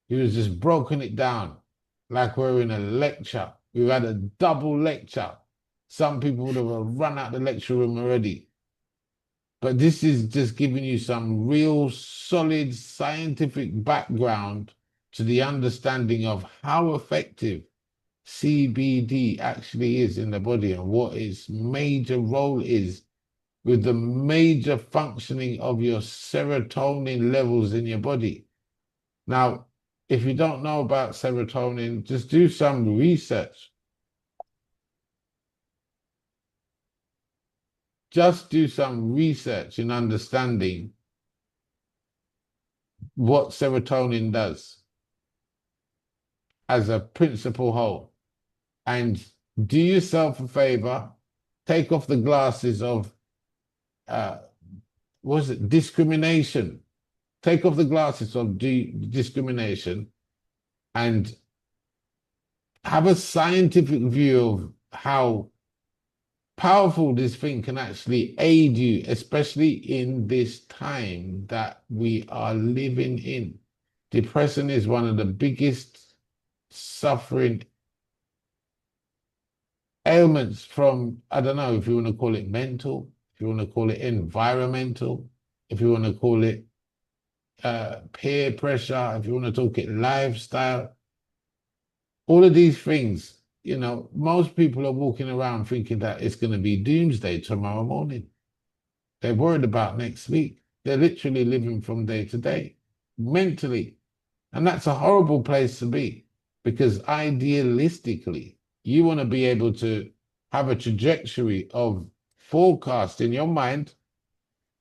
He was just broken it down like we're in a lecture. We've had a double lecture. Some people would have run out the lecture room already. But this is just giving you some real solid scientific background to the understanding of how effective CBD actually is in the body and what its major role is with the major functioning of your serotonin levels in your body. Now, if you don't know about serotonin, just do some research. Just do some research in understanding what serotonin does as a principal whole. And do yourself a favor, take off the glasses of, was it discrimination? Take off the glasses of discrimination and have a scientific view of how powerful this thing can actually aid you, especially in this time that we are living in. Depression is one of the biggest suffering ailments from, I don't know if you want to call it mental, if you want to call it environmental, if you want to call it peer pressure, if you want to talk it lifestyle, all of these things, most people are walking around thinking that it's going to be doomsday tomorrow morning. They're worried about next week. They're literally living from day to day, mentally. And that's a horrible place to be because idealistically, you want to be able to have a trajectory of forecast in your mind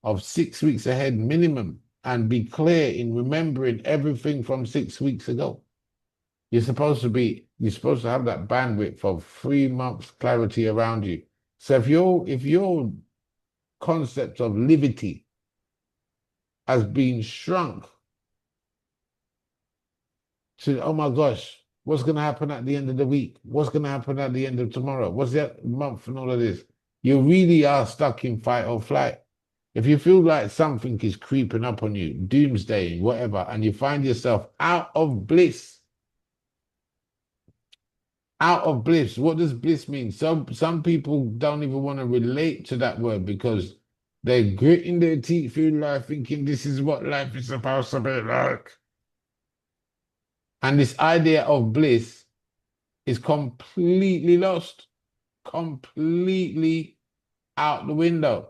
of 6 weeks ahead minimum and be clear in remembering everything from 6 weeks ago. You're supposed to have that bandwidth of 3 months clarity around you. So if your concept of liberty has been shrunk to, oh my gosh, what's going to happen at the end of the week? What's going to happen at the end of tomorrow? What's that month and all of this? You really are stuck in fight or flight. If you feel like something is creeping up on you, doomsday, whatever, and you find yourself out of bliss, what does bliss mean? Some people don't even want to relate to that word because they're gritting their teeth through life thinking this is what life is supposed to be like. And this idea of bliss is completely lost, completely out the window.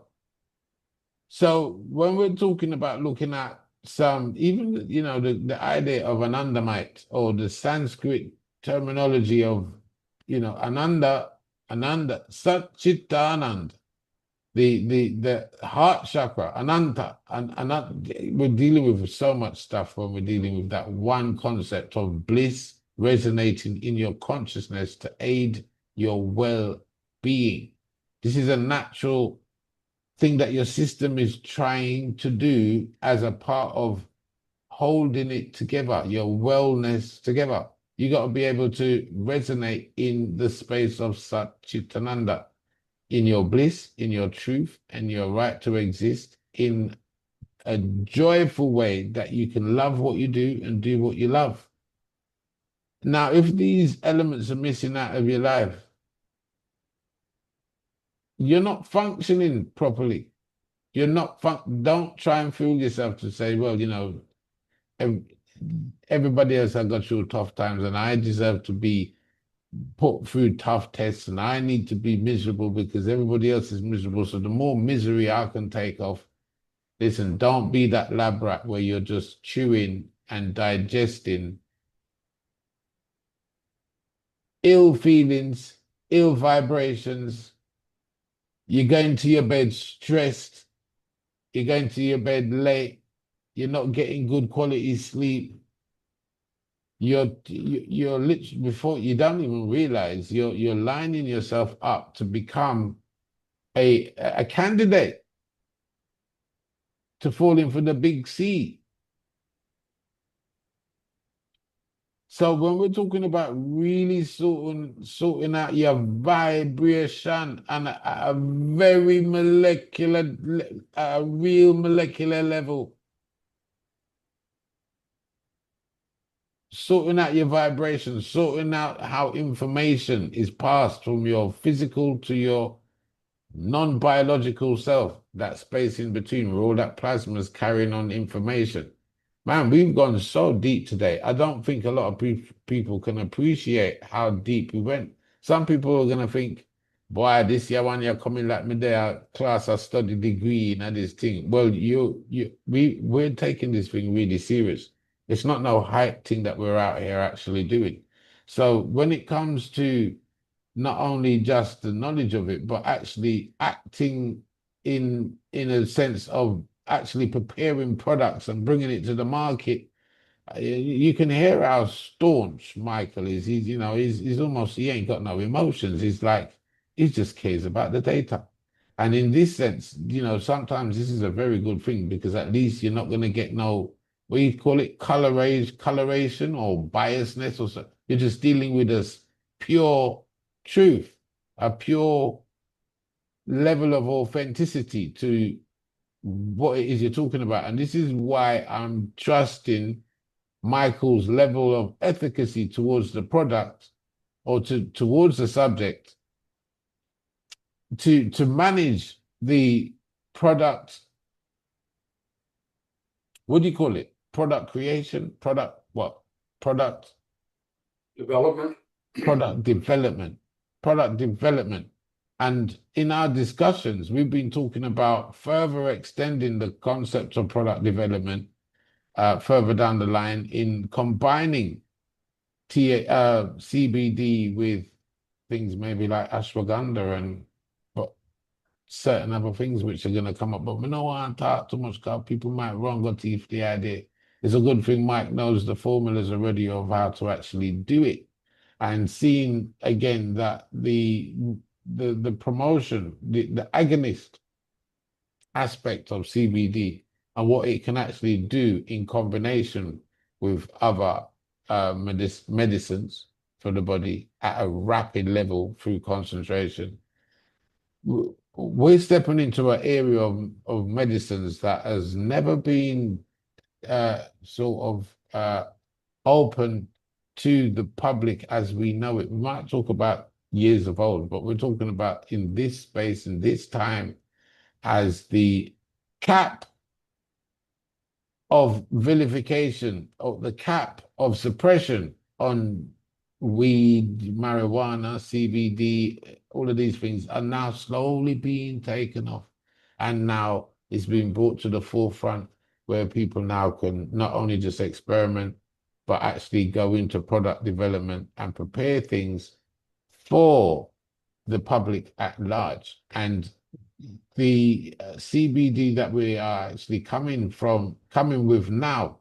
So when we're talking about looking at some, even, the idea of an Anandamite or the Sanskrit terminology of, Ananda, Satchitanand, the heart chakra, Ananta, and we're dealing with so much stuff when we're dealing with that one concept of bliss resonating in your consciousness to aid your well-being. This is a natural thing that your system is trying to do as a part of holding it together, your wellness together. You got to be able to resonate in the space of Satchitananda, in your bliss, in your truth, and your right to exist in a joyful way that you can love what you do and do what you love. Now, if these elements are missing out of your life, you're not functioning properly. Don't try and fool yourself to say, well, everybody else has got through tough times and I deserve to be put through tough tests and I need to be miserable because everybody else is miserable. So the more misery I can take off, listen, don't be that lab rat where you're just chewing and digesting ill feelings, ill vibrations. You're going to your bed stressed. You're going to your bed late. You're not getting good quality sleep. You're literally, before you don't even realize you're lining yourself up to become a candidate to fall in for the big C. So when we're talking about really sorting out your vibration and a very molecular, a real molecular level, sorting out your vibrations, sorting out how information is passed from your physical to your non-biological self, that space in between where all that plasma is carrying on information. Man, we've gone so deep today. I don't think a lot of people can appreciate how deep we went. Some people are going to think, boy, this year one year coming like me there, class I study degree and this thing. Well, we're taking this thing really serious. It's not no hype thing that we're out here actually doing. So when it comes to not only just the knowledge of it, but actually acting in a sense of actually preparing products and bringing it to the market. You can hear how staunch Michael is. He's almost, he ain't got no emotions. He's like, he just cares about the data. And in this sense, sometimes this is a very good thing because at least you're not going to get no, what do you call it, coloration or biasness or so. You're just dealing with this pure truth, a pure level of authenticity to what it is you're talking about. And this is why I'm trusting Michael's level of efficacy towards the product or towards the subject to manage the product. What do you call it? Product creation, product what? Product Development. product development, product development. And in our discussions, we've been talking about further extending the concept of product development further down the line in combining CBD with things maybe like ashwagandha and but certain other things which are going to come up. But we don't want to talk too much because people might wrong or teeth the idea. It's a good thing Mike knows the formulas already of how to actually do it and seeing again that the promotion, the agonist aspect of CBD and what it can actually do in combination with other medicines for the body at a rapid level through concentration. We're stepping into an area of medicines that has never been sort of open to the public as we know it. We might talk about years of old, but we're talking about in this space, in this time, as the cap of vilification, or the cap of suppression on weed, marijuana, CBD, all of these things are now slowly being taken off. And now it's being brought to the forefront where people now can not only just experiment, but actually go into product development and prepare things for the public at large. And the CBD that we are actually coming with now,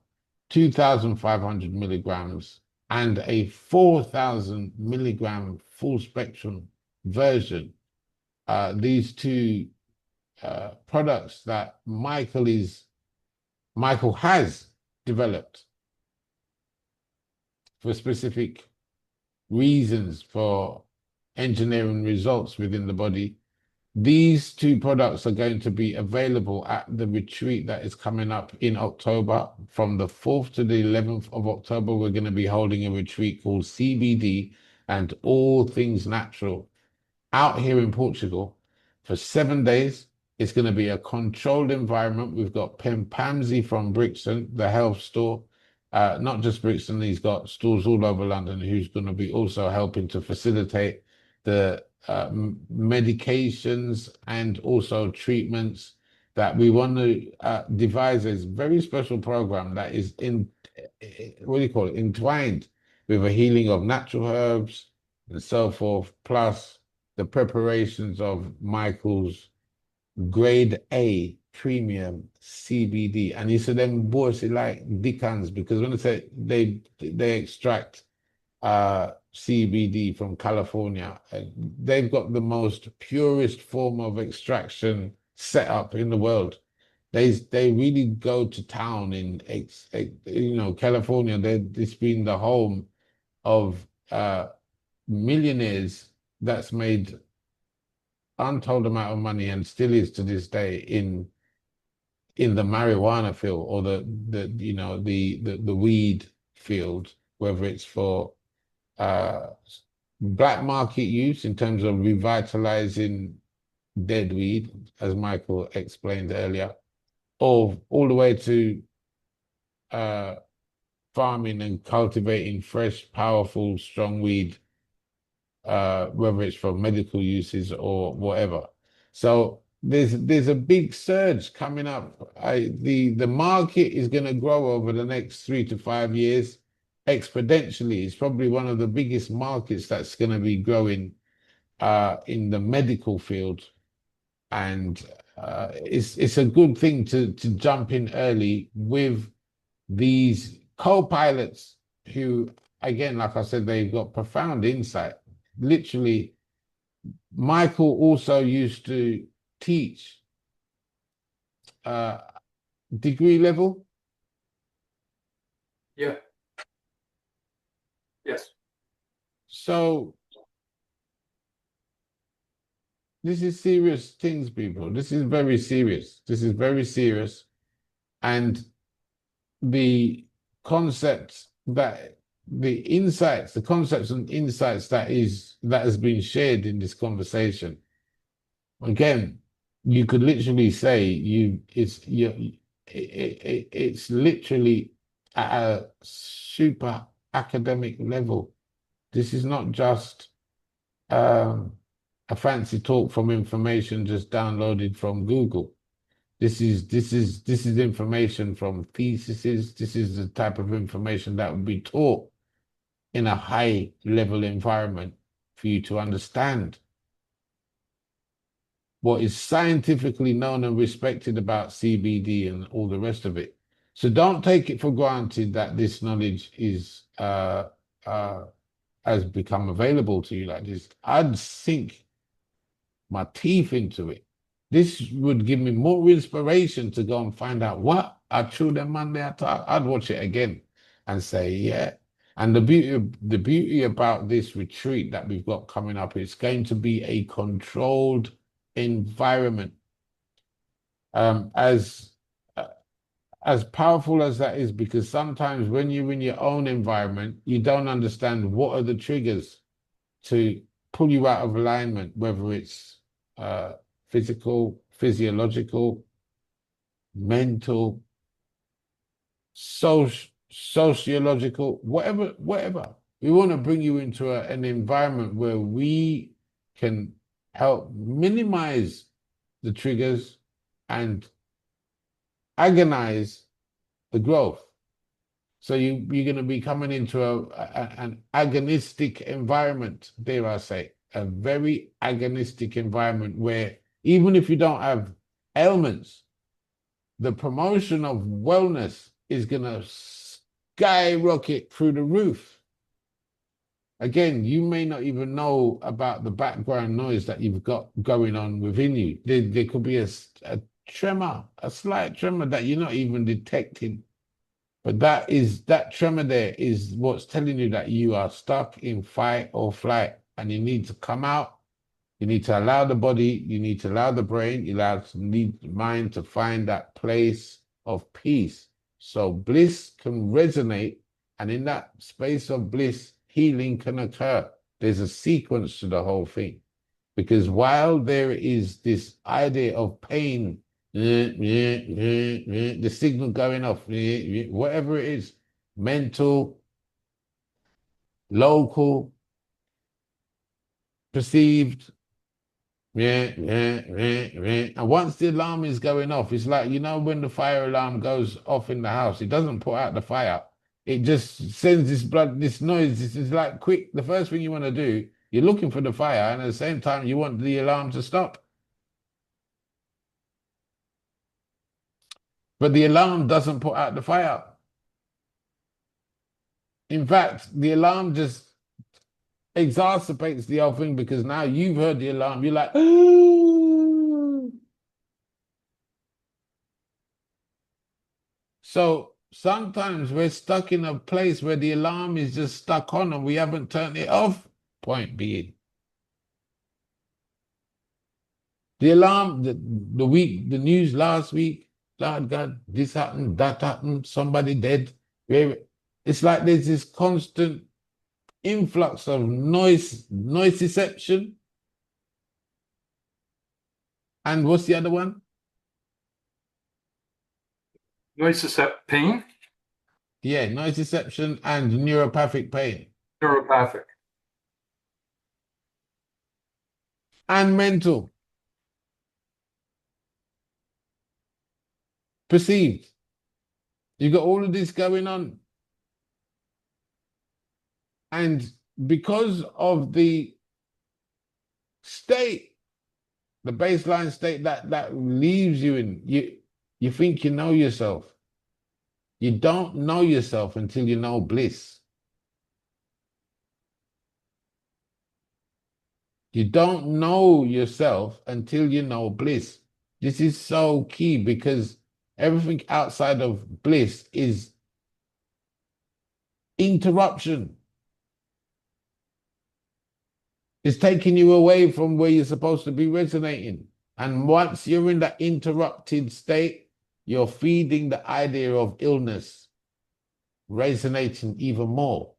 2,500 milligrams and a 4,000 milligram full spectrum version. These two products that Michael has developed for specific reasons for engineering results within the body. These two products are going to be available at the retreat that is coming up in October. From the 4th to the 11th of October, we're going to be holding a retreat called CBD and All Things Natural out here in Portugal for 7 days. It's going to be a controlled environment. We've got Pamzi from Brixton, the health store. Not just Brixton, he's got stores all over London who's going to be also helping to facilitate the medications and also treatments that we want to devise a very special program that is what do you call it, entwined with a healing of natural herbs and so forth, plus the preparations of Michael's grade A premium CBD. And he said them boys like Dickens because when I say they extract CBD from California, they've got the most purest form of extraction set up in the world. They really go to town in California. It's been the home of millionaires that's made untold amount of money and still is to this day in the marijuana field or the weed field. whether it's for black market use in terms of revitalizing dead weed, as Michael explained earlier, or all the way to farming and cultivating fresh, powerful, strong weed, whether it's for medical uses or whatever. So there's a big surge coming up. The market is going to grow over the next 3 to 5 years exponentially. It's probably one of the biggest markets that's going to be growing in the medical field, and it's a good thing to jump in early with these co-pilots who, again, like I said, they've got profound insight. Literally, Michael also used to teach degree level. Yeah. Yes. So this is serious things, people. This is very serious. This is very serious. And the concepts that the insights, the concepts and insights that has been shared in this conversation, again, you could literally say it's literally at a super academic level. This is not just a fancy talk from information just downloaded from Google. This is information from theses. This is the type of information that would be taught in a high level environment for you to understand what is scientifically known and respected about CBD and all the rest of it. So don't take it for granted that this knowledge is has become available to you like this. I'd sink my teeth into it. This would give me more inspiration to go and find out what I chewed them Monday. I'd watch it again and say, yeah. And the beauty about this retreat that we've got coming up, it's going to be a controlled environment. As powerful as that is, because sometimes when you're in your own environment, you don't understand what are the triggers to pull you out of alignment, whether it's physical, physiological, mental, sociological, whatever. We want to bring you into an environment where we can help minimize the triggers and agonize the growth. So you're going to be coming into an agonistic environment, dare I say, a very agonistic environment where even if you don't have ailments, the promotion of wellness is going to skyrocket through the roof. Again, you may not even know about the background noise that you've got going on within you. There could be a tremor, a slight tremor that you're not even detecting. But that tremor there is what's telling you that you are stuck in fight or flight and you need to come out. You need to allow the body, you need to allow the brain, need the mind to find that place of peace. So bliss can resonate, and in that space of bliss, healing can occur. There's a sequence to the whole thing. Because while there is this idea of pain, the signal going off, whatever it is, mental, local, perceived, and once the alarm is going off, it's like, when the fire alarm goes off in the house, it doesn't put out the fire. It just sends this noise. This is like quick. The first thing you want to do, you're looking for the fire, and at the same time, you want the alarm to stop. But the alarm doesn't put out the fire. In fact, the alarm just exacerbates the whole thing because now you've heard the alarm. You're like, ooh. So sometimes we're stuck in a place where the alarm is just stuck on and we haven't turned it off. Point being, the alarm, the news last week, Lord God, this happened, that happened, somebody dead. It's like there's this constant influx of noise deception. And what's the other one? Noise pain, Yeah, noise deception and neuropathic pain neuropathic. and mental, perceived. You got all of this going on. And because of the state, the baseline state that leaves you in, you think you know yourself. You don't know yourself until you know bliss. You don't know yourself until you know bliss. This is so key because everything outside of bliss is interruption. It's taking you away from where you're supposed to be resonating. And once you're in that interrupted state, you're feeding the idea of illness, resonating even more.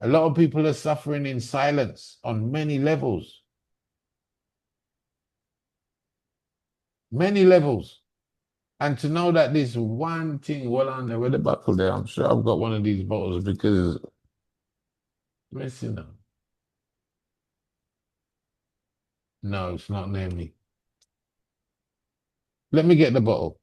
A lot of people are suffering in silence on many levels. Many levels. And to know that this one thing, well on there with the buckle there, I'm sure I've got one of these bottles because missing them. No, it's not near me. Let me get the bottle.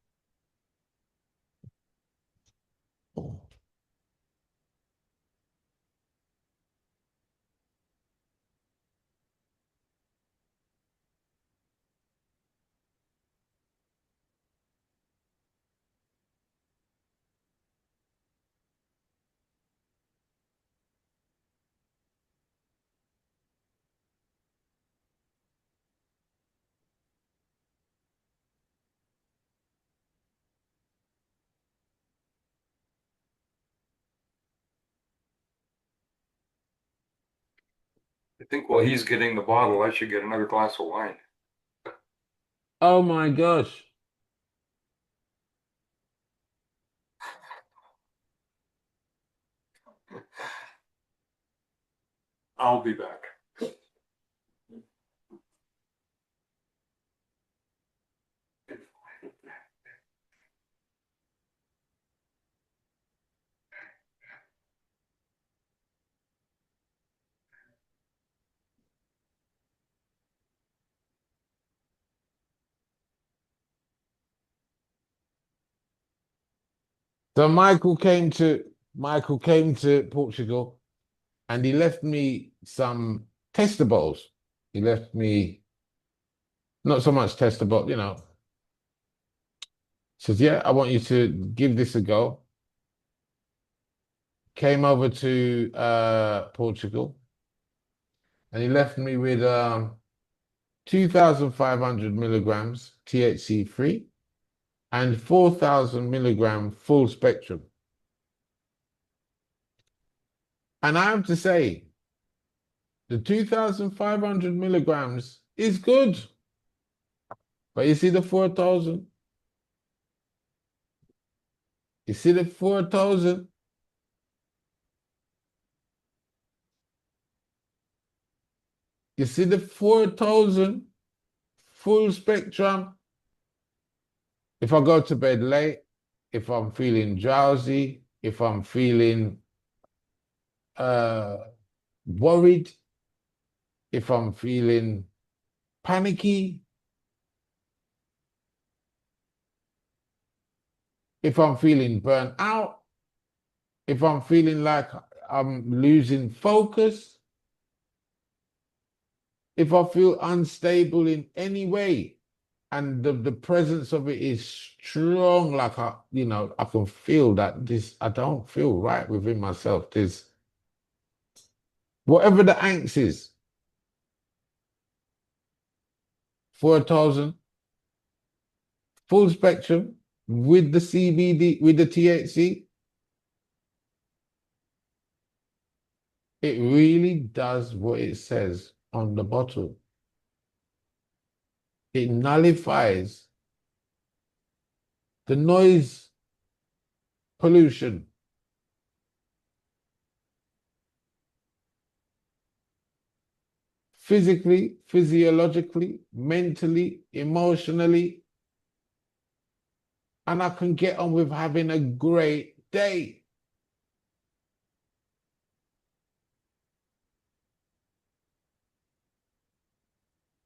I think while he's getting the bottle, I should get another glass of wine. Oh my gosh. I'll be back. So Michael came to Portugal and he left me some tester bottles. He left me not so much tester, but says, yeah, I want you to give this a go. Came over to Portugal and he left me with 2,500 milligrams THC free and 4,000 milligram full spectrum. And I have to say, the 2,500 milligrams is good. But you see the 4,000? You see the 4,000? You see the 4,000 full spectrum? If I go to bed late, if I'm feeling drowsy, if I'm feeling uh, worried, if I'm feeling panicky, if I'm feeling burnt out, if I'm feeling like I'm losing focus, if I feel unstable in any way, and the presence of it is strong, like I can feel that I don't feel right within myself. There's whatever the angst is, 4,000, full spectrum with the CBD, with the THC, it really does what it says on the bottle. It nullifies the noise pollution physically, physiologically, mentally, emotionally, and I can get on with having a great day.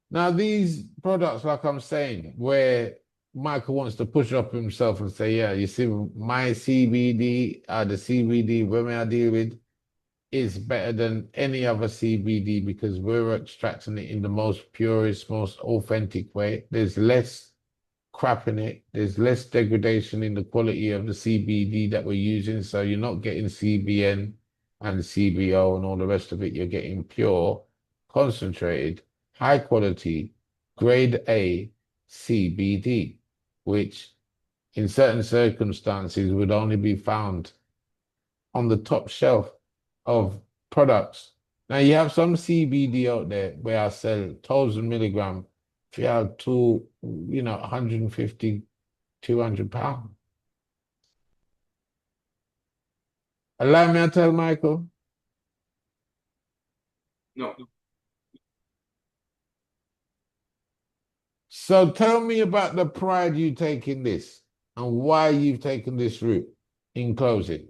Now, these products, like I'm saying, where Michael wants to push up himself and say, yeah, you see, my CBD, the CBD women I deal with is better than any other CBD because we're extracting it in the most purest, most authentic way. There's less crap in it. There's less degradation in the quality of the CBD that we're using. So you're not getting CBN and CBO and all the rest of it. You're getting pure, concentrated, high quality, grade A CBD, which in certain circumstances would only be found on the top shelf of products. Now you have some CBD out there where I sell 1,000 milligram if you have two, 150, 200 pounds. Allow me to tell Michael. No. So tell me about the pride you take in this and why you've taken this route in closing.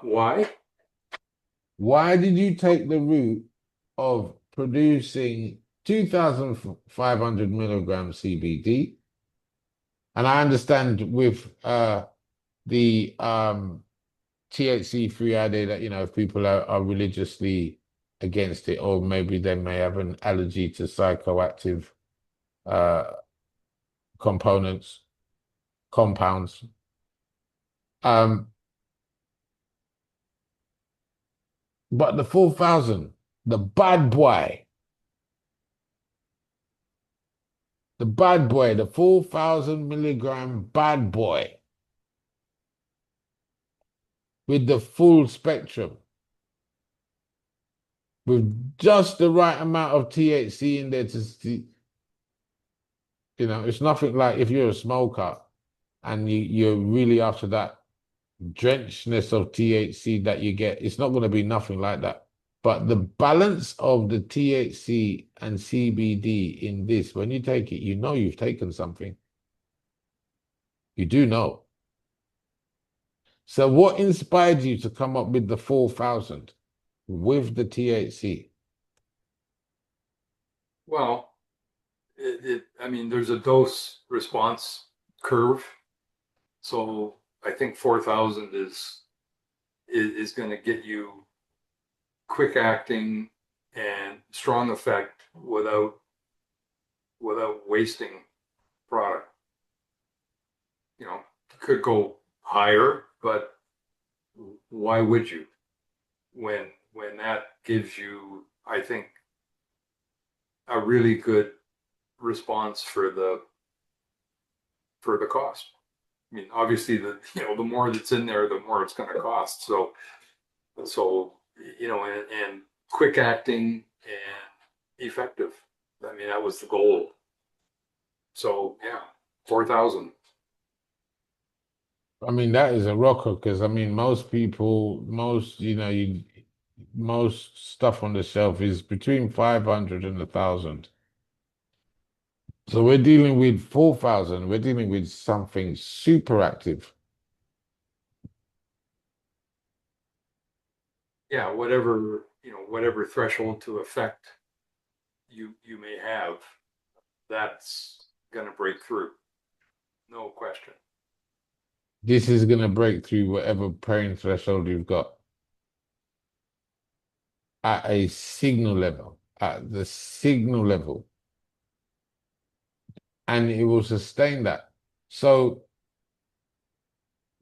Why? Why did you take the route of producing 2,500 milligram CBD? And I understand with the THC-free idea that, if people are religiously against it, or maybe they may have an allergy to psychoactive uh, components, compounds. Um, but the 4,000, the bad boy, the 4,000 milligram bad boy with the full spectrum, with just the right amount of THC in there to see, it's nothing like if you're a smoker and you're really after that drenchedness of THC that you get, it's not going to be nothing like that. But the balance of the THC and CBD in this, when you take it, you know you've taken something. You do know. So what inspired you to come up with the 4,000 with the THC? Well, I mean, there's a dose response curve. So I think 4,000 is going to get you quick acting and strong effect without wasting product. Could go higher, but why would you? When that gives you, I think, a really good response for the cost. I mean, obviously the more that's in there, the more it's going to cost. So and quick acting and effective. I mean, that was the goal. So yeah, 4,000. I mean, that is a rocker because I mean, most people, most stuff on the shelf is between 500 and 1,000. So we're dealing with 4,000. We're dealing with something super active. Yeah, whatever threshold to affect you may have, that's going to break through. No question. This is going to break through whatever pain threshold you've got at a signal level, at the signal level, and it will sustain that. So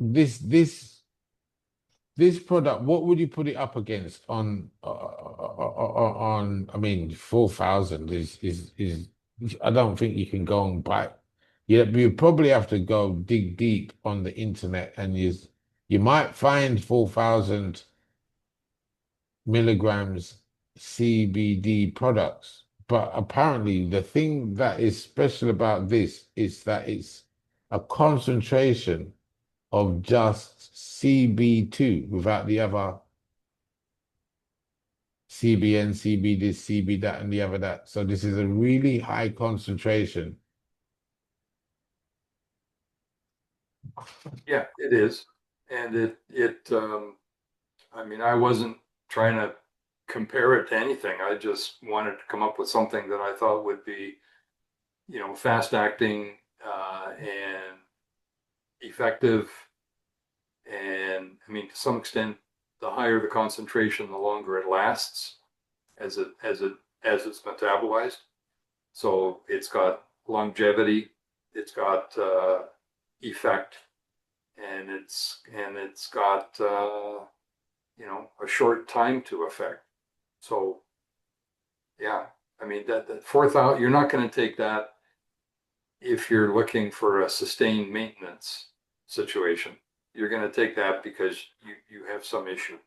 this product, what would you put it up against on? I mean, 4,000 is I don't think you can go and buy. You probably have to go dig deep on the internet, and you might find 4,000 milligrams CBD products. But apparently, the thing that is special about this is that it's a concentration of just CB2 without the other CBN, CB this, CB that, and the other that. So this is a really high concentration. Yeah, it is. And I mean, I wasn't trying to compare it to anything. I just wanted to come up with something that I thought would be, fast acting, and effective. And I mean, to some extent, the higher the concentration, the longer it lasts as it's metabolized. So it's got longevity, it's got effect, and it's got a short time to effect. So yeah, I mean that 4,000, you're not going to take that if you're looking for a sustained maintenance situation. You're going to take that because you have some issue.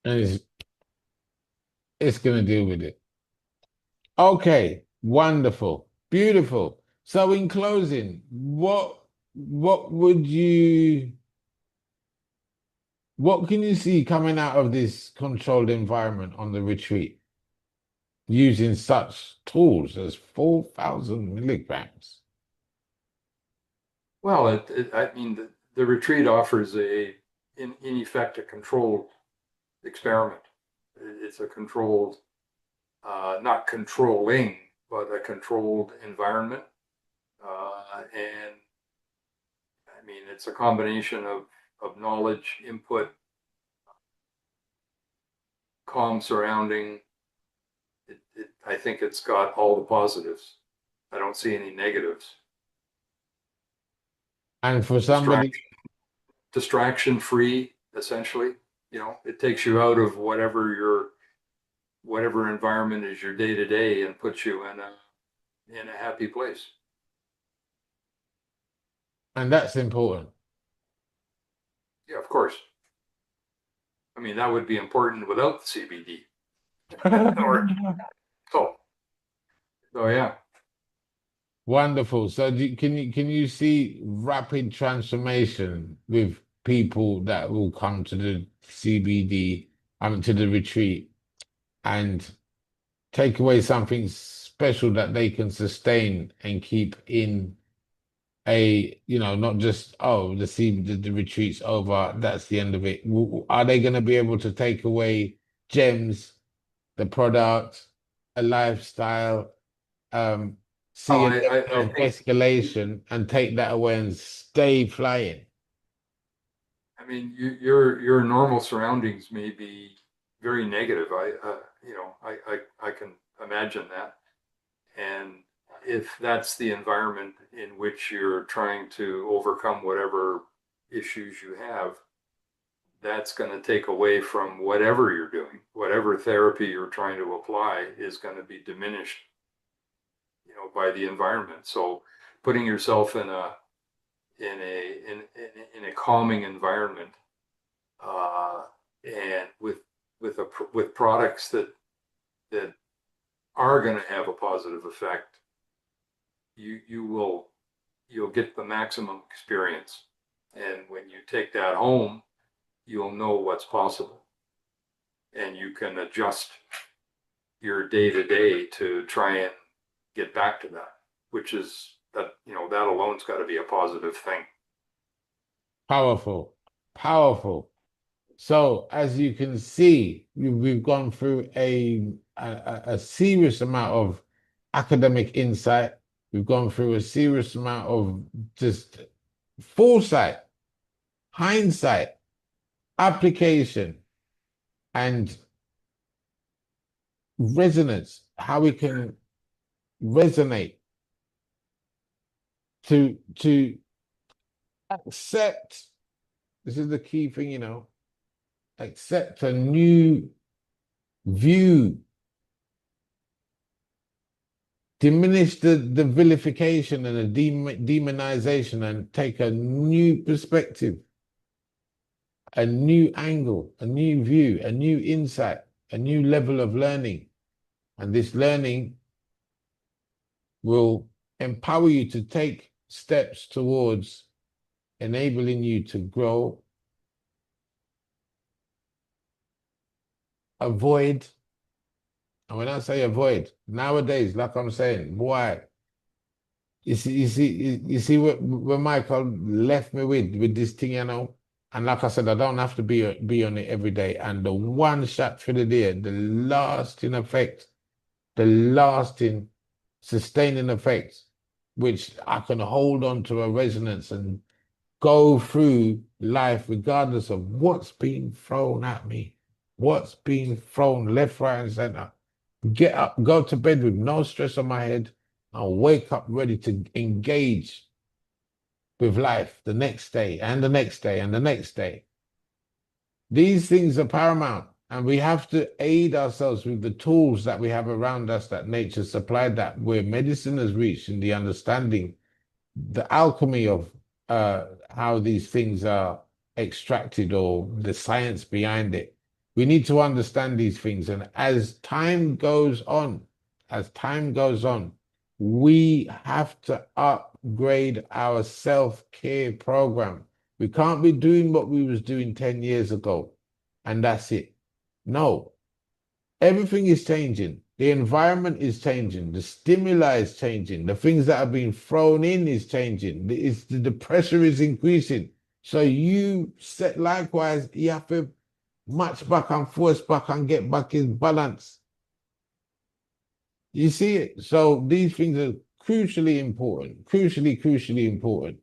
And it's going to deal with it. Okay, wonderful, beautiful. So in closing, what can you see coming out of this controlled environment on the retreat using such tools as 4,000 milligrams? Well, I mean, the retreat offers in effect, a controlled experiment. It's a controlled, not controlling, but a controlled environment. And I mean, it's a combination of knowledge, input, calm surrounding. I think it's got all the positives. I don't see any negatives. And for somebody, Distraction free, essentially. It takes you out of whatever environment is your day to day and puts you in a happy place. and that's important. Yeah, of course. I mean, that would be important without the CBD. Or so. Oh yeah. Wonderful. So can you see rapid transformation with people that will come to the CBD, to the retreat and take away something special that they can sustain and keep in not just, oh, the retreat's over, that's the end of it. Are they going to be able to take away gems, the product, a lifestyle, um, see Oh, a I level of think. escalation and take that away and stay flying? I mean, your normal surroundings may be very negative. I can imagine that. And if that's the environment in which you're trying to overcome whatever issues you have, that's going to take away from whatever you're doing. Whatever therapy you're trying to apply is going to be diminished, by the environment. So putting yourself in a calming environment, and with products that are going to have a positive effect, you'll get the maximum experience. And when you take that home, you'll know what's possible, and you can adjust your day to day to try and get back to that, which is that alone's got to be a positive thing. Powerful, powerful. So as you can see, we've gone through a serious amount of academic insight. We've gone through a serious amount of just foresight, hindsight, application, and resonance, how we can resonate to accept. This is the key thing, accept a new view, diminish the vilification and the demonization, and take a new perspective, a new angle, a new view, a new insight, a new level of learning. And this learning will empower you to take steps towards enabling you to grow avoid. And when I say avoid, nowadays, like I'm saying, boy, you see what Michael left me with this thing, you know. And like I said, I don't have to be on it every day. And the one shot for the day, the lasting effect, the lasting sustaining effect, which I can hold on to a resonance and go through life regardless of what's being thrown at me, what's being thrown left, right, and center. Get up, go to bed with no stress on my head, and wake up ready to engage with life the next day and the next day and the next day. These things are paramount, and we have to aid ourselves with the tools that we have around us that nature supplied, that where medicine has reached in the understanding, the alchemy of how these things are extracted or the science behind it. We need to understand these things. And as time goes on, we have to upgrade our self-care program. We can't be doing what we was doing 10 years ago, and that's it. No, everything is changing. The environment is changing. The stimuli is changing. The things that are being thrown in is changing. The pressure is increasing. So you set likewise, you have to match back and force back and get back in balance. You see it? So these things are crucially important, crucially important.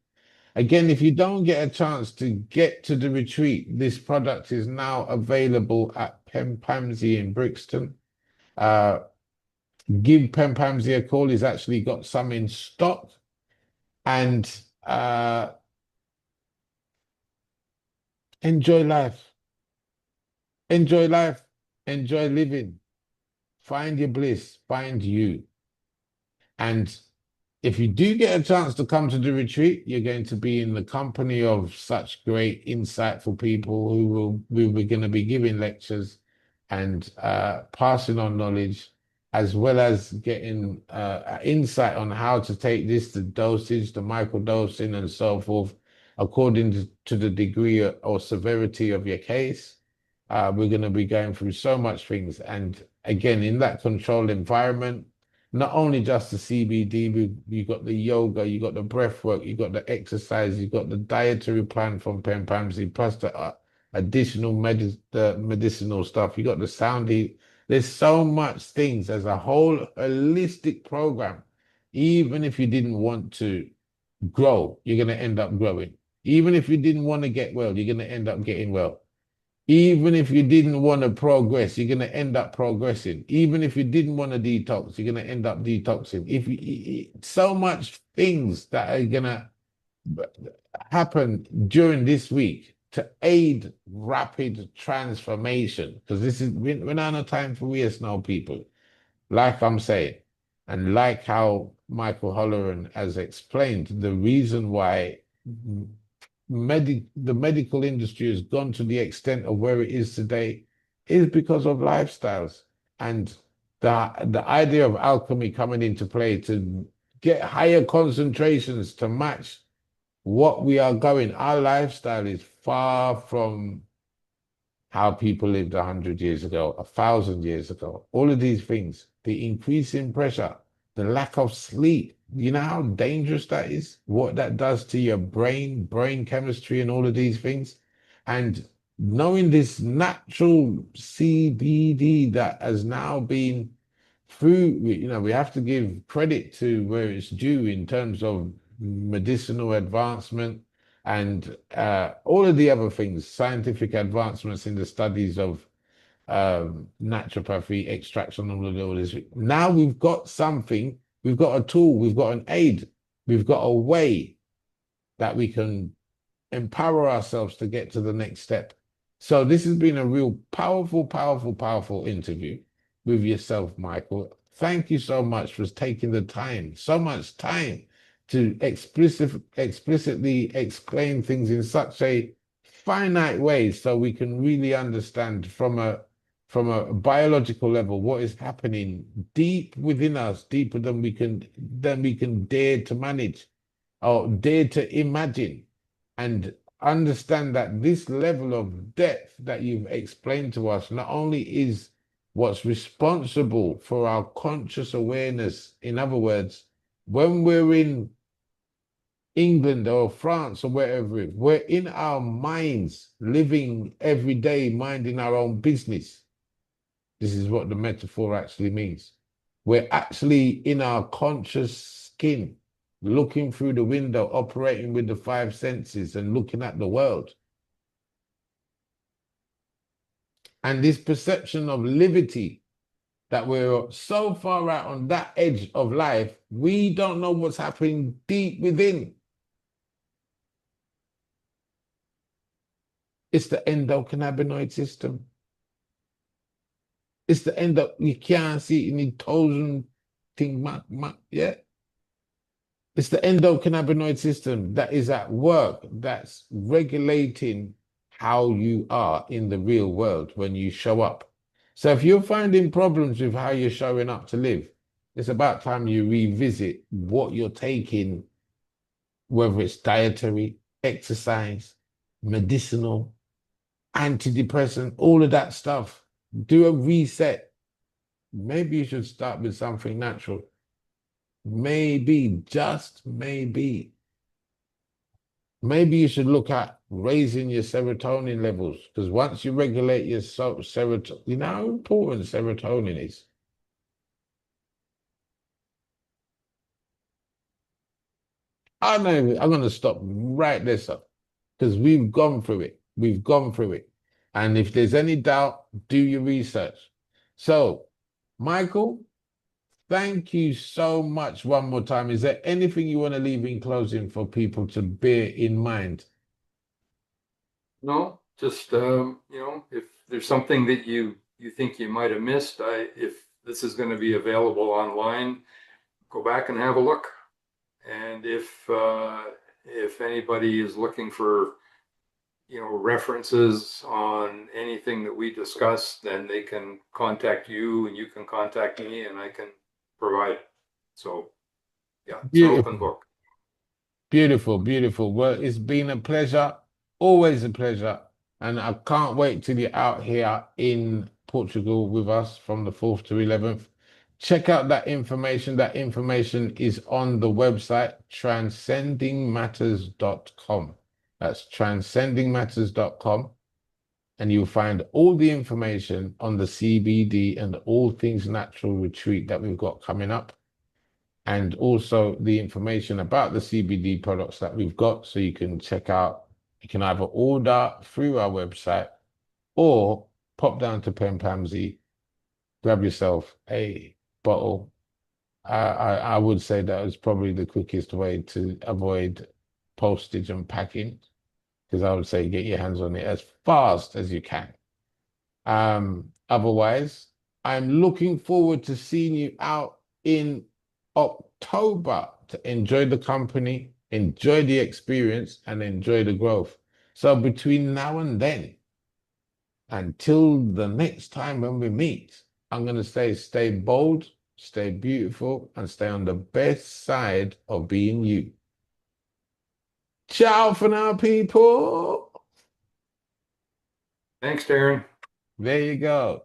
Again, if you don't get a chance to get to the retreat, this product is now available at Pempamsey in Brixton. Uh, give Pempamsey a call. He's actually got some in stock. And enjoy life. Enjoy life. Enjoy living. Find your bliss. Find you. And if you do get a chance to come to the retreat, you're going to be in the company of such great, insightful people who are going to be giving lectures and passing on knowledge, as well as getting insight on how to take this, the dosage, the microdosing, and so forth, according to the degree or severity of your case. We're going to be going through so much things. And again, in that controlled environment, not only just the CBD, you got the yoga, you got the breath work, you got the exercise, you got the dietary plan from Pempamsey, plus the additional the medicinal stuff. You got the sound. There's so much things as a whole holistic program. Even if you didn't want to grow, you're going to end up growing. Even if you didn't want to get well, you're going to end up getting well. Even if you didn't want to progress, you're going to end up progressing. Even if you didn't want to detox, you're going to end up detoxing. So much things that are going to happen during this week to aid rapid transformation, because we're not on time for waste now, people. Like I'm saying, and like how Michael Holleran has explained, the reason why the medical industry has gone to the extent of where it is today is because of lifestyles, and the idea of alchemy coming into play to get higher concentrations to match what we are going. Our lifestyle is far from how people lived 100 years ago, 1,000 years ago. All of these things, the increase in pressure, the lack of sleep. You know how dangerous that is? What that does to your brain chemistry, and all of these things. And knowing this natural CBD that has now been through, we have to give credit to where it's due in terms of medicinal advancement and all of the other things, scientific advancements in the studies of naturopathy, extraction, and all this. Now we've got something, we've got a tool, we've got an aid, we've got a way that we can empower ourselves to get to the next step. So this has been a real powerful interview with yourself, Michael. Thank you so much for taking the time, so much time, to explicitly explain things in such a finite way, so we can really understand from a biological level what is happening deep within us, deeper than we can dare to manage or dare to imagine. And understand that this level of depth that you've explained to us not only is what's responsible for our conscious awareness. In other words, when we're in England or France or wherever, we're in our minds, living every day, minding our own business. This is what the metaphor actually means. We're actually in our conscious skin, looking through the window, operating with the five senses and looking at the world. And this perception of liberty, that we're so far out on that edge of life, we don't know what's happening deep within. It's the endocannabinoid system. It's the you can't see it in the toes thing, yeah. It's the endocannabinoid system that is at work, that's regulating how you are in the real world when you show up. So if you're finding problems with how you're showing up to live, it's about time you revisit what you're taking, whether it's dietary, exercise, medicinal, antidepressant, all of that stuff. Do a reset. Maybe you should start with something natural. Maybe, just maybe. Maybe you should look at raising your serotonin levels, because once you regulate your serotonin, you know how important serotonin is. I know I'm going to stop right there, sir, because we've gone through it. We've gone through it. And if there's any doubt, do your research. So, Michael, thank you so much one more time. Is there anything you want to leave in closing for people to bear in mind? No, just if there's something that you think you might have missed, if this is going to be available online, go back and have a look. And if anybody is looking for references on anything that we discussed, then they can contact you and you can contact me and I can provide it. So yeah, it's an open Beautiful. book. Beautiful, beautiful. Well, it's been a pleasure, always a pleasure. And I can't wait till you're out here in Portugal with us from the 4th to 11th. Check out that information. That information is on the website, transcendingmatters.com. That's transcendingmatters.com. And you'll find all the information on the CBD and all things natural retreat that we've got coming up, and also the information about the CBD products that we've got. So you can check out, you can either order through our website or pop down to Pempamsy, grab yourself a bottle. I would say that is probably the quickest way to avoid postage and packing, because I would say get your hands on it as fast as you can. Otherwise, I'm looking forward to seeing you out in October to enjoy the company, enjoy the experience, and enjoy the growth. So between now and then, until the next time when we meet, I'm going to say stay bold, stay beautiful, and stay on the best side of being you. Ciao for now, people. Thanks, Taryn. There you go.